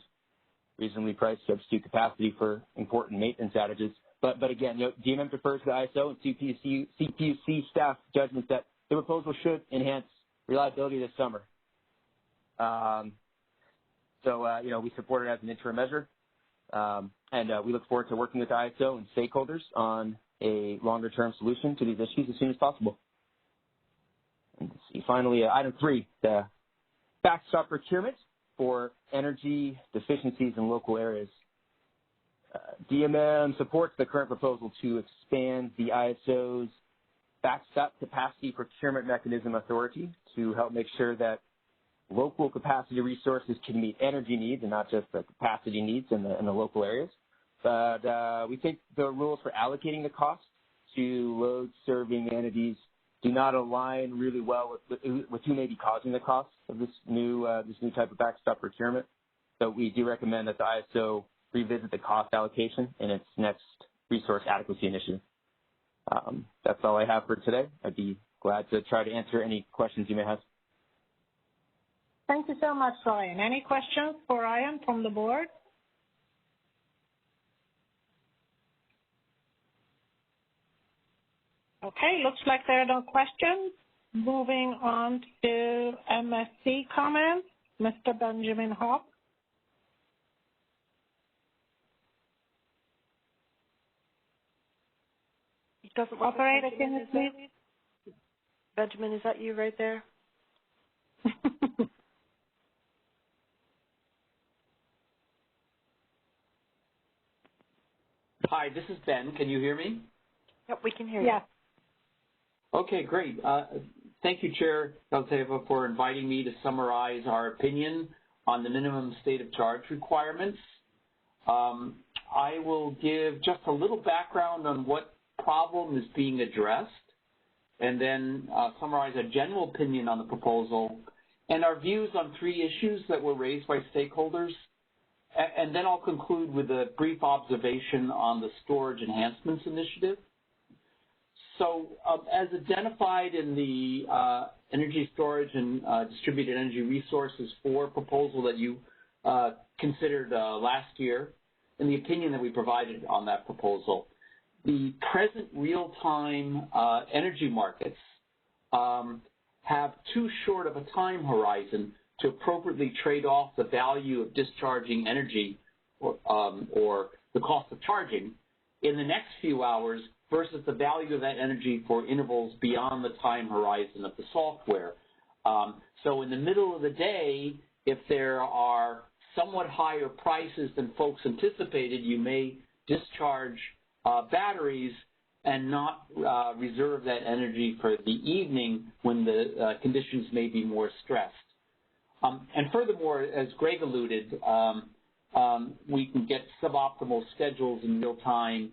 reasonably priced substitute capacity for important maintenance outages. But again, DMM defers to the ISO and CPUC staff judgments that the proposal should enhance reliability this summer. We support it as an interim measure, and we look forward to working with the ISO and stakeholders on a longer-term solution to these issues as soon as possible. And let's see, finally, item 3, the backstop procurement for energy deficiencies in local areas. DMM supports the current proposal to expand the ISO's backstop capacity procurement mechanism authority to help make sure that local capacity resources can meet energy needs and not just the capacity needs in the local areas. But we think the rules for allocating the cost to load-serving entities do not align really well with who may be causing the cost of this new type of backstop procurement. So we do recommend that the ISO revisit the cost allocation in its next resource adequacy initiative. That's all I have for today. I'd be glad to try to answer any questions you may have. Thank you so much, Ryan. Any questions for Ryan from the board? Okay, looks like there are no questions. Moving on to MSC Comments, Mr. Benjamin Hopp. Operator, can you please? Benjamin, is that you right there? Hi, this is Ben. Can you hear me? Yep, we can hear you. Yes. Okay, great. Thank you, Chair Galteva, for inviting me to summarize our opinion on the minimum state of charge requirements. I will give just a little background on what problem is being addressed, and then summarize a general opinion on the proposal and our views on 3 issues that were raised by stakeholders. And then I'll conclude with a brief observation on the Storage Enhancements Initiative. So as identified in the Energy Storage and Distributed Energy Resources 4 proposal that you considered last year, and the opinion that we provided on that proposal, the present real-time energy markets have too short of a time horizon to appropriately trade off the value of discharging energy or the cost of charging in the next few hours versus the value of that energy for intervals beyond the time horizon of the software. So in the middle of the day, if there are somewhat higher prices than folks anticipated, you may discharge batteries and not reserve that energy for the evening when the conditions may be more stressed. And furthermore, as Greg alluded, we can get suboptimal schedules in real time,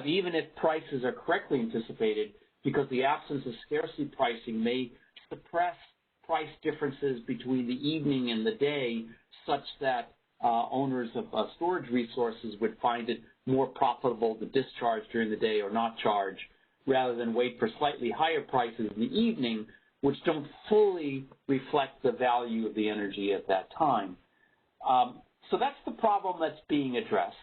even if prices are correctly anticipated, because the absence of scarcity pricing may suppress price differences between the evening and the day, such that owners of storage resources would find it more profitable to discharge during the day or not charge, rather than wait for slightly higher prices in the evening, which don't fully reflect the value of the energy at that time. So that's the problem that's being addressed.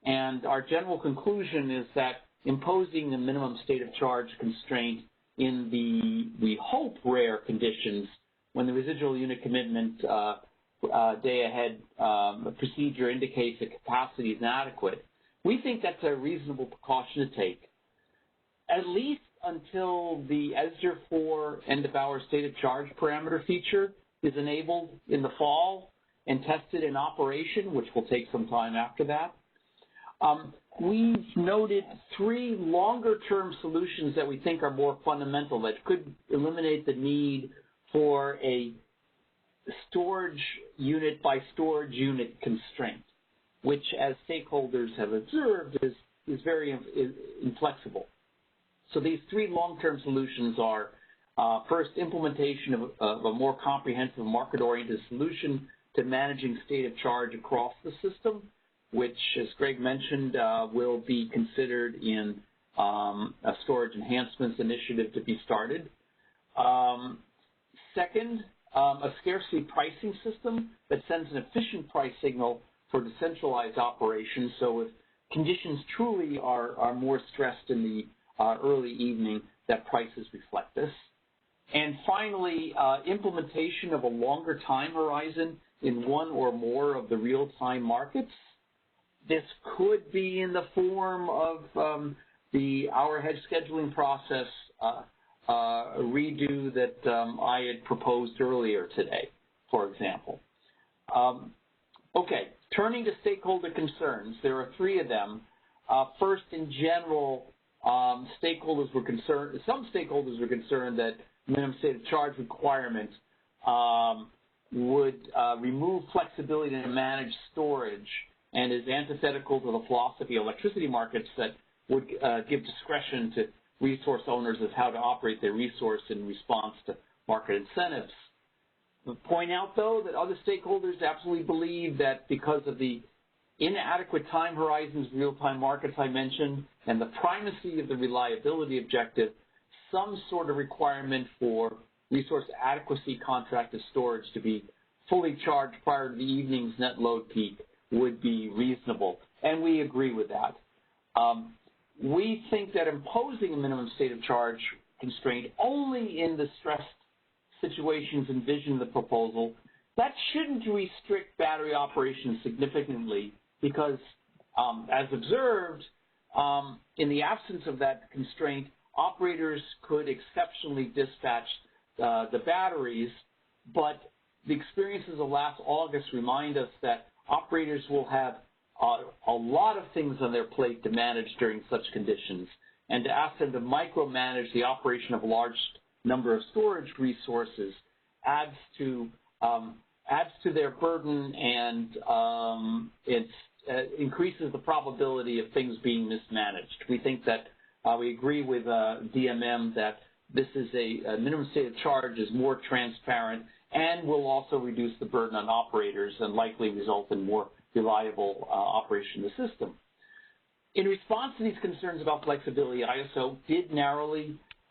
And our general conclusion is that imposing a minimum state of charge constraint in the, we hope, rare conditions when the residual unit commitment day-ahead procedure indicates that capacity is inadequate, we think that's a reasonable precaution to take, at least until the ESDR 4 end-of-hour state of charge parameter feature is enabled in the fall and tested in operation, which will take some time after that. We've noted 3 longer-term solutions that we think are more fundamental that could eliminate the need for a storage unit by storage unit constraint, which, as stakeholders have observed, is very inflexible. So these 3 long-term solutions are, first, implementation of a more comprehensive market-oriented solution to managing state of charge across the system, which, as Greg mentioned, will be considered in a storage enhancements initiative to be started. Second, a scarcity pricing system that sends an efficient price signal for decentralized operations. So if conditions truly are more stressed in the early evening, that prices reflect this. And finally, implementation of a longer time horizon in one or more of the real-time markets. This could be in the form of the hour hedge scheduling process redo that I had proposed earlier today, for example. Okay, turning to stakeholder concerns, there are three of them. First, in general, some stakeholders were concerned that minimum state of charge requirement would remove flexibility to manage storage and is antithetical to the philosophy of electricity markets that would give discretion to resource owners as how to operate their resource in response to market incentives. I'll point out, though, that other stakeholders absolutely believe that because of the inadequate time horizons of real-time markets I mentioned and the primacy of the reliability objective, some sort of requirement for resource adequacy contracted storage to be fully charged prior to the evening's net load peak would be reasonable, and we agree with that. We think that imposing a minimum state of charge constraint only in the stressed situations envisioned in the proposal, that shouldn't restrict battery operations significantly because, as observed, in the absence of that constraint, operators could exceptionally dispatch the batteries, but the experiences of last August remind us that operators will have a lot of things on their plate to manage during such conditions, and to ask them to micromanage the operation of a large number of storage resources adds to their burden, and it increases the probability of things being mismanaged. We think that we agree with DMM that this is a minimum state of charge is more transparent and will also reduce the burden on operators and likely result in more reliable operation of the system. In response to these concerns about flexibility, ISO did narrow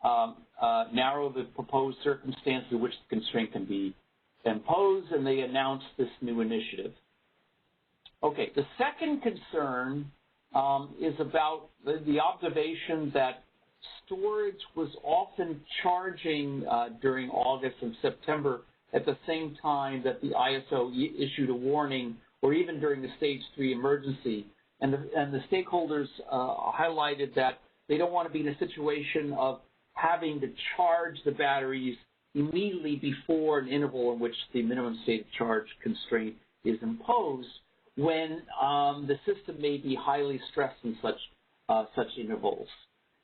the proposed circumstances in which the constraint can be imposed, and they announced this new initiative. Okay, the second concern is about the observation that storage was often charging during August and September at the same time that the ISO issued a warning, or even during the stage 3 emergency. And the stakeholders highlighted that they don't want to be in a situation of having to charge the batteries immediately before an interval in which the minimum state of charge constraint is imposed, when the system may be highly stressed in such intervals.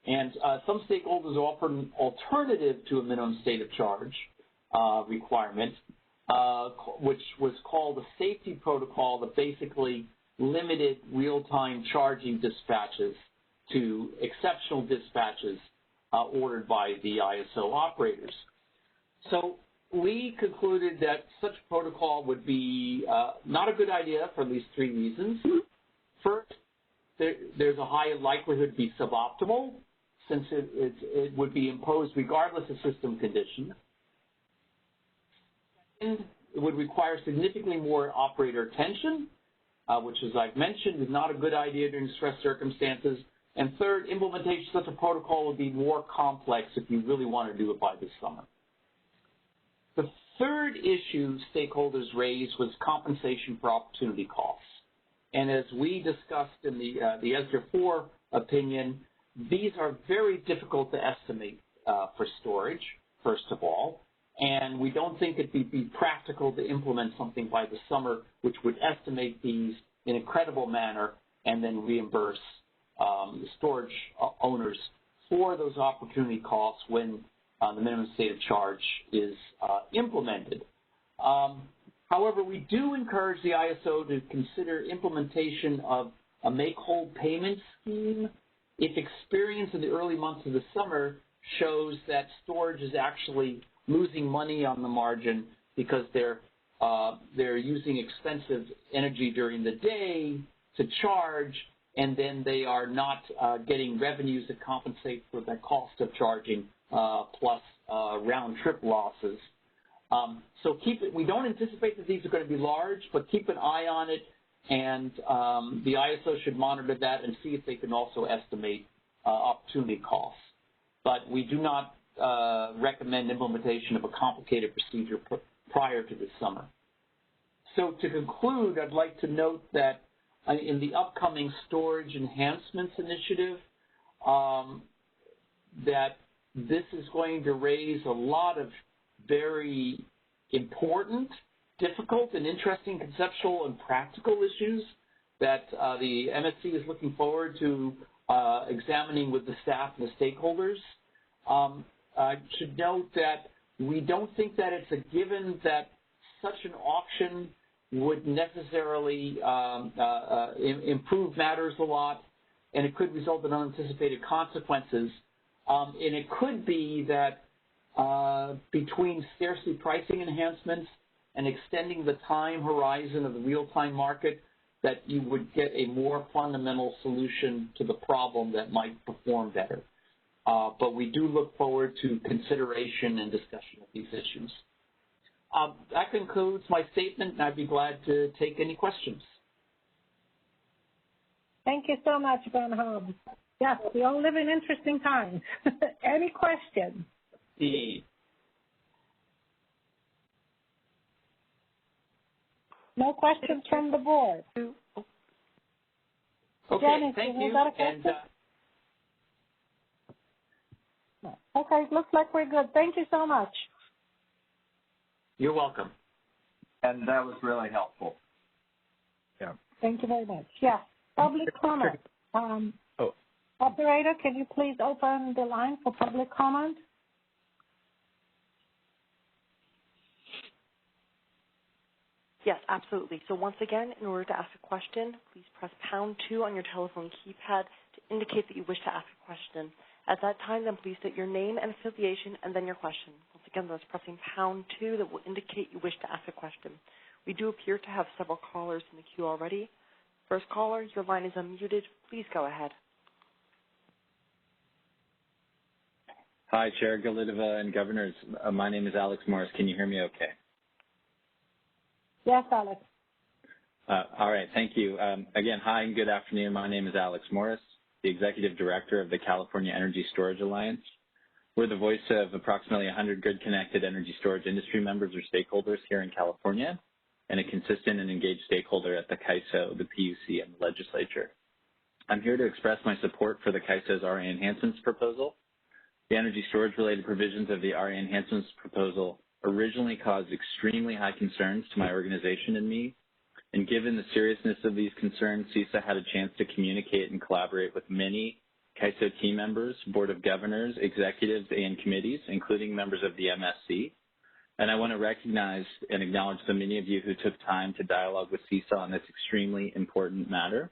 And some stakeholders offer an alternative to a minimum state of charge requirement, which was called a safety protocol that basically limited real-time charging dispatches to exceptional dispatches ordered by the ISO operators. So we concluded that such a protocol would be not a good idea for at least three reasons. First, there's a high likelihood to be suboptimal, since it would be imposed regardless of system conditions. Second, it would require significantly more operator attention, which, as I've mentioned, is not a good idea during stress circumstances. And third, implementation of such a protocol would be more complex if you really want to do it by this summer. The third issue stakeholders raised was compensation for opportunity costs. And as we discussed in the ESDR 4 opinion, these are very difficult to estimate for storage, first of all. And we don't think it'd be practical to implement something by the summer which would estimate these in a credible manner and then reimburse the storage owners for those opportunity costs when the minimum state of charge is implemented. However, we do encourage the ISO to consider implementation of a make-whole payment scheme if experience in the early months of the summer shows that storage is actually losing money on the margin because they're using expensive energy during the day to charge, and then they are not getting revenues that compensate for the cost of charging plus round-trip losses. So we don't anticipate that these are going to be large, but keep an eye on it, and the ISO should monitor that and see if they can also estimate opportunity costs. But we do not recommend implementation of a complicated procedure prior to this summer. So to conclude, I'd like to note that in the upcoming Storage Enhancements Initiative, that this is going to raise a lot of very important, difficult, and interesting conceptual and practical issues that the MSC is looking forward to examining with the staff and the stakeholders. I should note that we don't think that it's a given that such an auction would necessarily improve matters a lot, and it could result in unanticipated consequences. And it could be that between scarcity pricing enhancements and extending the time horizon of the real-time market, that you would get a more fundamental solution to the problem that might perform better. But we do look forward to consideration and discussion of these issues. That concludes my statement, and I'd be glad to take any questions. Thank you so much, Ben Hobbs. Yes, we all live in interesting times. Any questions? No questions from the board. Okay, Janice, thank you. you. Got a question? Okay, looks like we're good. Thank you so much. You're welcome. And that was really helpful. Yeah. Thank you very much. Yeah. Public comment. Operator, can you please open the line for public comment? Yes, absolutely. So once again, in order to ask a question, please press #2 on your telephone keypad to indicate that you wish to ask a question. At that time, then please state your name and affiliation and then your question. Once again, that's pressing #2 that will indicate you wish to ask a question. We do appear to have several callers in the queue already. First caller, your line is unmuted. Please go ahead. Hi, Chair Galidova and Governors. My name is Alex Morris. Can you hear me okay? Yes, Alex. All right, thank you. Again, hi and good afternoon. My name is Alex Morris, the Executive Director of the California Energy Storage Alliance. We're the voice of approximately 100 grid-connected energy storage industry members or stakeholders here in California, and a consistent and engaged stakeholder at the CAISO, the PUC, and the legislature. I'm here to express my support for the CAISO's RA Enhancements proposal. The energy storage-related provisions of the RA Enhancements proposal originally caused extremely high concerns to my organization and me, and given the seriousness of these concerns, CISA had a chance to communicate and collaborate with many CAISO team members, Board of Governors, executives, and committees, including members of the MSC. And I want to recognize and acknowledge the many of you who took time to dialogue with CISA on this extremely important matter.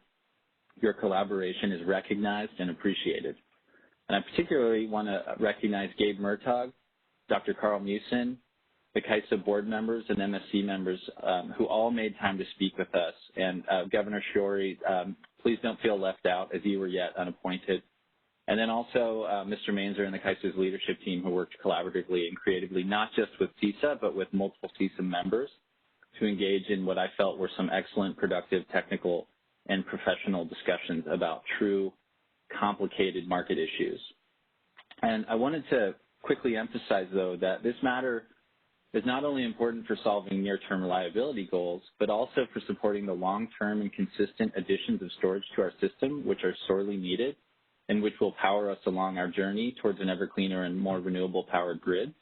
Your collaboration is recognized and appreciated. And I particularly want to recognize Gabe Murtaugh, Dr. Carl Musin, the CAISO board members and MSC members who all made time to speak with us. And Governor Shorey, please don't feel left out as you were yet unappointed. And then also Mr. Mainzer and the CAISO's leadership team who worked collaboratively and creatively, not just with CISA, but with multiple CISA members to engage in what I felt were some excellent, productive, technical, and professional discussions about true, complicated market issues. And I wanted to quickly emphasize, though, that this matter is not only important for solving near-term reliability goals, but also for supporting the long-term and consistent additions of storage to our system, which are sorely needed, and which will power us along our journey towards an ever cleaner and more renewable powered grid.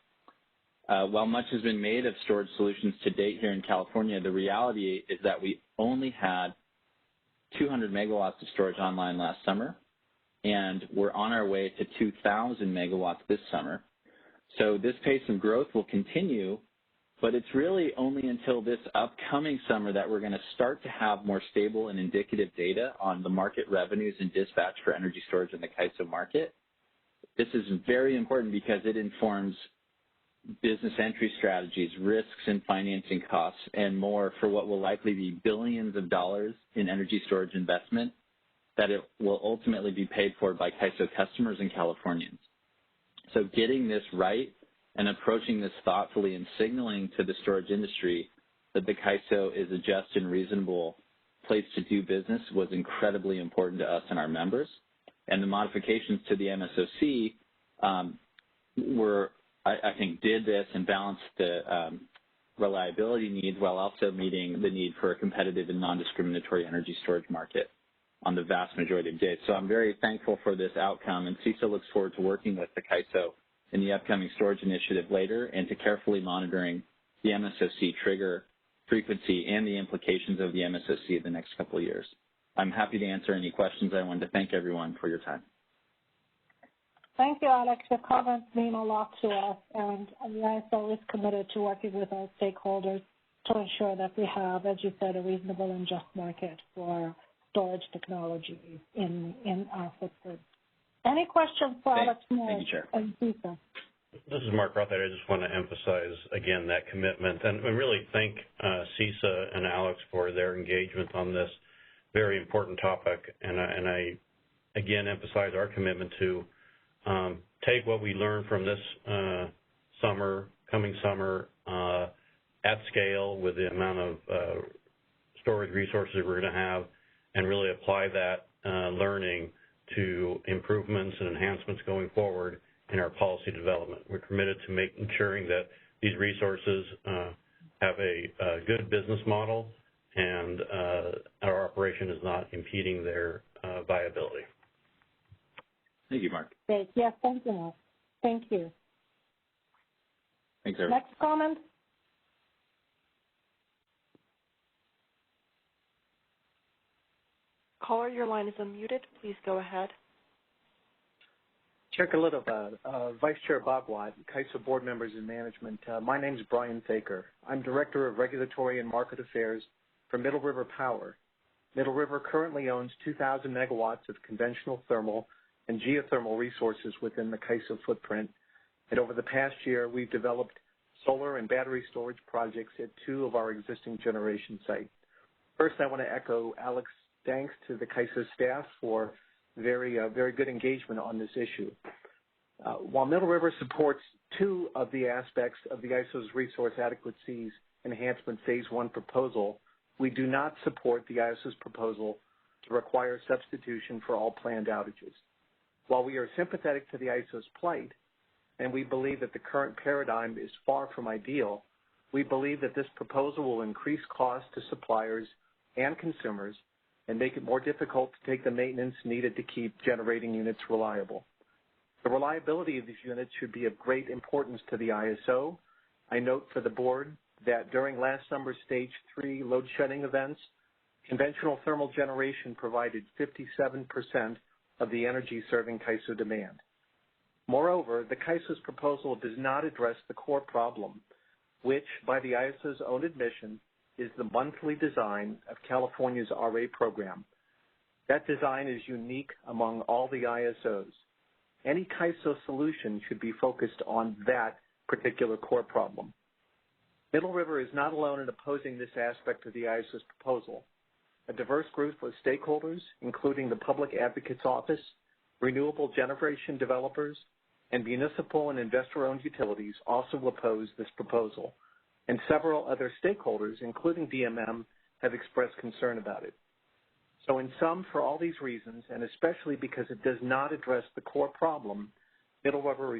While much has been made of storage solutions to date here in California, the reality is that we only had 200 megawatts of storage online last summer, and we're on our way to 2,000 megawatts this summer. So this pace of growth will continue, but it's really only until this upcoming summer that we're going to start to have more stable and indicative data on the market revenues and dispatch for energy storage in the CAISO market. This is very important because it informs business entry strategies, risks and financing costs, and more for what will likely be billions of dollars in energy storage investment that it will ultimately be paid for by CAISO customers and Californians. So getting this right and approaching this thoughtfully and signaling to the storage industry that the CAISO is a just and reasonable place to do business was incredibly important to us and our members. And the modifications to the MSOC I think, did this and balanced the reliability needs while also meeting the need for a competitive and non-discriminatory energy storage market on the vast majority of days. So I'm very thankful for this outcome, and CISO looks forward to working with the CAISO in the upcoming storage initiative later and to carefully monitoring the MSOC trigger frequency and the implications of the MSOC in the next couple of years. I'm happy to answer any questions. I wanted to thank everyone for your time. Thank you, Alex. Your comments mean a lot to us, and the ISO is committed to working with our stakeholders to ensure that we have, as you said, a reasonable and just market for storage technology in our footprint. Any questions for Alex Morris and CISO? This is Mark Rothhead. I just want to emphasize, again, that commitment and really thank CISA and Alex for their engagement on this very important topic. And I again, emphasize our commitment to take what we learned from this coming summer at scale with the amount of storage resources we're going to have and really apply that learning to improvements and enhancements going forward in our policy development. We're committed to ensuring that these resources have a good business model and our operation is not impeding their viability. Thank you, Mark. Great. Yes, thank you, Mark. Thank you. Thanks, everyone. Next comment. Caller, your line is unmuted. Please go ahead. Chair Kalitova, Vice Chair Bob Watt, CAISO board members and management. My name is Brian Thaker. I'm Director of Regulatory and Market Affairs for Middle River Power. Middle River currently owns 2,000 megawatts of conventional thermal and geothermal resources within the CAISO footprint. And over the past year, we've developed solar and battery storage projects at 2 of our existing generation sites. First, I want to echo Alex thanks to the CAISO staff for very good engagement on this issue. While Middle River supports 2 of the aspects of the ISO's Resource Adequacy Enhancement Phase 1 proposal, we do not support the ISO's proposal to require substitution for all planned outages. While we are sympathetic to the ISO's plight, and we believe that the current paradigm is far from ideal, we believe that this proposal will increase costs to suppliers and consumers and make it more difficult to take the maintenance needed to keep generating units reliable. The reliability of these units should be of great importance to the ISO. I note for the board that during last summer's Stage 3 load shedding events, conventional thermal generation provided 57% of the energy serving CAISO demand. Moreover, the CAISO's proposal does not address the core problem, which, by the ISO's own admission, is the monthly design of California's RA program. That design is unique among all the ISOs. Any CAISO solution should be focused on that particular core problem. Middle River is not alone in opposing this aspect of the ISO's proposal. A diverse group of stakeholders, including the Public Advocate's Office, renewable generation developers, and municipal and investor-owned utilities also oppose this proposal. And several other stakeholders, including DMM, have expressed concern about it. So in sum, for all these reasons, and especially because it does not address the core problem, Middle River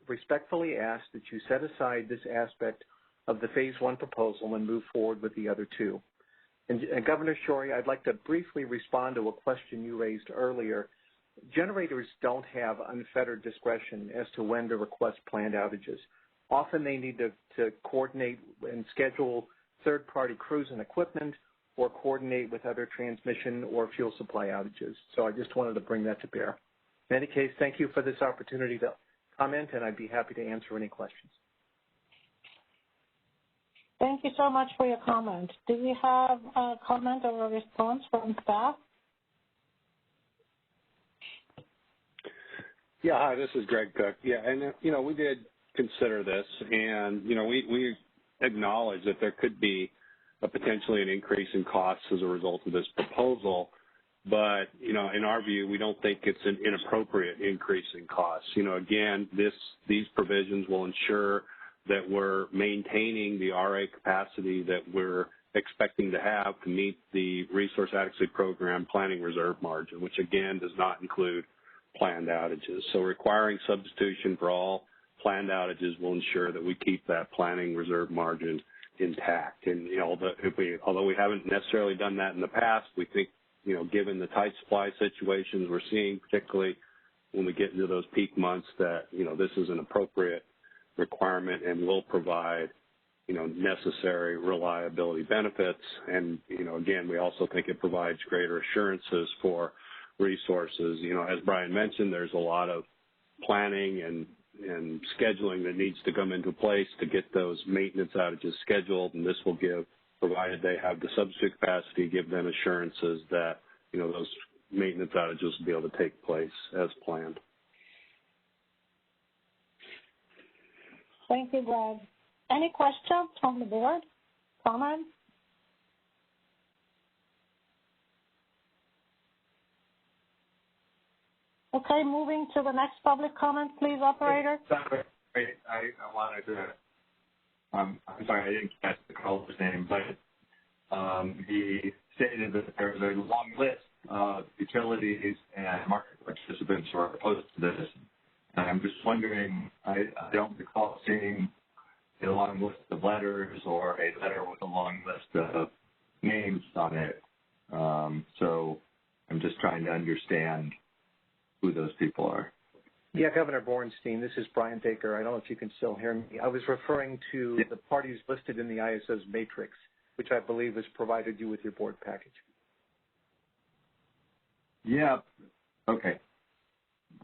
respectfully asks that you set aside this aspect of the Phase 1 proposal and move forward with the other 2. And Governor Shorey, I'd like to briefly respond to a question you raised earlier. Generators don't have unfettered discretion as to when to request planned outages. Often they need to coordinate and schedule third-party crews and equipment or coordinate with other transmission or fuel supply outages. So I just wanted to bring that to bear. In any case, thank you for this opportunity to comment, and I'd be happy to answer any questions. Thank you so much for your comment. Do we have a comment or a response from staff? Yeah, hi, this is Greg Cook. Yeah, and, we did consider this, and, we acknowledge that there could be potentially an increase in costs as a result of this proposal. but, you know, in our view, we don't think it's an inappropriate increase in costs. You know, again, these provisions will ensure that we're maintaining the RA capacity that we're expecting to have to meet the Resource Adequacy Program planning reserve margin, which again does not include planned outages. So requiring substitution for all planned outages will ensure that we keep that planning reserve margin intact. And, you know, although we haven't necessarily done that in the past, we think, you know, given the tight supply situations we're seeing, particularly when we get into those peak months, that, you know, this is an appropriate requirement and will provide, you know, necessary reliability benefits. And, you know, again, we also think it provides greater assurances for resources. You know, as Brian mentioned, there's a lot of planning and scheduling that needs to come into place to get those maintenance outages scheduled, and this will give, provided they have the substitute capacity, give them assurances that, you know, those maintenance outages will be able to take place as planned. Thank you, Greg. Any questions from the board? Comments? Okay, moving to the next public comment, please, operator. I wanted to, I'm sorry, I didn't catch the caller's name, but he stated that there's a long list of utilities and market participants who are opposed to this. And I'm just wondering, I don't recall seeing a long list of letters or a letter with a long list of names on it. So I'm just trying to understand who those people are. Yeah, Governor Bornstein, this is Brian Baker. I don't know if you can still hear me. I was referring to the parties listed in the ISO's matrix, which I believe has provided you with your board package. Yeah, okay.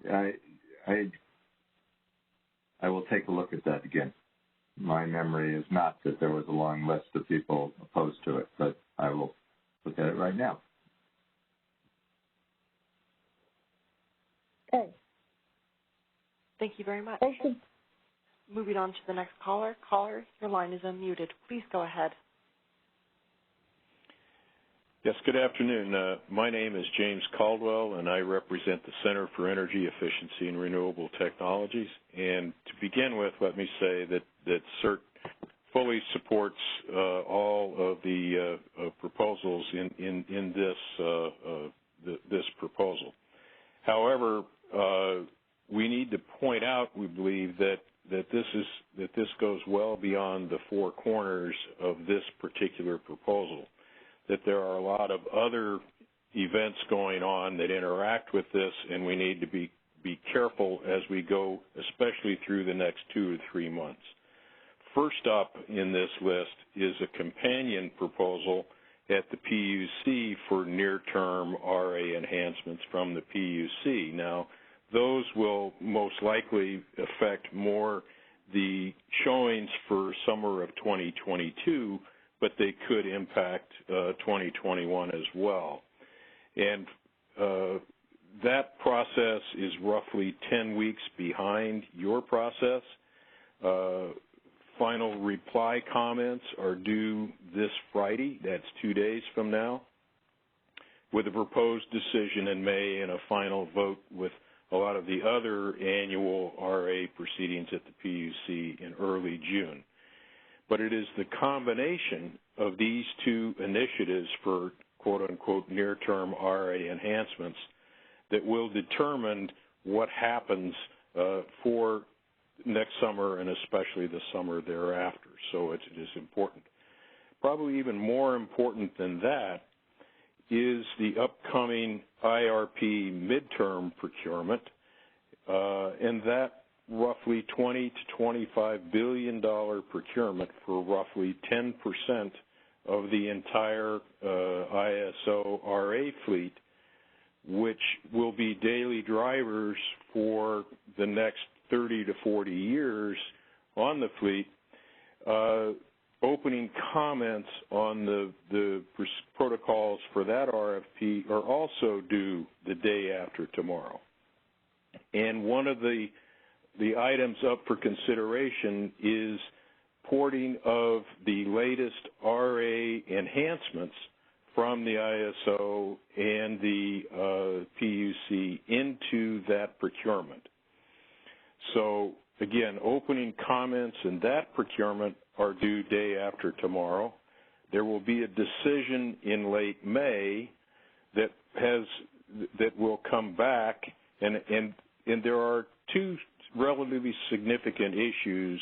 I will take a look at that again. My memory is not that there was a long list of people opposed to it, but I will look at it right now. Okay. Thank you very much. Thank you. Moving on to the next caller. Caller, your line is unmuted. Please go ahead. Yes, good afternoon. My name is James Caldwell, and I represent the Center for Energy Efficiency and Renewable Technologies. And to begin with, let me say that CERT fully supports all of the proposals in this proposal. However, we need to point out, we believe, that this goes well beyond the four corners of this particular proposal, that there are a lot of other events going on that interact with this, and we need to be careful as we go, especially through the next 2 to 3 months. First up in this list is a companion proposal at the PUC for near-term RA enhancements from the PUC. Now, those will most likely affect more the showings for summer of 2022, but they could impact 2021 as well. And that process is roughly 10 weeks behind your process. Final reply comments are due this Friday. That's 2 days from now, with a proposed decision in May and a final vote with a lot of the other annual RA proceedings at the PUC in early June. But it is the combination of these two initiatives for quote-unquote near-term RA enhancements that will determine what happens for next summer and especially the summer thereafter. So it is important. Probably even more important than that is the upcoming IRP midterm procurement, and that roughly $20 to $25 billion procurement for roughly 10% of the entire ISO RA fleet, which will be daily drivers for the next 30 to 40 years on the fleet. Opening comments on the protocols for that RFP are also due the day after tomorrow. And one of the items up for consideration is porting of the latest RA enhancements from the ISO and the PUC into that procurement. So, again, opening comments in that procurement are due day after tomorrow. There will be a decision in late May that will come back, and there are two relatively significant issues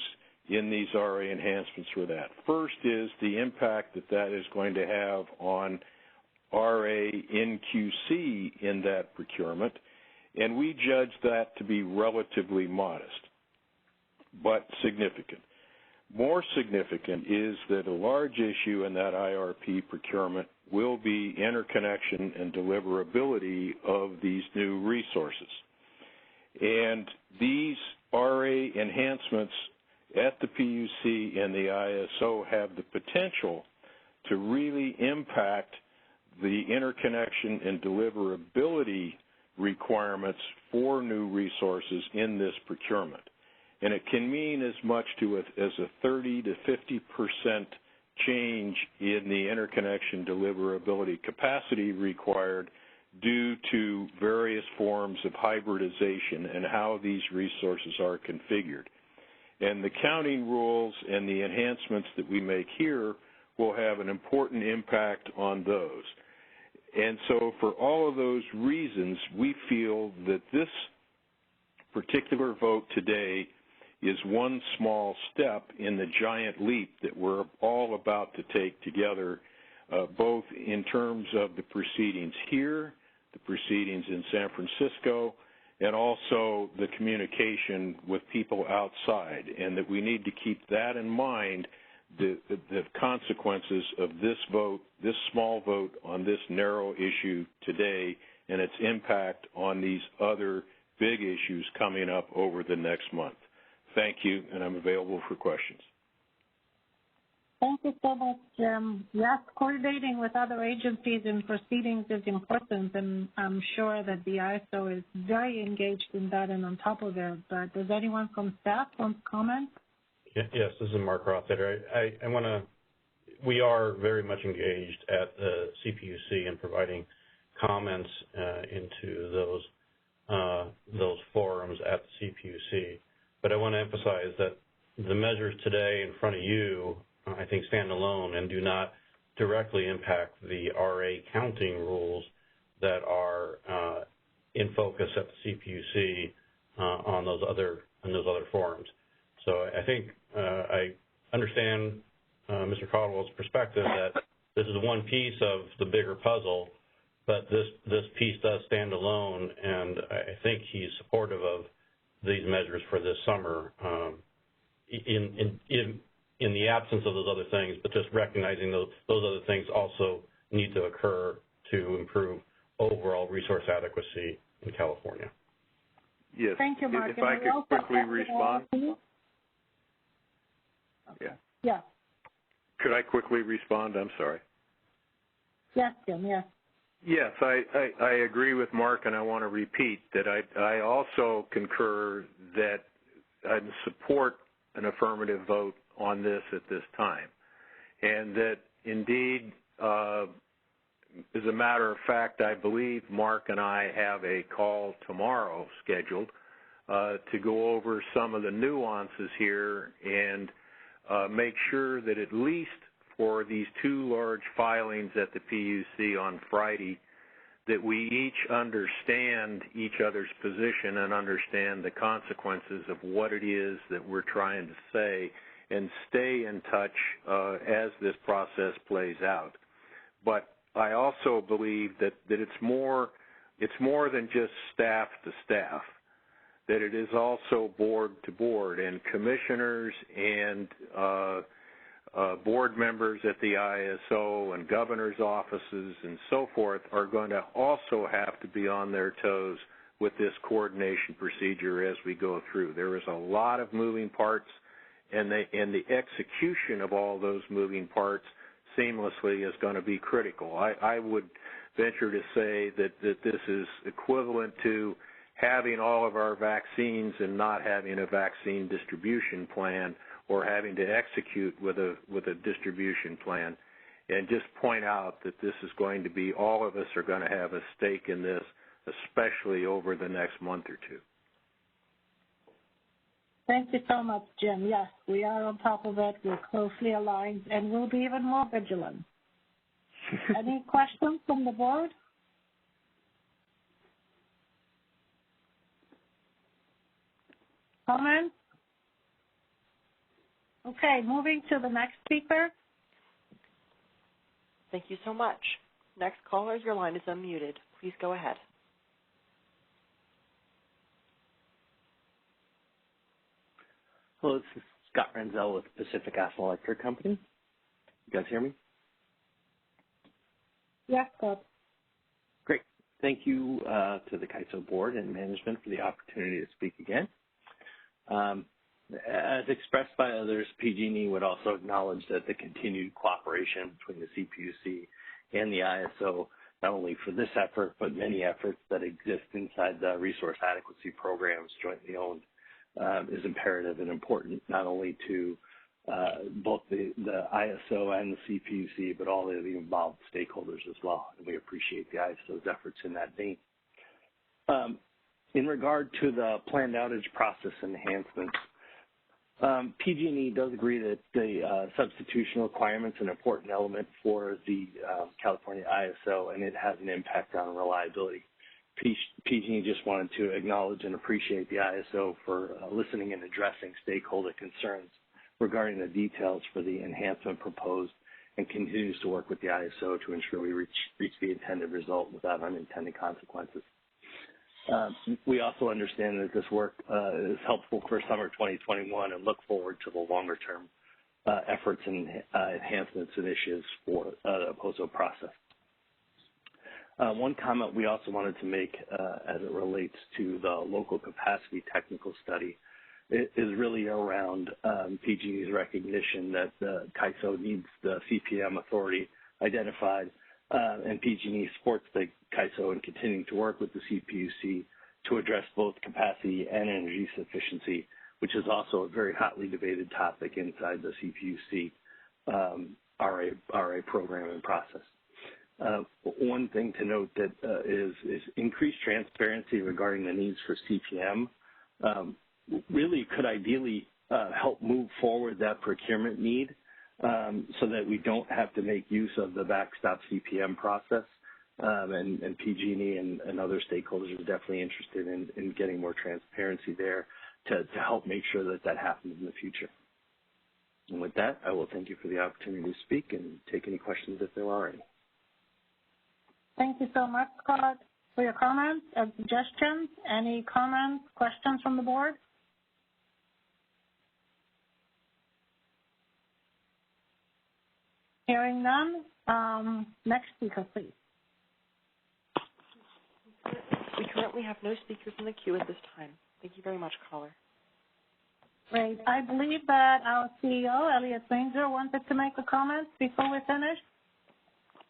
in these RA enhancements for that. First is the impact that is going to have on RA NQC in that procurement, and we judge that to be relatively modest, but significant. More significant is that a large issue in that IRP procurement will be interconnection and deliverability of these new resources. And these RA enhancements at the PUC and the ISO have the potential to really impact the interconnection and deliverability requirements for new resources in this procurement. And it can mean as much as a 30 to 50% change in the interconnection deliverability capacity required due to various forms of hybridization and how these resources are configured. And the counting rules and the enhancements that we make here will have an important impact on those. And so for all of those reasons, we feel that this particular vote today is one small step in the giant leap that we're all about to take together, both in terms of the proceedings here, the proceedings in San Francisco, and also the communication with people outside, and that we need to keep that in mind, the consequences of this vote, this small vote on this narrow issue today, and its impact on these other big issues coming up over the next month. Thank you, and I'm available for questions. Thank you so much, Jim. Yes, coordinating with other agencies in proceedings is important, and I'm sure that the ISO is very engaged in that and on top of it. But does anyone from staff want to comment? Yes, this is Mark Rotheder. I want to. We are very much engaged at the CPUC in providing comments into those forums at the CPUC. But I want to emphasize that the measures today in front of you, I think, stand alone and do not directly impact the RA counting rules that are in focus at the CPUC on those other forums. So I think I understand Mr. Caldwell's perspective that this is one piece of the bigger puzzle, but this piece does stand alone, and I think he's supportive of these measures for this summer in the absence of those other things, but just recognizing those other things also need to occur to improve overall resource adequacy in California. Yes. Thank you, Mark. If I could quickly respond. Yeah. Yeah. Could I quickly respond? I'm sorry. Yes, Jim, yes. Yes, I agree with Mark, and I want to repeat that I also concur that I support an affirmative vote on this at this time, and that indeed, as a matter of fact, I believe Mark and I have a call tomorrow scheduled to go over some of the nuances here and make sure that at least for these two large filings at the PUC on Friday, that we each understand each other's position and understand the consequences of what it is that we're trying to say, and stay in touch as this process plays out. But I also believe that it's more than just staff to staff, that it is also board to board, and commissioners and board members at the ISO and governor's offices and so forth are going to also have to be on their toes with this coordination procedure as we go through. There is a lot of moving parts, and the execution of all those moving parts seamlessly is going to be critical. I would venture to say that this is equivalent to having all of our vaccines and not having a vaccine distribution plan, or having to execute with a distribution plan. and just point out that this is going to be, all of us are going to have a stake in this, especially over the next month or two. Thank you so much, Jim. Yes, we are on top of it. We're closely aligned, and we'll be even more vigilant. Any questions from the board? Comments? Okay, moving to the next speaker. Thank you so much. Next caller, your line is unmuted. Please go ahead. Hello, this is Scott Renzel with Pacific Gas and Electric Company. You guys hear me? Yes, Scott. Great. Thank you to the CAISO board and management for the opportunity to speak again. As expressed by others, PG&E would also acknowledge that the continued cooperation between the CPUC and the ISO, not only for this effort, but many efforts that exist inside the resource adequacy programs jointly owned, is imperative and important not only to both the ISO and the CPUC, but all of the involved stakeholders as well. And we appreciate the ISO's efforts in that vein. In regard to the planned outage process enhancements, PG&E does agree that the substitution requirement is an important element for the California ISO, and it has an impact on reliability. PG&E just wanted to acknowledge and appreciate the ISO for listening and addressing stakeholder concerns regarding the details for the enhancement proposed, and continues to work with the ISO to ensure we reach the intended result without unintended consequences. We also understand that this work is helpful for summer 2021 and look forward to the longer-term efforts and enhancements initiatives for the POSO process. One comment we also wanted to make as it relates to the local capacity technical study is really around PG&E's recognition that the CAISO needs the CPM authority identified, and PG&E supports the CAISO in continuing to work with the CPUC to address both capacity and energy sufficiency, which is also a very hotly debated topic inside the CPUC RA program and process. One thing to note that is increased transparency regarding the needs for CPM really could ideally help move forward that procurement need so that we don't have to make use of the backstop CPM process. And PG&E and other stakeholders are definitely interested in getting more transparency there to help make sure that that happens in the future. And with that, I will thank you for the opportunity to speak and take any questions if there are any. Thank you so much, Scott, for your comments and suggestions. Any comments, questions from the board? Hearing none, next speaker, please. We currently have no speakers in the queue at this time. Thank you very much, caller. Great. I believe that our CEO, Elliot Ranger, wanted to make a comment before we finish.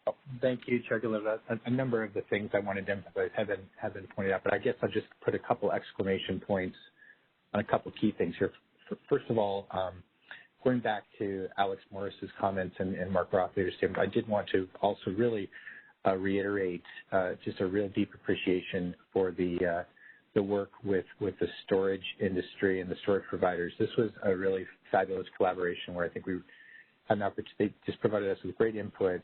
Oh, thank you, Chair Galliva. A number of the things I wanted to emphasize have been pointed out, but I guess I'll just put a couple exclamation points on a couple key things here. First of all, going back to Alex Morris's comments and Mark Rothleiter's statement, I did want to also really reiterate just a real deep appreciation for the work with the storage industry and the storage providers. This was a really fabulous collaboration where I think we had an opportunity. They just provided us with great input,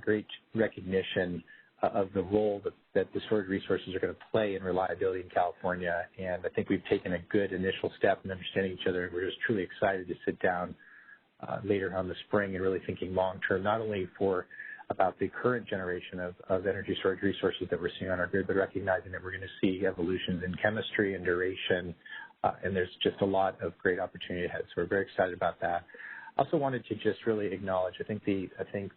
great recognition of the role that the storage resources are going to play in reliability in California. And I think we've taken a good initial step in understanding each other. We're just truly excited to sit down later on the spring and really thinking long term, not only about the current generation of energy storage resources that we're seeing on our grid, but recognizing that we're going to see evolutions in chemistry and duration, and there's just a lot of great opportunity ahead. So we're very excited about that. I also wanted to just really acknowledge, I think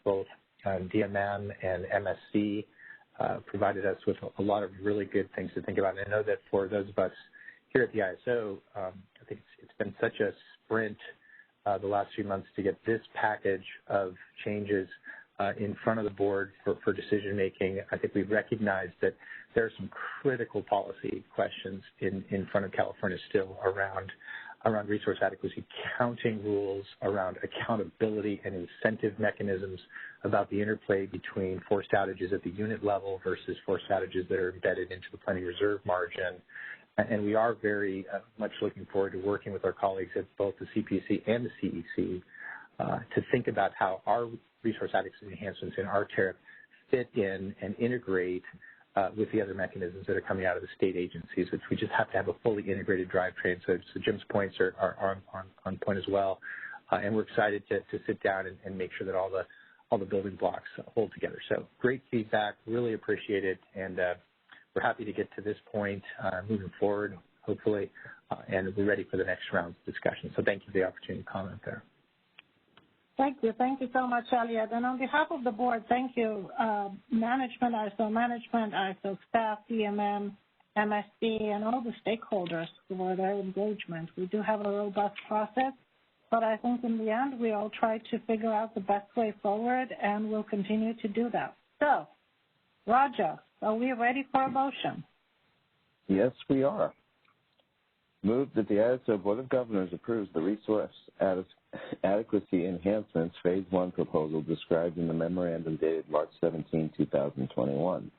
both DMM and MSC provided us with a lot of really good things to think about. And I know that for those of us here at the ISO, I think it's been such a sprint the last few months to get this package of changes in front of the board for decision making. I think we've recognized that there are some critical policy questions in front of California still around around resource adequacy counting rules, around accountability and incentive mechanisms, about the interplay between forced outages at the unit level versus forced outages that are embedded into the planning reserve margin. And we are very much looking forward to working with our colleagues at both the CPUC and the CEC to think about how our resource adequacy enhancements in our tariff fit in and integrate with the other mechanisms that are coming out of the state agencies, which we just have to have a fully integrated drivetrain. So Jim's points are on point as well. And we're excited to sit down and make sure that all the building blocks hold together. So great feedback, really appreciate it. And we're happy to get to this point moving forward, hopefully, and we're ready for the next round of discussion. So thank you for the opportunity to comment there. Thank you. Thank you so much, Elliot. And on behalf of the board, thank you, management, ISO staff, DMM, MSC, and all the stakeholders for their engagement. We do have a robust process, but I think in the end, we all try to figure out the best way forward, and we'll continue to do that. So, Roger, are we ready for a motion? Yes, we are. Move that the ISO Board of Governors approves the Resource Adequacy Enhancements Phase 1 proposal described in the memorandum dated March 17, 2021.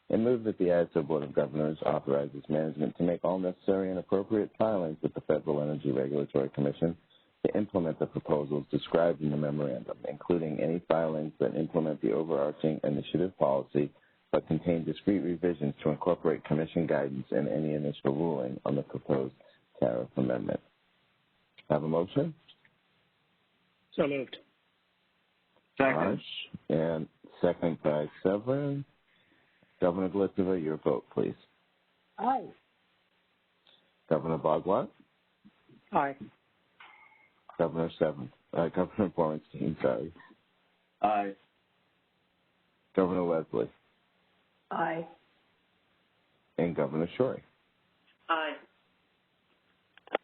And move that the ISO Board of Governors authorizes management to make all necessary and appropriate filings with the Federal Energy Regulatory Commission to implement the proposals described in the memorandum, including any filings that implement the overarching initiative policy but contain discrete revisions to incorporate Commission guidance and any initial ruling on the proposed tariff amendment. Have a motion? So moved. Second. And second by Severin. Governor Glitzover, your vote, please. Aye. Governor Bogwat? Aye. Governor Borenstein, sorry. Aye. Governor Leslie? Aye. And Governor Shorey? Aye.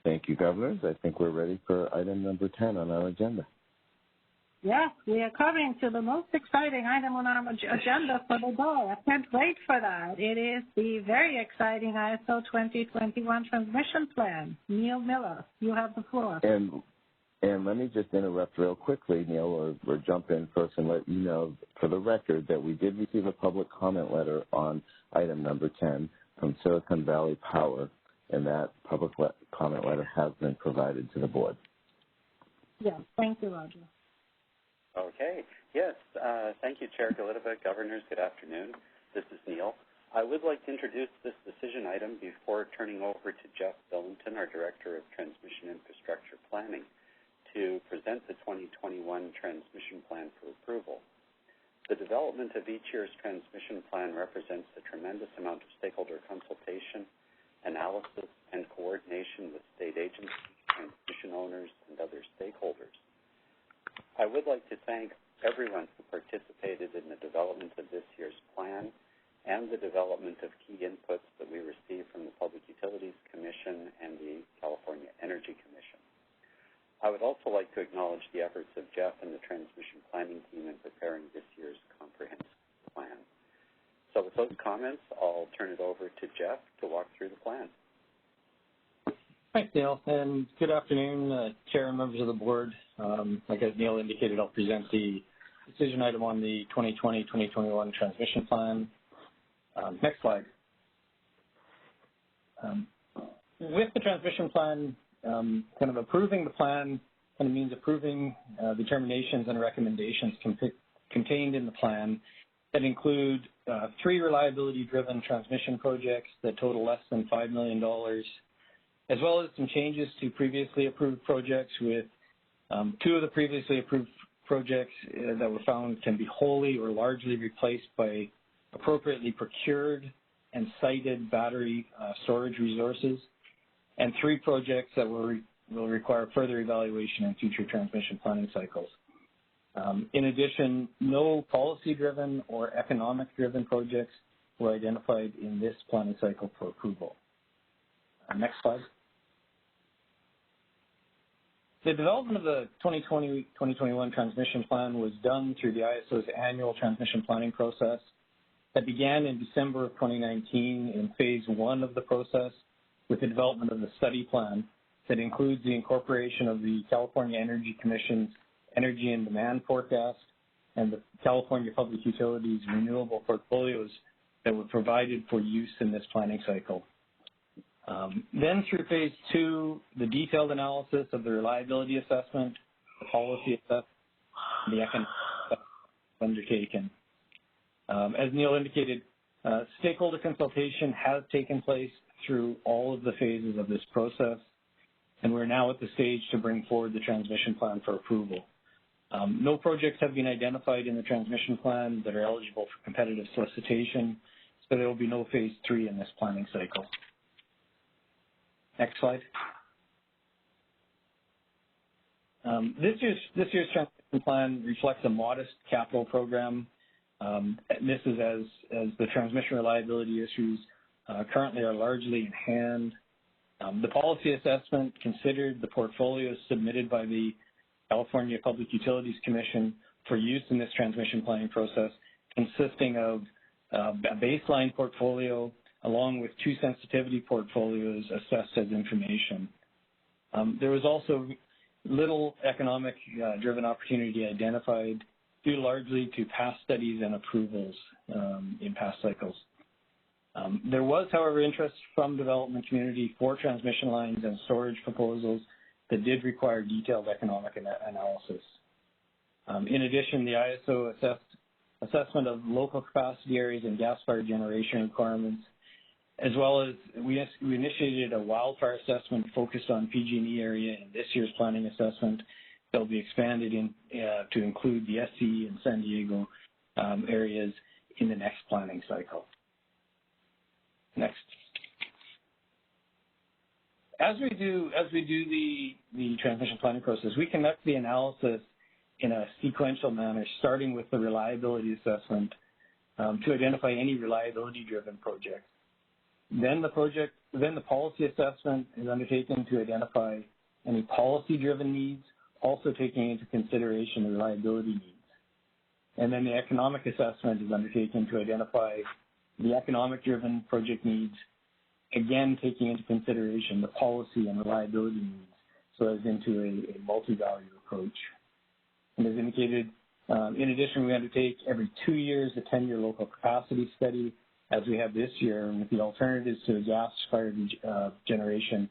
Thank you, Governors. I think we're ready for item number 10 on our agenda. Yes, we are coming to the most exciting item on our agenda for the day. I can't wait for that. It is the very exciting ISO 2021 transmission plan. Neil Miller, you have the floor. And let me just interrupt real quickly, Neil, or jump in first and let you know for the record that we did receive a public comment letter on item number 10 from Silicon Valley Power, and that public comment letter has been provided to the board. Yes, thank you, Roger. Okay. Yes, thank you, Chair Galitovic. Governors, good afternoon. This is Neil. I would like to introduce this decision item before turning over to Jeff Billington, our Director of Transmission Infrastructure Planning, to present the 2021 transmission plan for approval. The development of each year's transmission plan represents a tremendous amount of stakeholder consultation, analysis, and coordination with state agencies, transmission owners, and other stakeholders. I would like to thank everyone who participated in the development of this year's plan and the development of key inputs that we received from the Public Utilities Commission and the California Energy Commission. I would also like to acknowledge the efforts of Jeff and the transmission planning team in preparing this year's comprehensive plan. So with those comments, I'll turn it over to Jeff to walk through the plan. Thanks, Neil, and good afternoon, Chair and members of the board. Like as Neil indicated, I'll present the decision item on the 2020-2021 transmission plan. Next slide. With the transmission plan, kind of approving the plan kind of means approving determinations and recommendations contained in the plan that include 3 reliability-driven transmission projects that total less than $5 million, as well as some changes to previously approved projects with 2 of the previously approved projects that were found can be wholly or largely replaced by appropriately procured and sited battery storage resources, and 3 projects that will require further evaluation in future transmission planning cycles. In addition, no policy-driven or economic-driven projects were identified in this planning cycle for approval. Next slide. The development of the 2020-2021 transmission plan was done through the ISO's annual transmission planning process that began in December of 2019 in phase 1 of the process with the development of the study plan that includes the incorporation of the California Energy Commission's energy and demand forecast and the California Public Utilities renewable portfolios that were provided for use in this planning cycle. Then through phase 2, the detailed analysis of the reliability assessment, the policy assessment, and the economic assessment undertaken. As Neil indicated, stakeholder consultation has taken place through all of the phases of this process, and we're now at the stage to bring forward the transmission plan for approval. No projects have been identified in the transmission plan that are eligible for competitive solicitation, so there will be no phase 3 in this planning cycle. Next slide. This year's transmission plan reflects a modest capital program. This is as the transmission reliability issues currently are largely in hand. The policy assessment considered the portfolios submitted by the California Public Utilities Commission for use in this transmission planning process, consisting of a baseline portfolio along with 2 sensitivity portfolios assessed as information. There was also little economic-driven opportunity identified due largely to past studies and approvals in past cycles. There was, however, interest from development community for transmission lines and storage proposals that did require detailed economic analysis. In addition, the ISO assessment of local capacity areas and gas-fired generation requirements, as well as we initiated a wildfire assessment focused on PG&E area in this year's planning assessment that will be expanded to include the SCE and San Diego areas in the next planning cycle. Next. As we do the transmission planning process, we conduct the analysis in a sequential manner, starting with the reliability assessment to identify any reliability-driven projects. Then the policy assessment is undertaken to identify any policy-driven needs, also taking into consideration the reliability needs. And then the economic assessment is undertaken to identify the economic-driven project needs, again taking into consideration the policy and reliability needs, so as into a multi-value approach. And as indicated, in addition, we undertake every 2 years a 10-year local capacity study, as we have this year, with the alternatives to gas-fired generation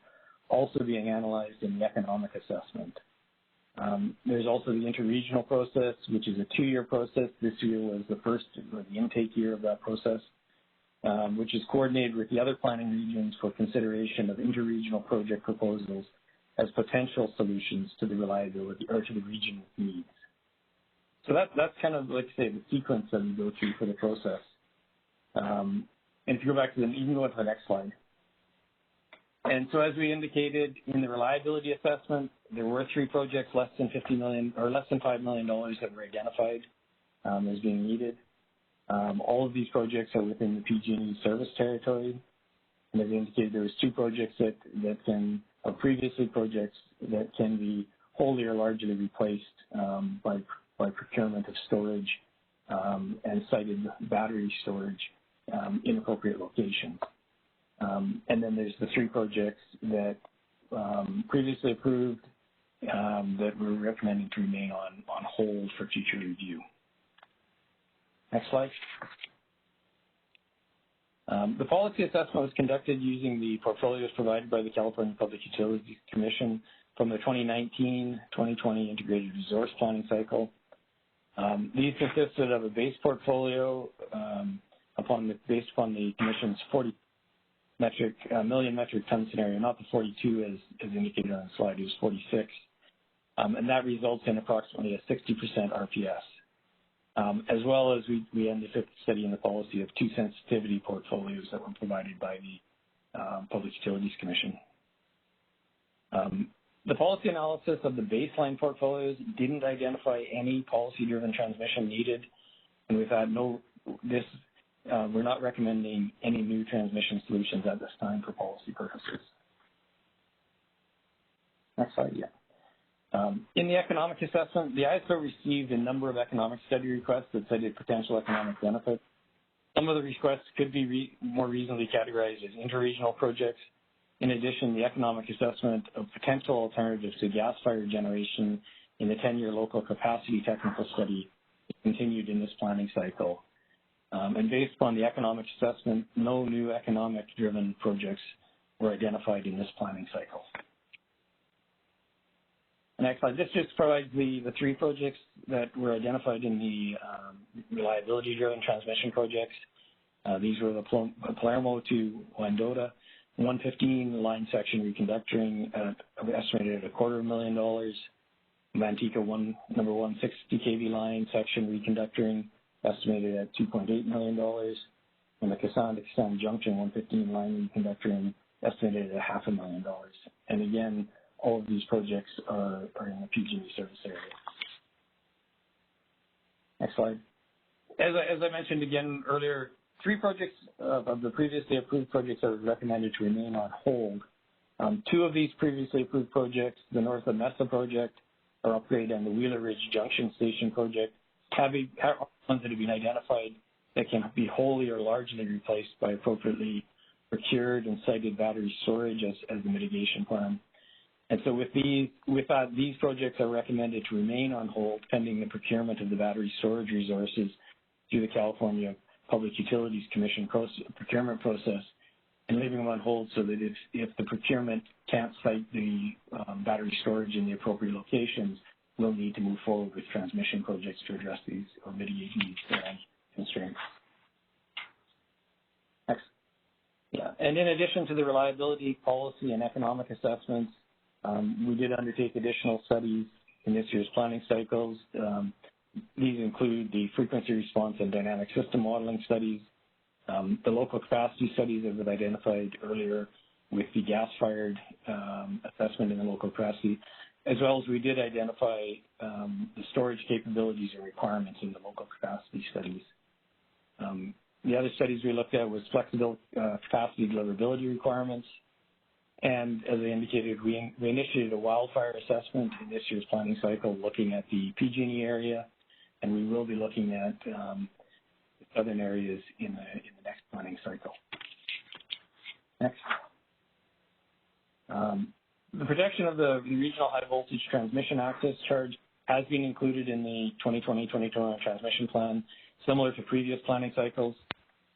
also being analyzed in the economic assessment. There's also the interregional process, which is a 2-year process. This year was the intake year of that process, which is coordinated with the other planning regions for consideration of interregional project proposals as potential solutions to the reliability or to the region's needs. So that's kind of, like I say, the sequence that we go through for the process. And if you go back to you can go to the next slide. And so as we indicated in the reliability assessment, there were 3 projects less than $50 million or less than $5 million that were identified as being needed. All of these projects are within the PG&E service territory. And as indicated, there was 2 projects that are previously projects that can be wholly or largely replaced by procurement of storage and sited battery storage in appropriate locations. And then there's the 3 projects that previously approved that we're recommending to remain on hold for future review. Next slide. The policy assessment was conducted using the portfolios provided by the California Public Utilities Commission from the 2019-2020 Integrated Resource Planning Cycle. These consisted of a base portfolio based upon the Commission's 40 million metric ton scenario, not the 42 as indicated on the slide, it was 46. And that results in approximately a 60% RPS. As well as we ended the study in the policy of 2 sensitivity portfolios that were provided by the Public Utilities Commission. The policy analysis of the baseline portfolios didn't identify any policy-driven transmission needed, and we've had we're not recommending any new transmission solutions at this time for policy purposes. Next slide, yeah. In the economic assessment, the ISO received a number of economic study requests that cited potential economic benefits. Some of the requests could be more reasonably categorized as interregional projects, In addition, the economic assessment of potential alternatives to gas-fired generation in the 10-year local capacity technical study is continued in this planning cycle. And based upon the economic assessment, no new economic-driven projects were identified in this planning cycle. Next slide. This just provides the three projects that were identified in the reliability-driven transmission projects. These were the Palermo to Wendota, 115 line section reconductoring estimated at $250,000. Manteca number 160 kV line section reconductoring estimated at $2.8 million. And the Kasan to Kasan Junction 115 line reconductoring estimated at $500,000. And again, all of these projects are in the PG&E service area. Next slide. As I mentioned again earlier, 3 projects of the previously approved projects are recommended to remain on hold. 2 of these previously approved projects, the North of Mesa project, our upgrade, and the Wheeler Ridge Junction Station project, have ones that have been identified that can be wholly or largely replaced by appropriately procured and sited battery storage as the mitigation plan. And so with that, these projects are recommended to remain on hold pending the procurement of the battery storage resources through the California Public Utilities Commission procurement process, and leaving them on hold so that if the procurement can't site the battery storage in the appropriate locations, we'll need to move forward with transmission projects to address these or mitigate these constraints. Next. Yeah, and in addition to the reliability, policy, and economic assessments, we did undertake additional studies in this year's planning cycles. These include the frequency response and dynamic system modeling studies, the local capacity studies that were identified earlier with the gas-fired assessment in the local capacity, as well as we did identify the storage capabilities and requirements in the local capacity studies. The other studies we looked at was flexible capacity deliverability requirements, and as I indicated, we initiated a wildfire assessment in this year's planning cycle looking at the PG&E area, and we will be looking at the southern areas in the next planning cycle. Next. The protection of the regional high voltage transmission access charge has been included in the 2020-2021 transmission plan, similar to previous planning cycles.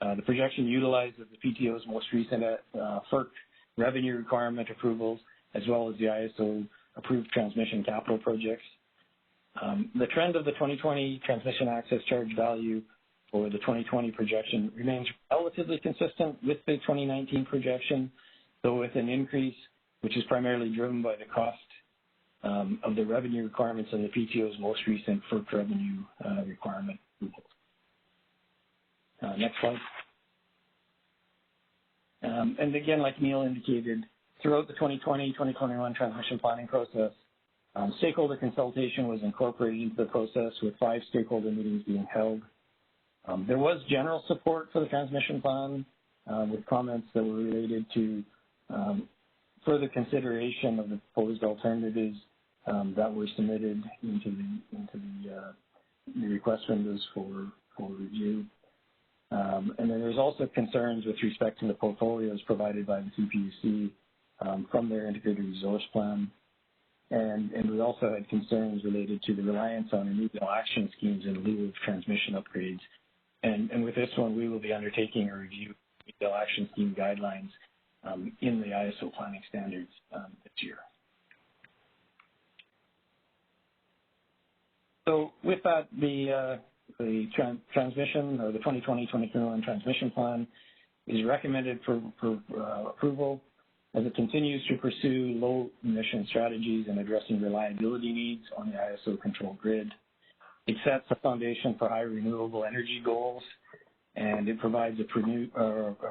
The projection utilizes the PTO's most recent FERC revenue requirement approvals, as well as the ISO approved transmission capital projects. The trend of the 2020 transmission access charge value for the 2020 projection remains relatively consistent with the 2019 projection, though with an increase which is primarily driven by the cost of the revenue requirements and the PTO's most recent FERC revenue requirement approvals. Next slide. And again, like Neil indicated, throughout the 2020-2021 transmission planning process, stakeholder consultation was incorporated into the process with 5 stakeholder meetings being held. There was general support for the transmission plan with comments that were related to further consideration of the proposed alternatives that were submitted into the request windows for review. And then there's also concerns with respect to the portfolios provided by the CPUC from their integrated resource plan. And we also had concerns related to the reliance on remedial action schemes in lieu of transmission upgrades. And with this one, we will be undertaking a review of remedial action scheme guidelines in the ISO planning standards this year. So with that, the transmission, or the 2020-2021 transmission plan, is recommended for approval as it continues to pursue low emission strategies and addressing reliability needs on the ISO control grid. It sets a foundation for high renewable energy goals, and it provides a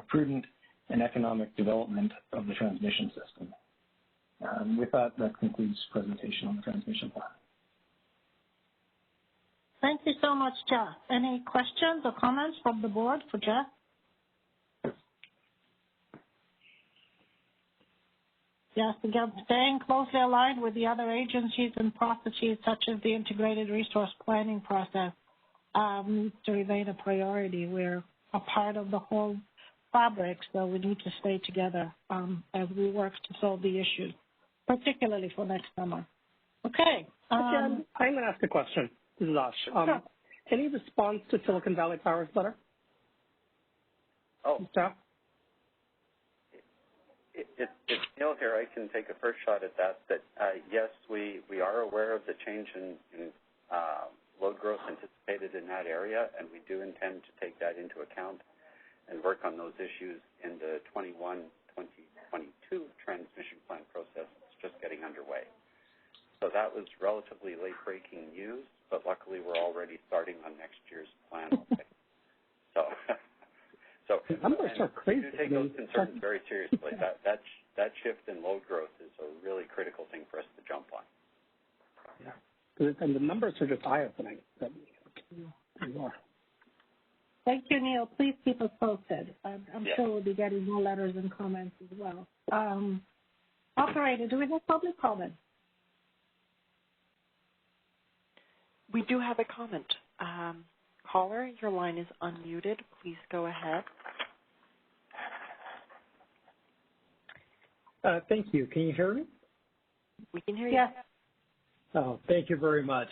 prudent and economic development of the transmission system. With that, that concludes the presentation on the transmission plan. Thank you so much, Jeff. Any questions or comments from the board for Jeff? Yes, again, staying closely aligned with the other agencies and processes such as the integrated resource planning process needs to remain a priority. We're a part of the whole fabric, so we need to stay together as we work to solve the issues, particularly for next summer. Okay. I'm going to ask a question. This is Ash. Sure. Any response to Silicon Valley Power's letter? Oh. Staff? It's Neil here. I can take a first shot at that. Yes, we are aware of the change in load growth anticipated in that area, and we do intend to take that into account and work on those issues in the 21-2022 transmission plan process. It's just getting underway. So that was relatively late-breaking news, but luckily we're already starting on next year's plan. So numbers are crazy. We do take those concerns very seriously. That shift in load growth is a really critical thing for us to jump on. Yeah. And the numbers are just eye-opening. Thank you, Neil. Please keep us posted. I'm sure we'll be getting more letters and comments as well. Operator, do we have public comment? We do have a comment. Caller, your line is unmuted. Please go ahead. Thank you. Can you hear me? We can hear you. Yes. Oh, thank you very much.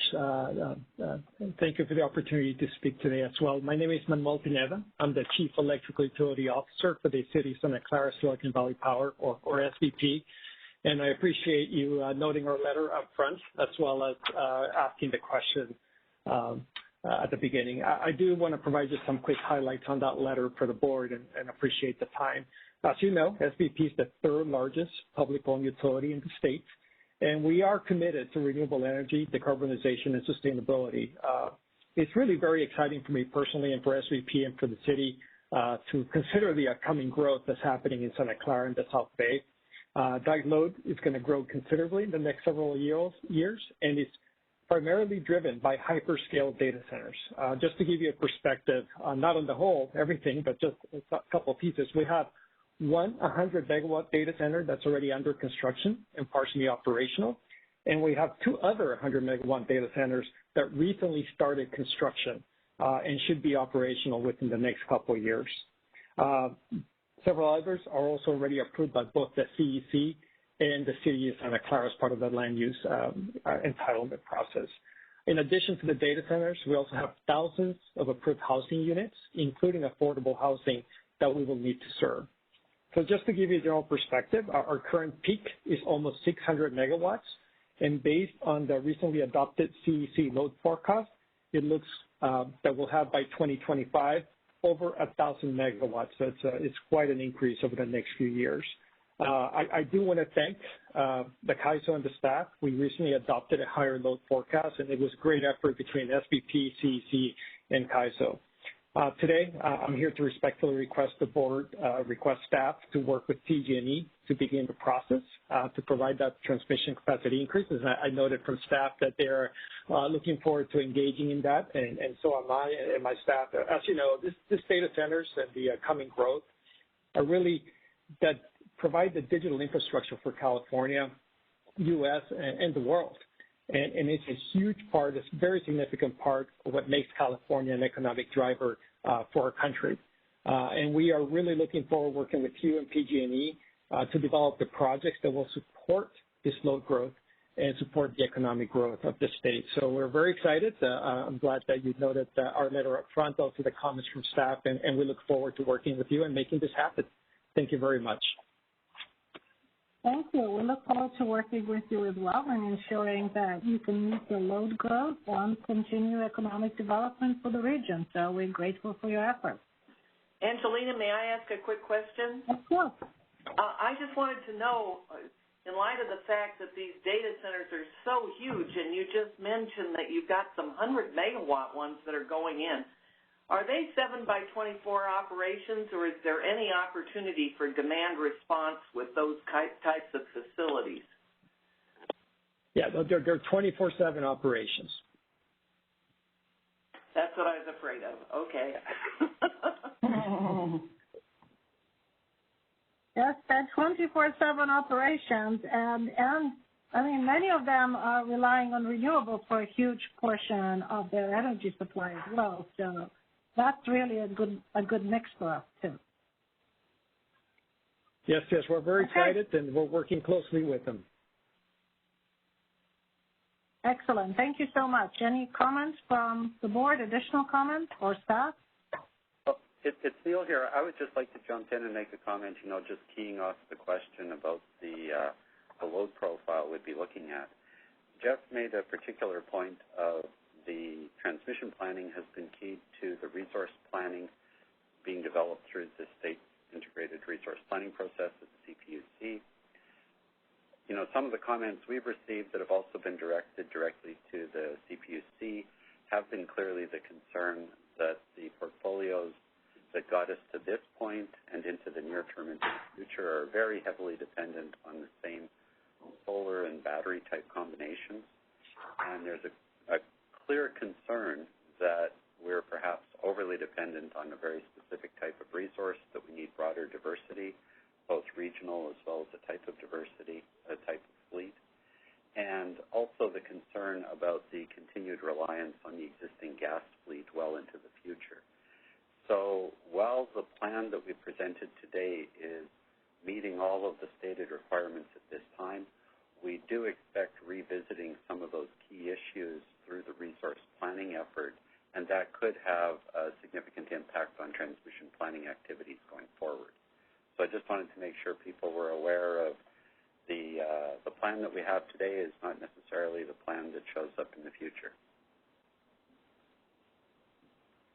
Thank you for the opportunity to speak today as well. My name is Manuel Pineda. I'm the Chief Electrical Utility Officer for the City of Santa Clara Silicon Valley Power, or SVP. And I appreciate you noting our letter up front, as well as asking the question at the beginning. I do want to provide just some quick highlights on that letter for the board and appreciate the time. As you know, SVP is the third largest public-owned utility in the state, and we are committed to renewable energy, decarbonization, and sustainability. It's really very exciting for me personally and for SVP and for the city to consider the upcoming growth that's happening in Santa Clara and the South Bay. That load is going to grow considerably in the next several years, and it's primarily driven by hyperscale data centers. Just to give you a perspective, not on the whole, everything, but just a couple of pieces, we have one 100-megawatt data center that's already under construction and partially operational, and we have two other 100-megawatt data centers that recently started construction and should be operational within the next couple of years. Several others are also already approved by both the CEC and the City of Santa Clara as part of the land use entitlement process. In addition to the data centers, we also have thousands of approved housing units, including affordable housing that we will need to serve. So just to give you a general perspective, our current peak is almost 600 megawatts, and based on the recently adopted CEC load forecast, it looks that we'll have by 2025 over 1,000 megawatts. So it's quite an increase over the next few years. I do want to thank the CAISO and the staff. We recently adopted a higher load forecast, and it was a great effort between SVP, CEC, and CAISO. Today, I'm here to respectfully request the board request staff to work with PG&E to begin the process to provide that transmission capacity increases. I noted from staff that they're looking forward to engaging in that, and so am I and my staff. As you know, this data centers and the coming growth are really that provide the digital infrastructure for California, U.S., and the world. And it's a huge part, it's a very significant part of what makes California an economic driver for our country. And we are really looking forward to working with you and PG&E to develop the projects that will support this load growth and support the economic growth of the state. So we're very excited. I'm glad that you noted our letter up front, also the comments from staff, and we look forward to working with you and making this happen. Thank you very much. Thank you. We look forward to working with you as well and ensuring that you can meet the load growth and continue economic development for the region. So we're grateful for your efforts. Angelina, may I ask a quick question? Of course. I just wanted to know, in light of the fact that these data centers are so huge, and you just mentioned that you've got some 100-megawatt ones that are going in, are they 7x24 operations, or is there any opportunity for demand response with those types of facilities? Yeah, they're 24/7 operations. That's what I was afraid of. Okay. Yes, they're 24/7 operations, and I mean, many of them are relying on renewables for a huge portion of their energy supply as well. So that's really a good mix for us too. Yes, we're very excited, and we're working closely with them. Excellent. Thank you so much. Any comments from the board, additional comments or staff? It's Neil here. I would just like to jump in and make a comment, just keying off the question about the load profile we'd be looking at. Jeff made a particular point of the transmission planning has been keyed to the resource planning being developed through the state integrated resource planning process at the CPUC. Some of the comments we've received that have also been directed directly to the CPUC have been clearly the concern that the portfolios that got us to this point and into the near term into the future are very heavily dependent on the same solar and battery type combinations. And there's a clear concern that we're perhaps overly dependent on a very specific type of resource, that we need broader diversity, both regional as well as a type of diversity, a type of fleet. And also the concern about the continued reliance on the existing gas fleet well into the future. So while the plan that we presented today is meeting all of the stated requirements at this time, we do expect revisiting some of those key issues through the resource planning effort, and that could have a significant impact on transmission planning activities going forward. So I just wanted to make sure people were aware of the plan that we have today is not necessarily the plan that shows up in the future.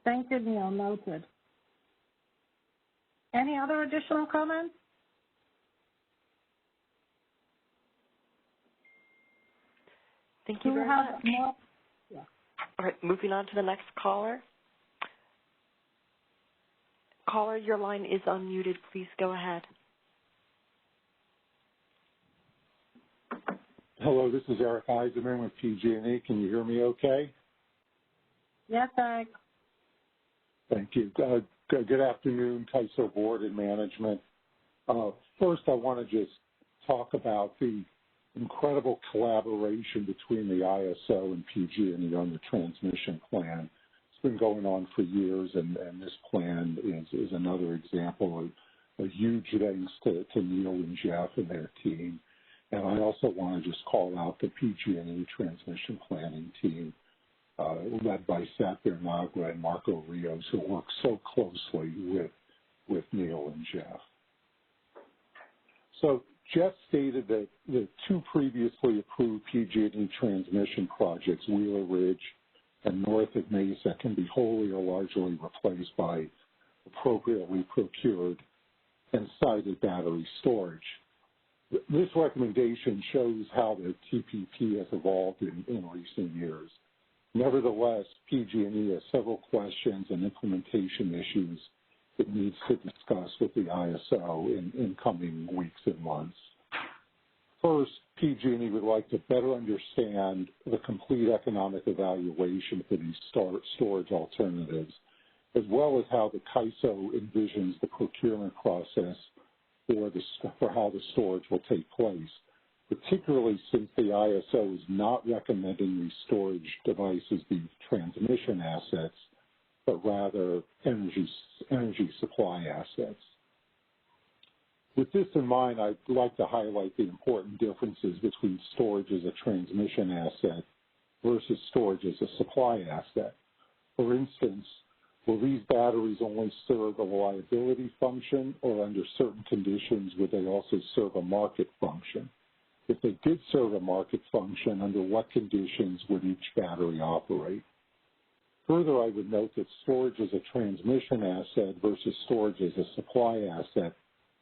Thank you, Neil. Noted. Any other additional comments? Thank you very much. More? Yeah. All right, moving on to the next caller. Caller, your line is unmuted. Please go ahead. Hello, this is Eric Eisenman with PG&E. Can you hear me okay? Yes, Eric. Thank you. Good afternoon, CAISO Board and Management. First, I want to just talk about the incredible collaboration between the ISO and PG&E on the transmission plan. It's been going on for years, and this plan is another example of a huge thanks to Neil and Jeff and their team. And I also want to just call out the PG&E transmission planning team, led by Seth Bernagra and Marco Rios, who work so closely with Neil and Jeff. So Jeff stated that the two previously approved PG&E transmission projects, Wheeler Ridge and north of Mesa, can be wholly or largely replaced by appropriately procured and sited battery storage. This recommendation shows how the TPP has evolved in recent years. Nevertheless, PG&E has several questions and implementation issues it needs to discuss with the ISO in coming weeks and months. First, PG&E would like to better understand the complete economic evaluation for these storage alternatives, as well as how the CAISO envisions the procurement process for how the storage will take place, particularly since the ISO is not recommending these storage devices be transmission assets, but rather energy supply assets. With this in mind, I'd like to highlight the important differences between storage as a transmission asset versus storage as a supply asset. For instance, will these batteries only serve a reliability function, or under certain conditions would they also serve a market function? If they did serve a market function, under what conditions would each battery operate? Further, I would note that storage as a transmission asset versus storage as a supply asset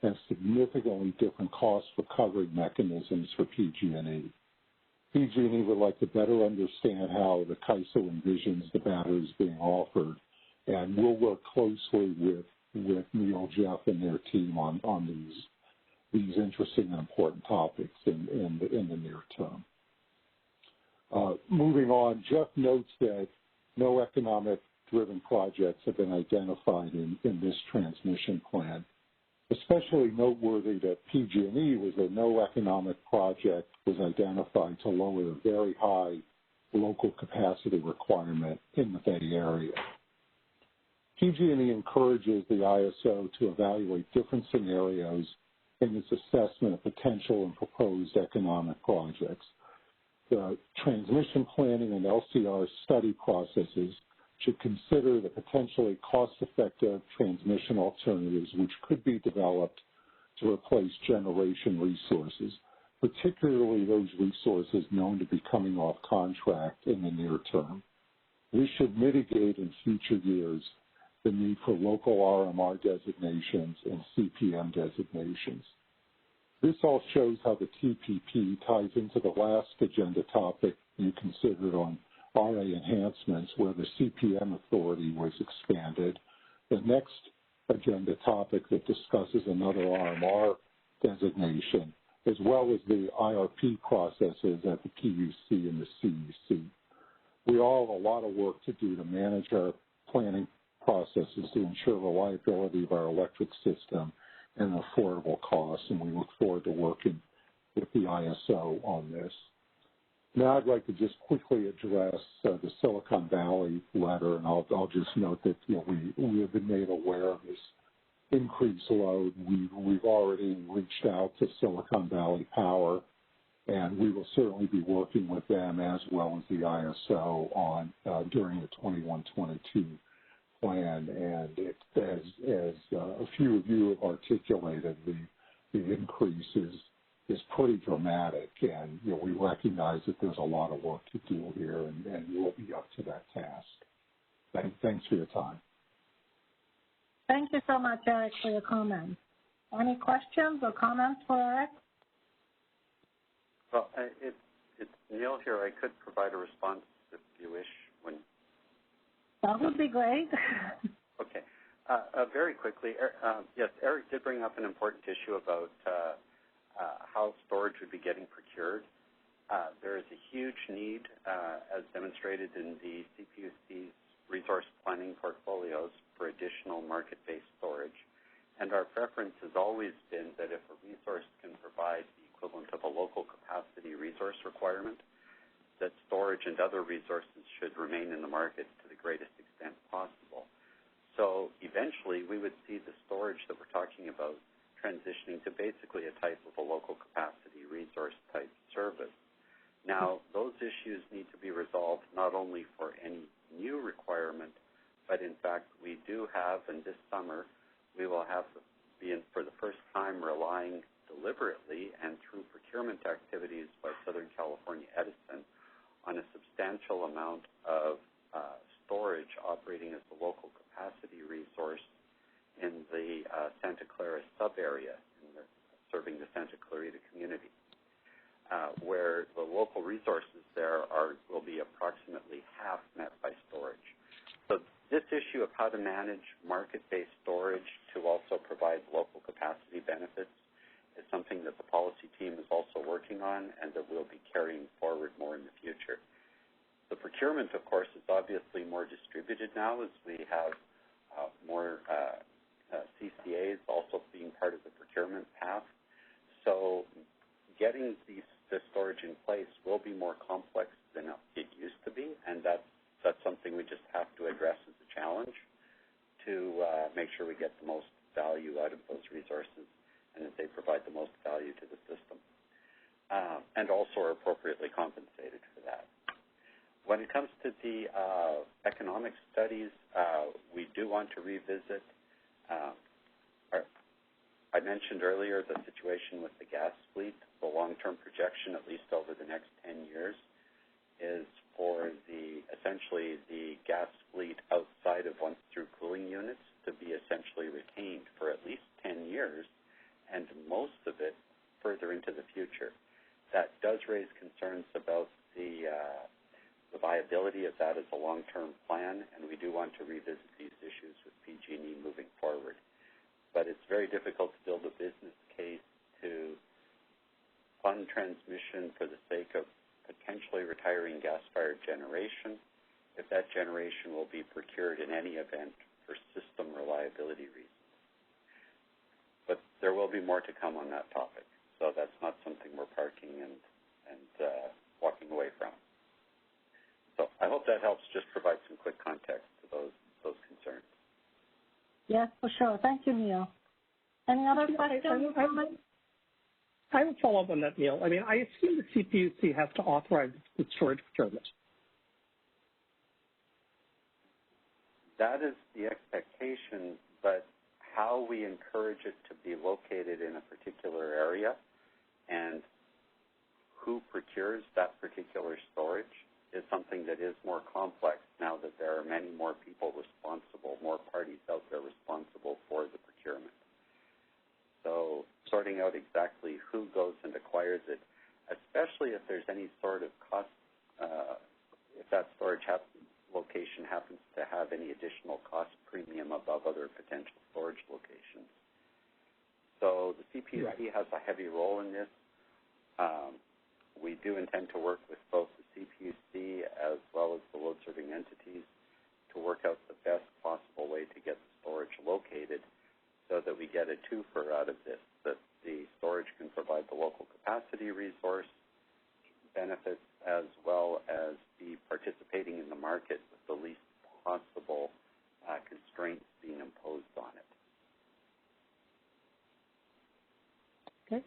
has significantly different cost recovery mechanisms for PG&E. PG&E would like to better understand how the CAISO envisions the batteries being offered, and we'll work closely with Neil, Jeff, and their team on these interesting and important topics in the near term. Moving on, Jeff notes that no economic-driven projects have been identified in this transmission plan. Especially noteworthy that PG&E was that no economic project was identified to lower the very high local capacity requirement in the Bay Area. PG&E encourages the ISO to evaluate different scenarios in its assessment of potential and proposed economic projects. The transmission planning and LCR study processes should consider the potentially cost-effective transmission alternatives which could be developed to replace generation resources, particularly those resources known to be coming off contract in the near term. We should mitigate in future years the need for local RMR designations and CPM designations. This all shows how the TPP ties into the last agenda topic you considered on RA enhancements, where the CPM authority was expanded. The next agenda topic that discusses another RMR designation, as well as the IRP processes at the PUC and the CEC. We all have a lot of work to do to manage our planning processes to ensure reliability of our electric system and affordable costs, and we look forward to working with the ISO on this. Now I'd like to just quickly address the Silicon Valley letter, and I'll just note that we have been made aware of this increased load. We've already reached out to Silicon Valley Power, and we will certainly be working with them as well as the ISO on during the 21-22 plan. And as a few of you have articulated, the increase is pretty dramatic, and we recognize that there's a lot of work to do here, and we'll be up to that task. Thanks for your time. Thank you so much, Eric, for your comments. Any questions or comments for Eric? Well, it's Neil here. I could provide a response if you wish. That would be great. Okay. Very quickly, yes, Eric did bring up an important issue about how storage would be getting procured. There is a huge need, as demonstrated in the CPUC's resource planning portfolios, for additional market-based storage. And our preference has always been that if a resource can provide the equivalent of a local capacity resource requirement, that storage and other resources should remain in the market to the greatest extent possible. So eventually we would see the storage that we're talking about transitioning to basically a type of a local capacity resource type service. Now, those issues need to be resolved not only for any new requirement, but in fact we do have, and this summer we will have to be for the first time relying deliberately and through procurement activities by Southern California Edison on a substantial amount of storage operating as a local capacity resource in the Santa Clara sub-area, serving the Santa Clarita community, where the local resources there will be approximately half met by storage. So this issue of how to manage market-based storage to also provide local capacity benefits is something that the policy team is also working on and that we'll be carrying forward more in the future. The procurement, of course, is obviously more distributed now as we have more CCAs also being part of the procurement path. So getting the storage in place will be more complex than it used to be, and that's something we just have to address as a challenge to make sure we get the most value out of those resources and that they provide the most value to the system, and also are appropriately compensated for that. When it comes to the economic studies, we do want to revisit. I mentioned earlier the situation with the gas fleet. The long-term projection, at least over the next 10 years, is for essentially the gas fleet outside of once-through cooling units to be essentially retained for at least 10 years, and most of it further into the future. That does raise concerns about the viability of that as a long-term plan, and we do want to revisit these issues with PG&E moving forward. But it's very difficult to build a business case to fund transmission for the sake of potentially retiring gas-fired generation if that generation will be procured in any event for system reliability reasons. But there will be more to come on that topic, so that's not something we're parking and walking away from. So I hope that helps just provide some quick context to those concerns. Yes, for sure. Thank you, Neil. Any other questions? I have a follow-up on that, Neil. I mean, I assume the CPUC has to authorize the storage procurement. That is the expectation, but how we encourage it to be located in a particular area and who procures that particular storage is something that is more complex now that there are many more people responsible, more parties out there responsible for the procurement. So sorting out exactly who goes and acquires it, especially if there's any sort of cost, if that storage location happens to have any additional cost premium above other potential storage locations. So the CPUC has a heavy role in this. We do intend to work with both the CPUC as well as the load-serving entities to work out the best possible way to get the storage located so that we get a twofer out of this, that the storage can provide the local capacity resource benefits as well as be participating in the market with the least possible constraints being imposed on it. Okay.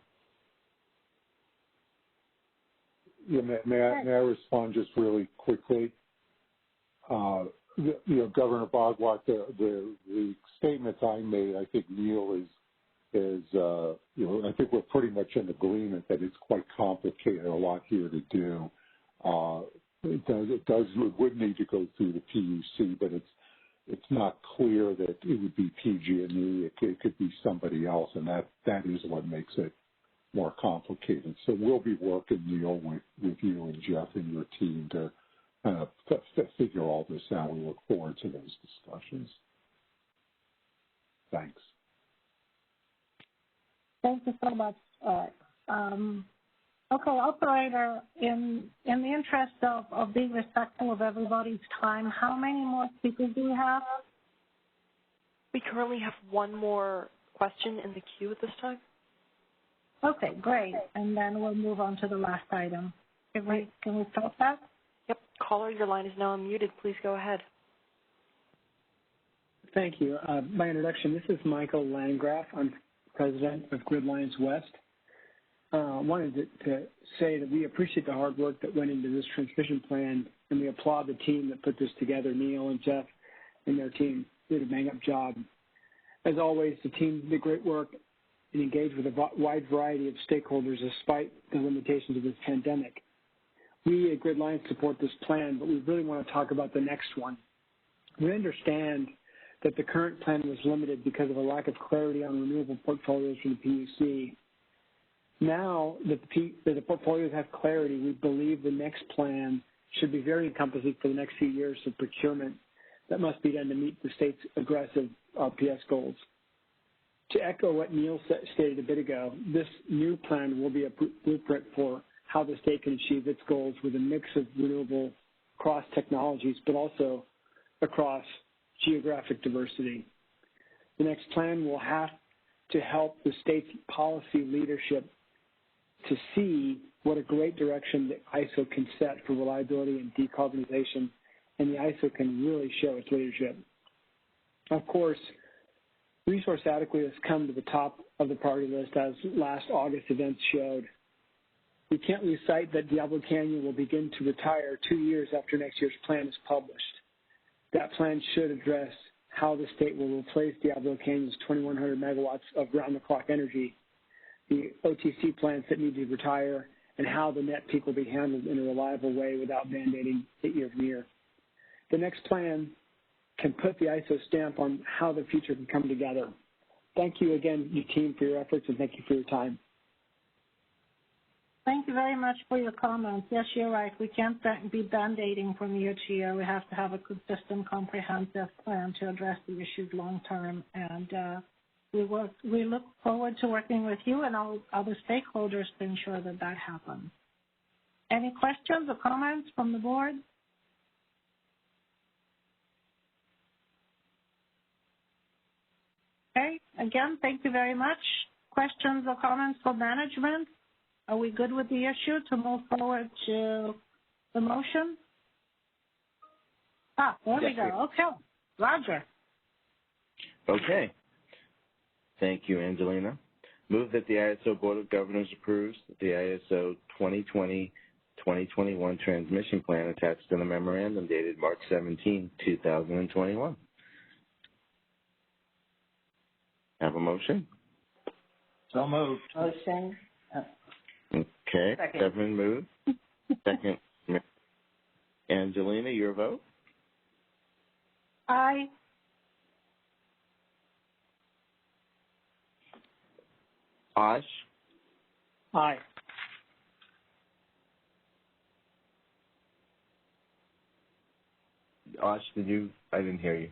Yeah, may I respond just really quickly? Governor Bogwat, the statements I made, I think Neil is I think we're pretty much in agreement that it's quite complicated, a lot here to do. It would need to go through the PUC, but it's not clear that it would be PG&E. It could be somebody else, and that is what makes it more complicated. So we'll be working, Neil, with you and Jeff and your team to kind of figure all this out. We look forward to those discussions. Thanks. Thank you so much. Okay, operator, in the interest of being respectful of everybody's time, how many more speakers do we have? We currently have one more question in the queue at this time. Okay, great. And then we'll move on to the last item. Can we stop that? Yep. Caller, your line is now unmuted. Please go ahead. Thank you. My introduction, this is Michael Landgraf. I'm president of Grid Alliance West. Wanted to say that we appreciate the hard work that went into this transmission plan, and we applaud the team that put this together. Neil and Jeff and their team did a bang-up job. As always, the team did great work and engaged with a wide variety of stakeholders despite the limitations of this pandemic. We at Grid Alliance support this plan, but we really want to talk about the next one. We understand that the current plan was limited because of a lack of clarity on renewable portfolios from the PUC. Now that the portfolios have clarity, we believe the next plan should be very encompassing for the next few years of procurement that must be done to meet the state's aggressive RPS goals. To echo what Neil stated a bit ago, this new plan will be a blueprint for how the state can achieve its goals with a mix of renewable across technologies, but also across geographic diversity. The next plan will have to help the state's policy leadership to see what a great direction the ISO can set for reliability and decarbonization, and the ISO can really show its leadership. Of course, resource adequacy has come to the top of the priority list, as last August events showed. We can't lose sight that Diablo Canyon will begin to retire 2 years after next year's plan is published. That plan should address how the state will replace Diablo Canyon's 2,100 megawatts of round-the-clock energy, the OTC plants that need to retire, and how the net peak will be handled in a reliable way without mandating it year from year. The next plan can put the ISO stamp on how the future can come together. Thank you again, your team, for your efforts, and thank you for your time. Thank you very much for your comments. Yes, you're right. We can't be band-aiding from year to year. We have to have a consistent, comprehensive plan to address the issues long term. And we look forward to working with you and all other stakeholders to ensure that that happens. Any questions or comments from the board? Okay. Again, thank you very much. Questions or comments for management? Are we good with the issue to move forward to the motion? There we go. Okay. Roger. Okay. Thank you, Angelina. Move that the ISO Board of Governors approves the ISO 2020-2021 transmission plan attached to the memorandum dated March 17, 2021. Have a motion? So moved. Motion. Okay. Second. Severin moved. Second. Angelina, your vote? Aye. Osh? Aye. Osh, I didn't hear you.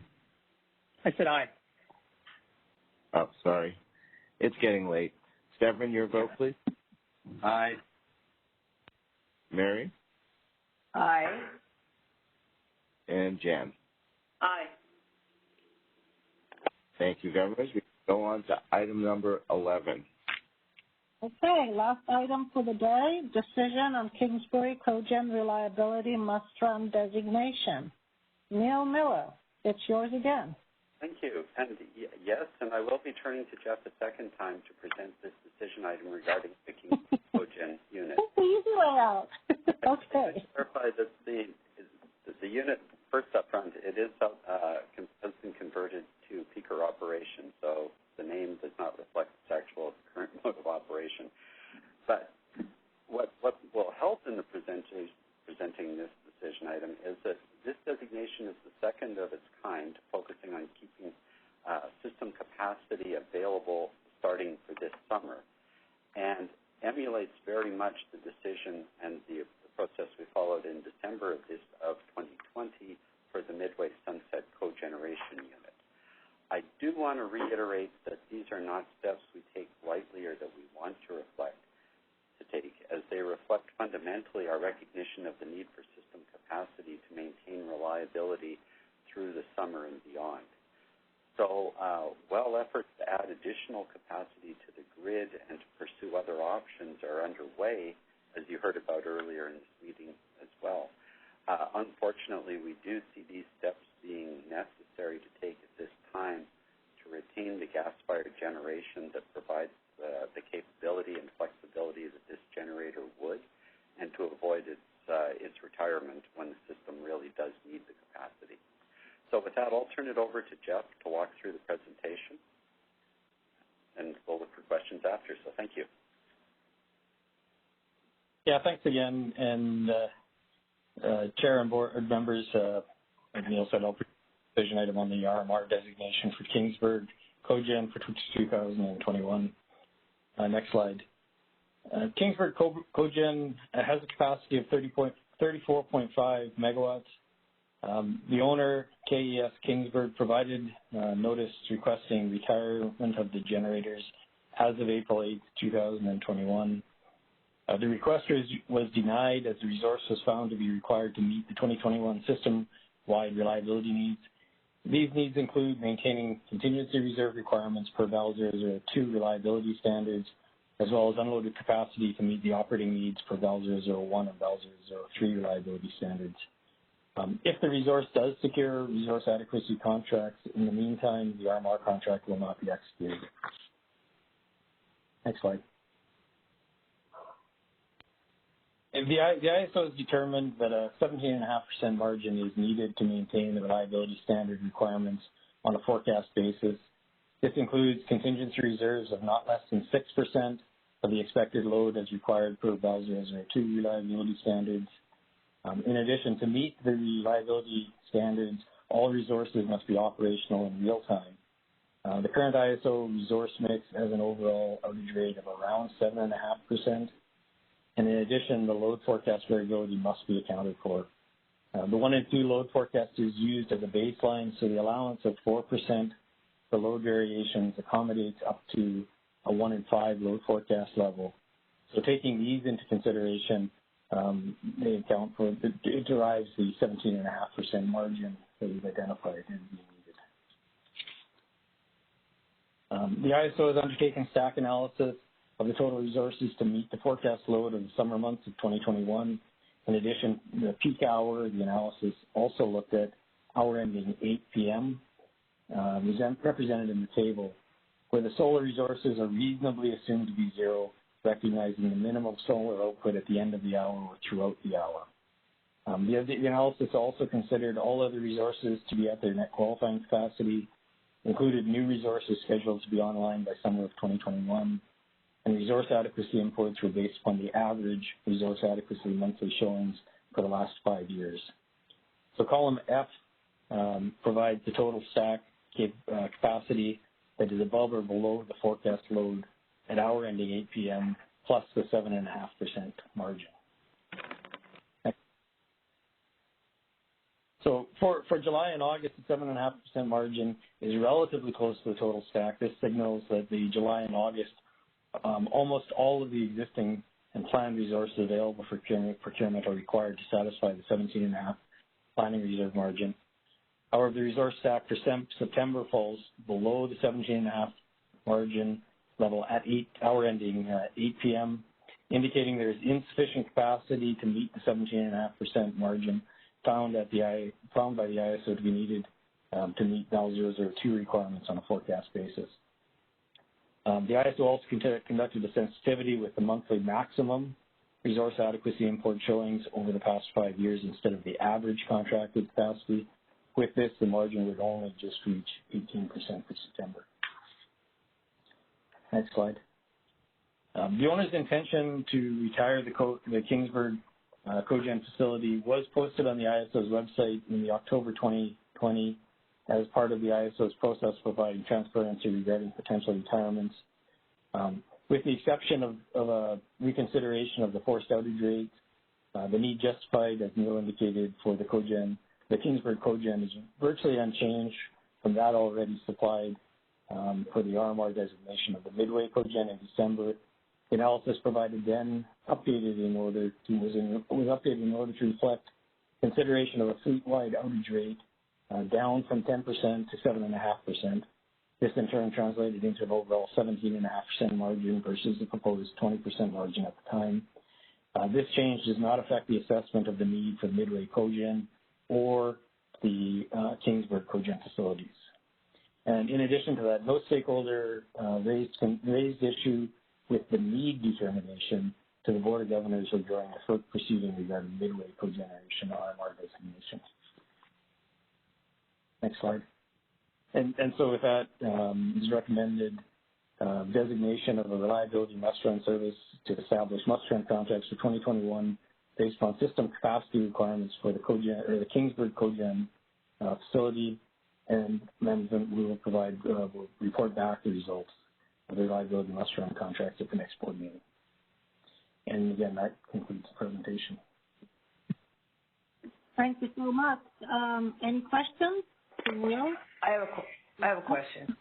I said aye. Oh, sorry. It's getting late. Severin, your vote, please. Aye. Mary? Aye. And Jan? Aye. Thank you, Governors. We go on to item number 11. Okay, last item for the day, decision on Kingsbury Cogen Reliability Must-Run designation. Neil Miller, it's yours again. Thank you. And yes, and I will be turning to Jeff a second time to present this decision item regarding the Kingsbury Cogen unit. That's the easy way out. Okay. To clarify that the unit, first up front, it is has been converted to peaker operation, so the name does not reflect its actual current mode of operation. But what will help in the presenting this decision item is that this designation is the second of its kind, focusing on keeping system capacity available starting for this summer, and emulates very much the decision and the process we followed in December of 2020 for the Midway Sunset Cogeneration Unit. I do want to reiterate that these are not steps we take lightly or that we want to take, as they reflect fundamentally our recognition of the need for system capacity to maintain reliability through the summer and beyond. So while efforts to add additional capacity to the grid and to pursue other options are underway, as you heard about earlier in this meeting as well, unfortunately, we do see these steps being necessary to take at this time to retain the gas-fired generation that provides the capability and flexibility that this generator would, and to avoid its retirement when the system really does need the capacity. So with that, I'll turn it over to Jeff to walk through the presentation, and we'll look for questions after, so thank you. Yeah, thanks again, and Chair and Board members, like Neil said, I'll present the decision item on the RMR designation for Kingsburg Cogen for 2021. Next slide. Kingsburg Cogen has a capacity of 34.5 megawatts. The owner, KES Kingsburg, provided notice requesting retirement of the generators as of April 8, 2021. The request was denied as the resource was found to be required to meet the 2021 system-wide reliability needs. These needs include maintaining contingency reserve requirements per Val 002 reliability standards, as well as unloaded capacity to meet the operating needs per Val 001 and Val 003 reliability standards. If the resource does secure resource adequacy contracts, in the meantime, the RMR contract will not be executed. Next slide. The ISO has determined that a 17.5% margin is needed to maintain the reliability standard requirements on a forecast basis. This includes contingency reserves of not less than 6% of the expected load as required per Val 002 reliability standards. In addition, to meet the reliability standards, all resources must be operational in real time. The current ISO resource mix has an overall outage rate of around 7.5%. And in addition, the load forecast variability must be accounted for. The 1 and 2 load forecast is used as a baseline, so the allowance of 4% for load variations accommodates up to a 1 and 5 load forecast level. So taking these into consideration, they account for, it derives the 17.5% margin that we've identified as being needed. The ISO has undertaken stack analysis of the total resources to meet the forecast load of the summer months of 2021. In addition, the peak hour, the analysis also looked at hour ending 8 p.m., represented in the table. where the solar resources are reasonably assumed to be zero, recognizing the minimum solar output at the end of the hour or throughout the hour. The analysis also considered all other resources to be at their net qualifying capacity, included new resources scheduled to be online by summer of 2021, and resource adequacy inputs were based upon the average resource adequacy monthly showings for the last 5 years. So column F provides the total stack capacity that is above or below the forecast load at hour ending 8 p.m. plus the 7.5% margin. So for July and August, the 7.5% margin is relatively close to the total stack. This signals that the July and August, almost all of the existing and planned resources available for procurement are required to satisfy the 17.5 planning reserve margin. However, the resource stack for September falls below the 17.5 margin level at hour ending 8 p.m., indicating there is insufficient capacity to meet the 17.5% margin found by the ISO to be needed to meet NAL 002 requirements on a forecast basis. The ISO also conducted a sensitivity with the monthly maximum resource adequacy import showings over the past 5 years instead of the average contracted capacity. With this, the margin would only just reach 18% for September. Next slide. The owner's intention to retire the Kingsburg cogen facility was posted on the ISO's website in the October 2020 as part of the ISO's process providing transparency regarding potential retirements. With the exception of a reconsideration of the forced outage rates, the need justified, as Neil indicated, for the Kingsburg cogen is virtually unchanged from that already supplied for the RMR designation of the Midway cogen in December. The analysis provided then was updated in order to reflect consideration of a fleet-wide outage rate down from 10% to 7.5%. This in turn translated into an overall 17.5% margin versus the proposed 20% margin at the time. This change does not affect the assessment of the need for the Midway cogen or the Kingsburg cogen facilities. And in addition to that, no stakeholder raised issue with the need determination to the Board of Governors during the FERC proceeding regarding Midway cogeneration RMR designation. Next slide. And so with that, it's recommended designation of a reliability must-run service to establish must-run contracts for 2021 based on system capacity requirements for the Kingsburg cogen facility, and management will report back the results of the reliability must-run contracts at the next board meeting. And again, that concludes the presentation. Thank you so much. Any questions? Will? I have a question.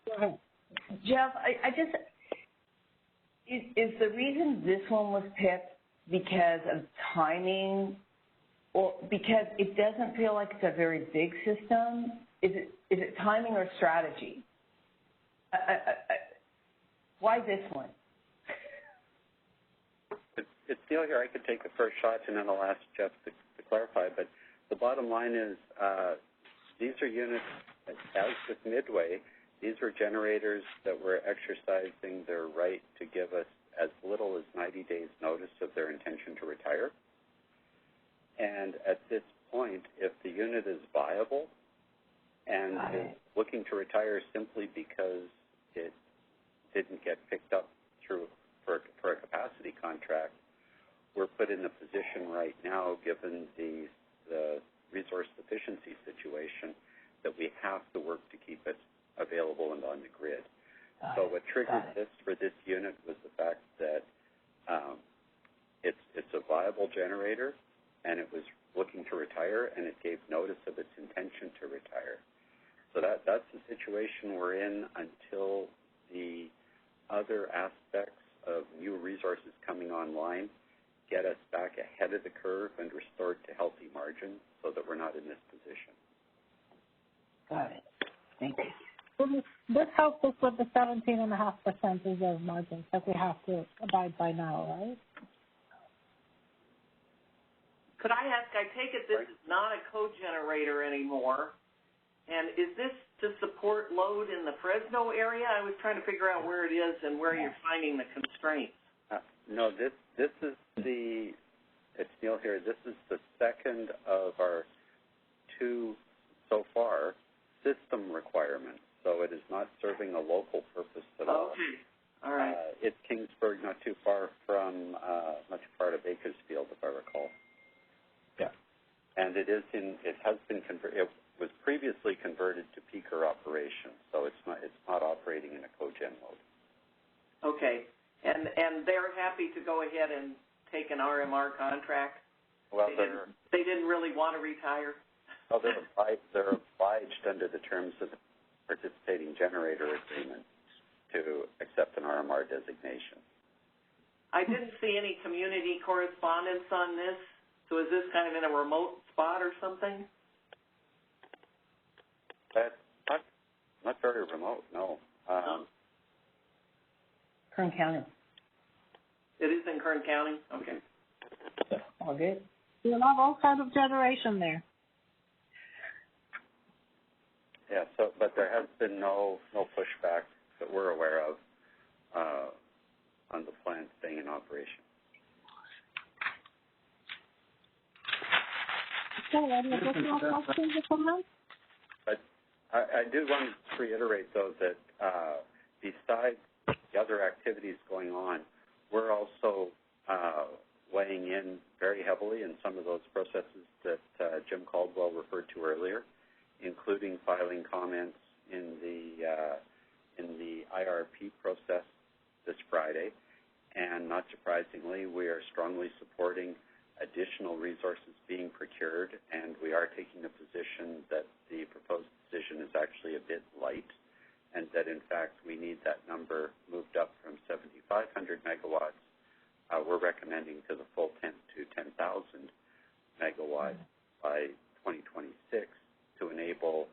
Go ahead. Jeff, is the reason this one was picked because of timing, or because it doesn't feel like it's a very big system? Is it timing or strategy? Why this one? It's Neil here. I could take the first shot, and then I'll ask Jeff to clarify. But the bottom line is these are units, as with Midway, these were generators that were exercising their right to give us as little as 90 days notice of their intention to retire. And at this point, if the unit is viable and is looking to retire simply because it didn't get picked up for a capacity contract, we're put in a position right now, given the resource deficiency situation, that we have to work to keep it available and on the grid. So what triggered this for this unit was the fact that it's a viable generator, and it was looking to retire, and it gave notice of its intention to retire. So that's the situation we're in until the other aspects of new resources coming online get us back ahead of the curve and restored to healthy margins so that we're not in this position. Got it. Thank you. This helps us with the 17.5% reserve margins that we have to abide by now, right? Could I ask, I take it this is not a co-generator anymore, And is this to support load in the Fresno area? I was trying to figure out where it is and where you're finding the constraints. No, this is the, it's Neil here, this is the second of our two, so far, system requirements. So it is not serving a local purpose at all. Okay, all right. It's Kingsburg, not too far from, much part of Bakersfield, if I recall. Yeah. And it has been converted, it was previously converted to peaker operation, so it's not operating in a cogen mode. Okay, and they're happy to go ahead and take an RMR contract? Well, they didn't really want to retire? Well, they're obliged under the terms of the participating generator agreement to accept an RMR designation. I didn't see any community correspondence on this, so is this kind of in a remote spot or something? That's not very remote, no. Kern County. It is in Kern County? Okay. All good. You'll have all kinds of generation there. Yeah, but there has been no pushback that we're aware of on the plant staying in operation. Okay, any additional questions or comments? I do want to reiterate, though, that besides the other activities going on, we're also weighing in very heavily in some of those processes that Jim Caldwell referred to earlier, including filing comments in the IRP process this Friday. And not surprisingly, we are strongly supporting additional resources being procured, and we are taking a position that the proposed decision is actually a bit light, and that in fact we need that number moved up from 7,500 megawatts. We're recommending to the full 10,000 megawatts by 2026 to enable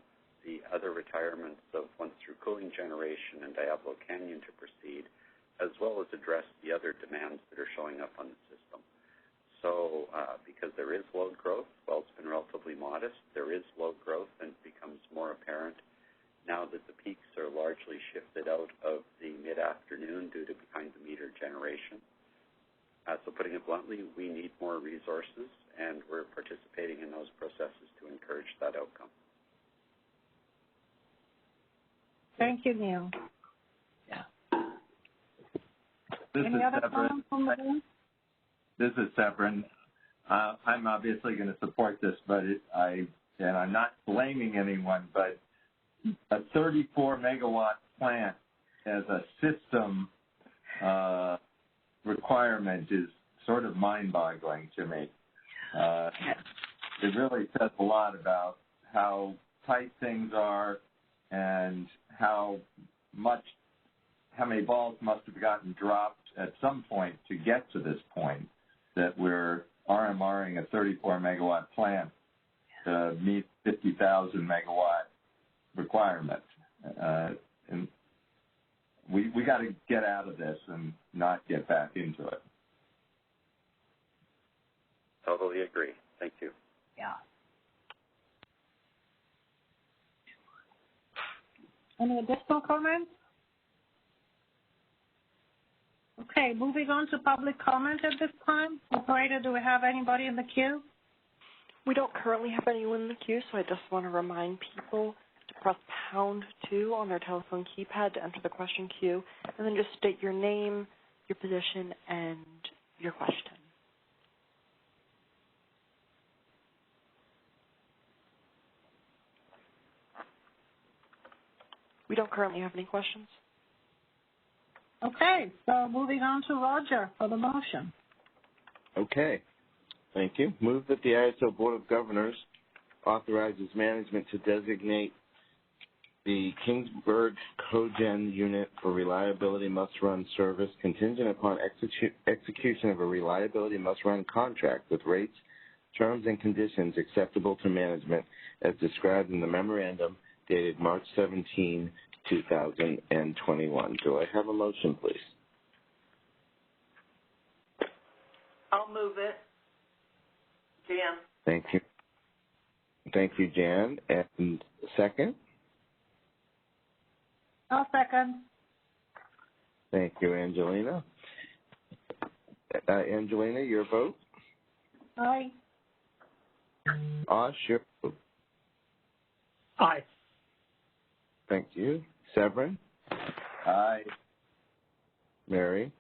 the other retirements of once-through cooling generation and Diablo Canyon to proceed, as well as address the other demands that are showing up on the system. So because there is load growth, well, it's been relatively modest, there is load growth, and it becomes more apparent now that the peaks are largely shifted out of the mid-afternoon due to behind-the-meter generation. So putting it bluntly, we need more resources, and we're participating in those processes to encourage that outcome. Thank you, Neil. Any other comments from the room? This is Severin. I'm obviously going to support this, but I'm not blaming anyone, but a 34-megawatt plant as a system requirement is sort of mind-boggling to me. It really says a lot about how tight things are and how many balls must have gotten dropped at some point to get to this point that we're RMRing a 34-megawatt plant to meet 50,000 megawatt requirement. And we got to get out of this and not get back into it. Totally agree. Thank you. Yeah. Any additional comments? Okay, moving on to public comment at this time. Operator, do we have anybody in the queue? We don't currently have anyone in the queue, so I just want to remind people to press #2 on their telephone keypad to enter the question queue, and then just state your name, your position, and your question. We don't currently have any questions. Okay, so moving on to Roger for the motion. Okay. Thank you. Move that the ISO Board of Governors authorizes management to designate the Kingsburg Cogen Unit for Reliability Must-Run service contingent upon execution of a Reliability Must-Run contract with rates, terms, and conditions acceptable to management as described in the memorandum dated March 17, 2021. Do I have a motion, please? I'll move it. Jan. Thank you. Thank you, Jan. And second? I'll second. Thank you, Angelina. Angelina, your vote? Aye. Osh, your vote? Aye. Thank you. Severin? Aye. Mary?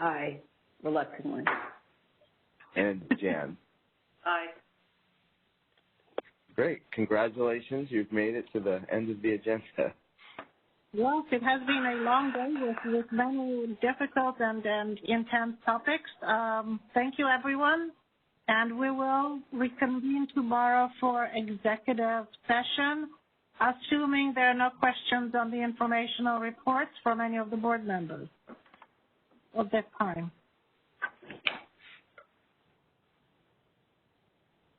Aye, reluctantly. And Jan? Aye. Great. Congratulations. You've made it to the end of the agenda. Yes, it has been a long day with many difficult and intense topics. Thank you, everyone. And we will reconvene tomorrow for executive session, assuming there are no questions on the informational reports from any of the board members at this time.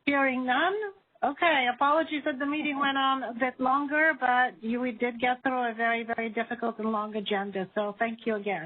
Hearing none. Okay, apologies that the meeting went on a bit longer, but we did get through a very, very difficult and long agenda, so thank you again.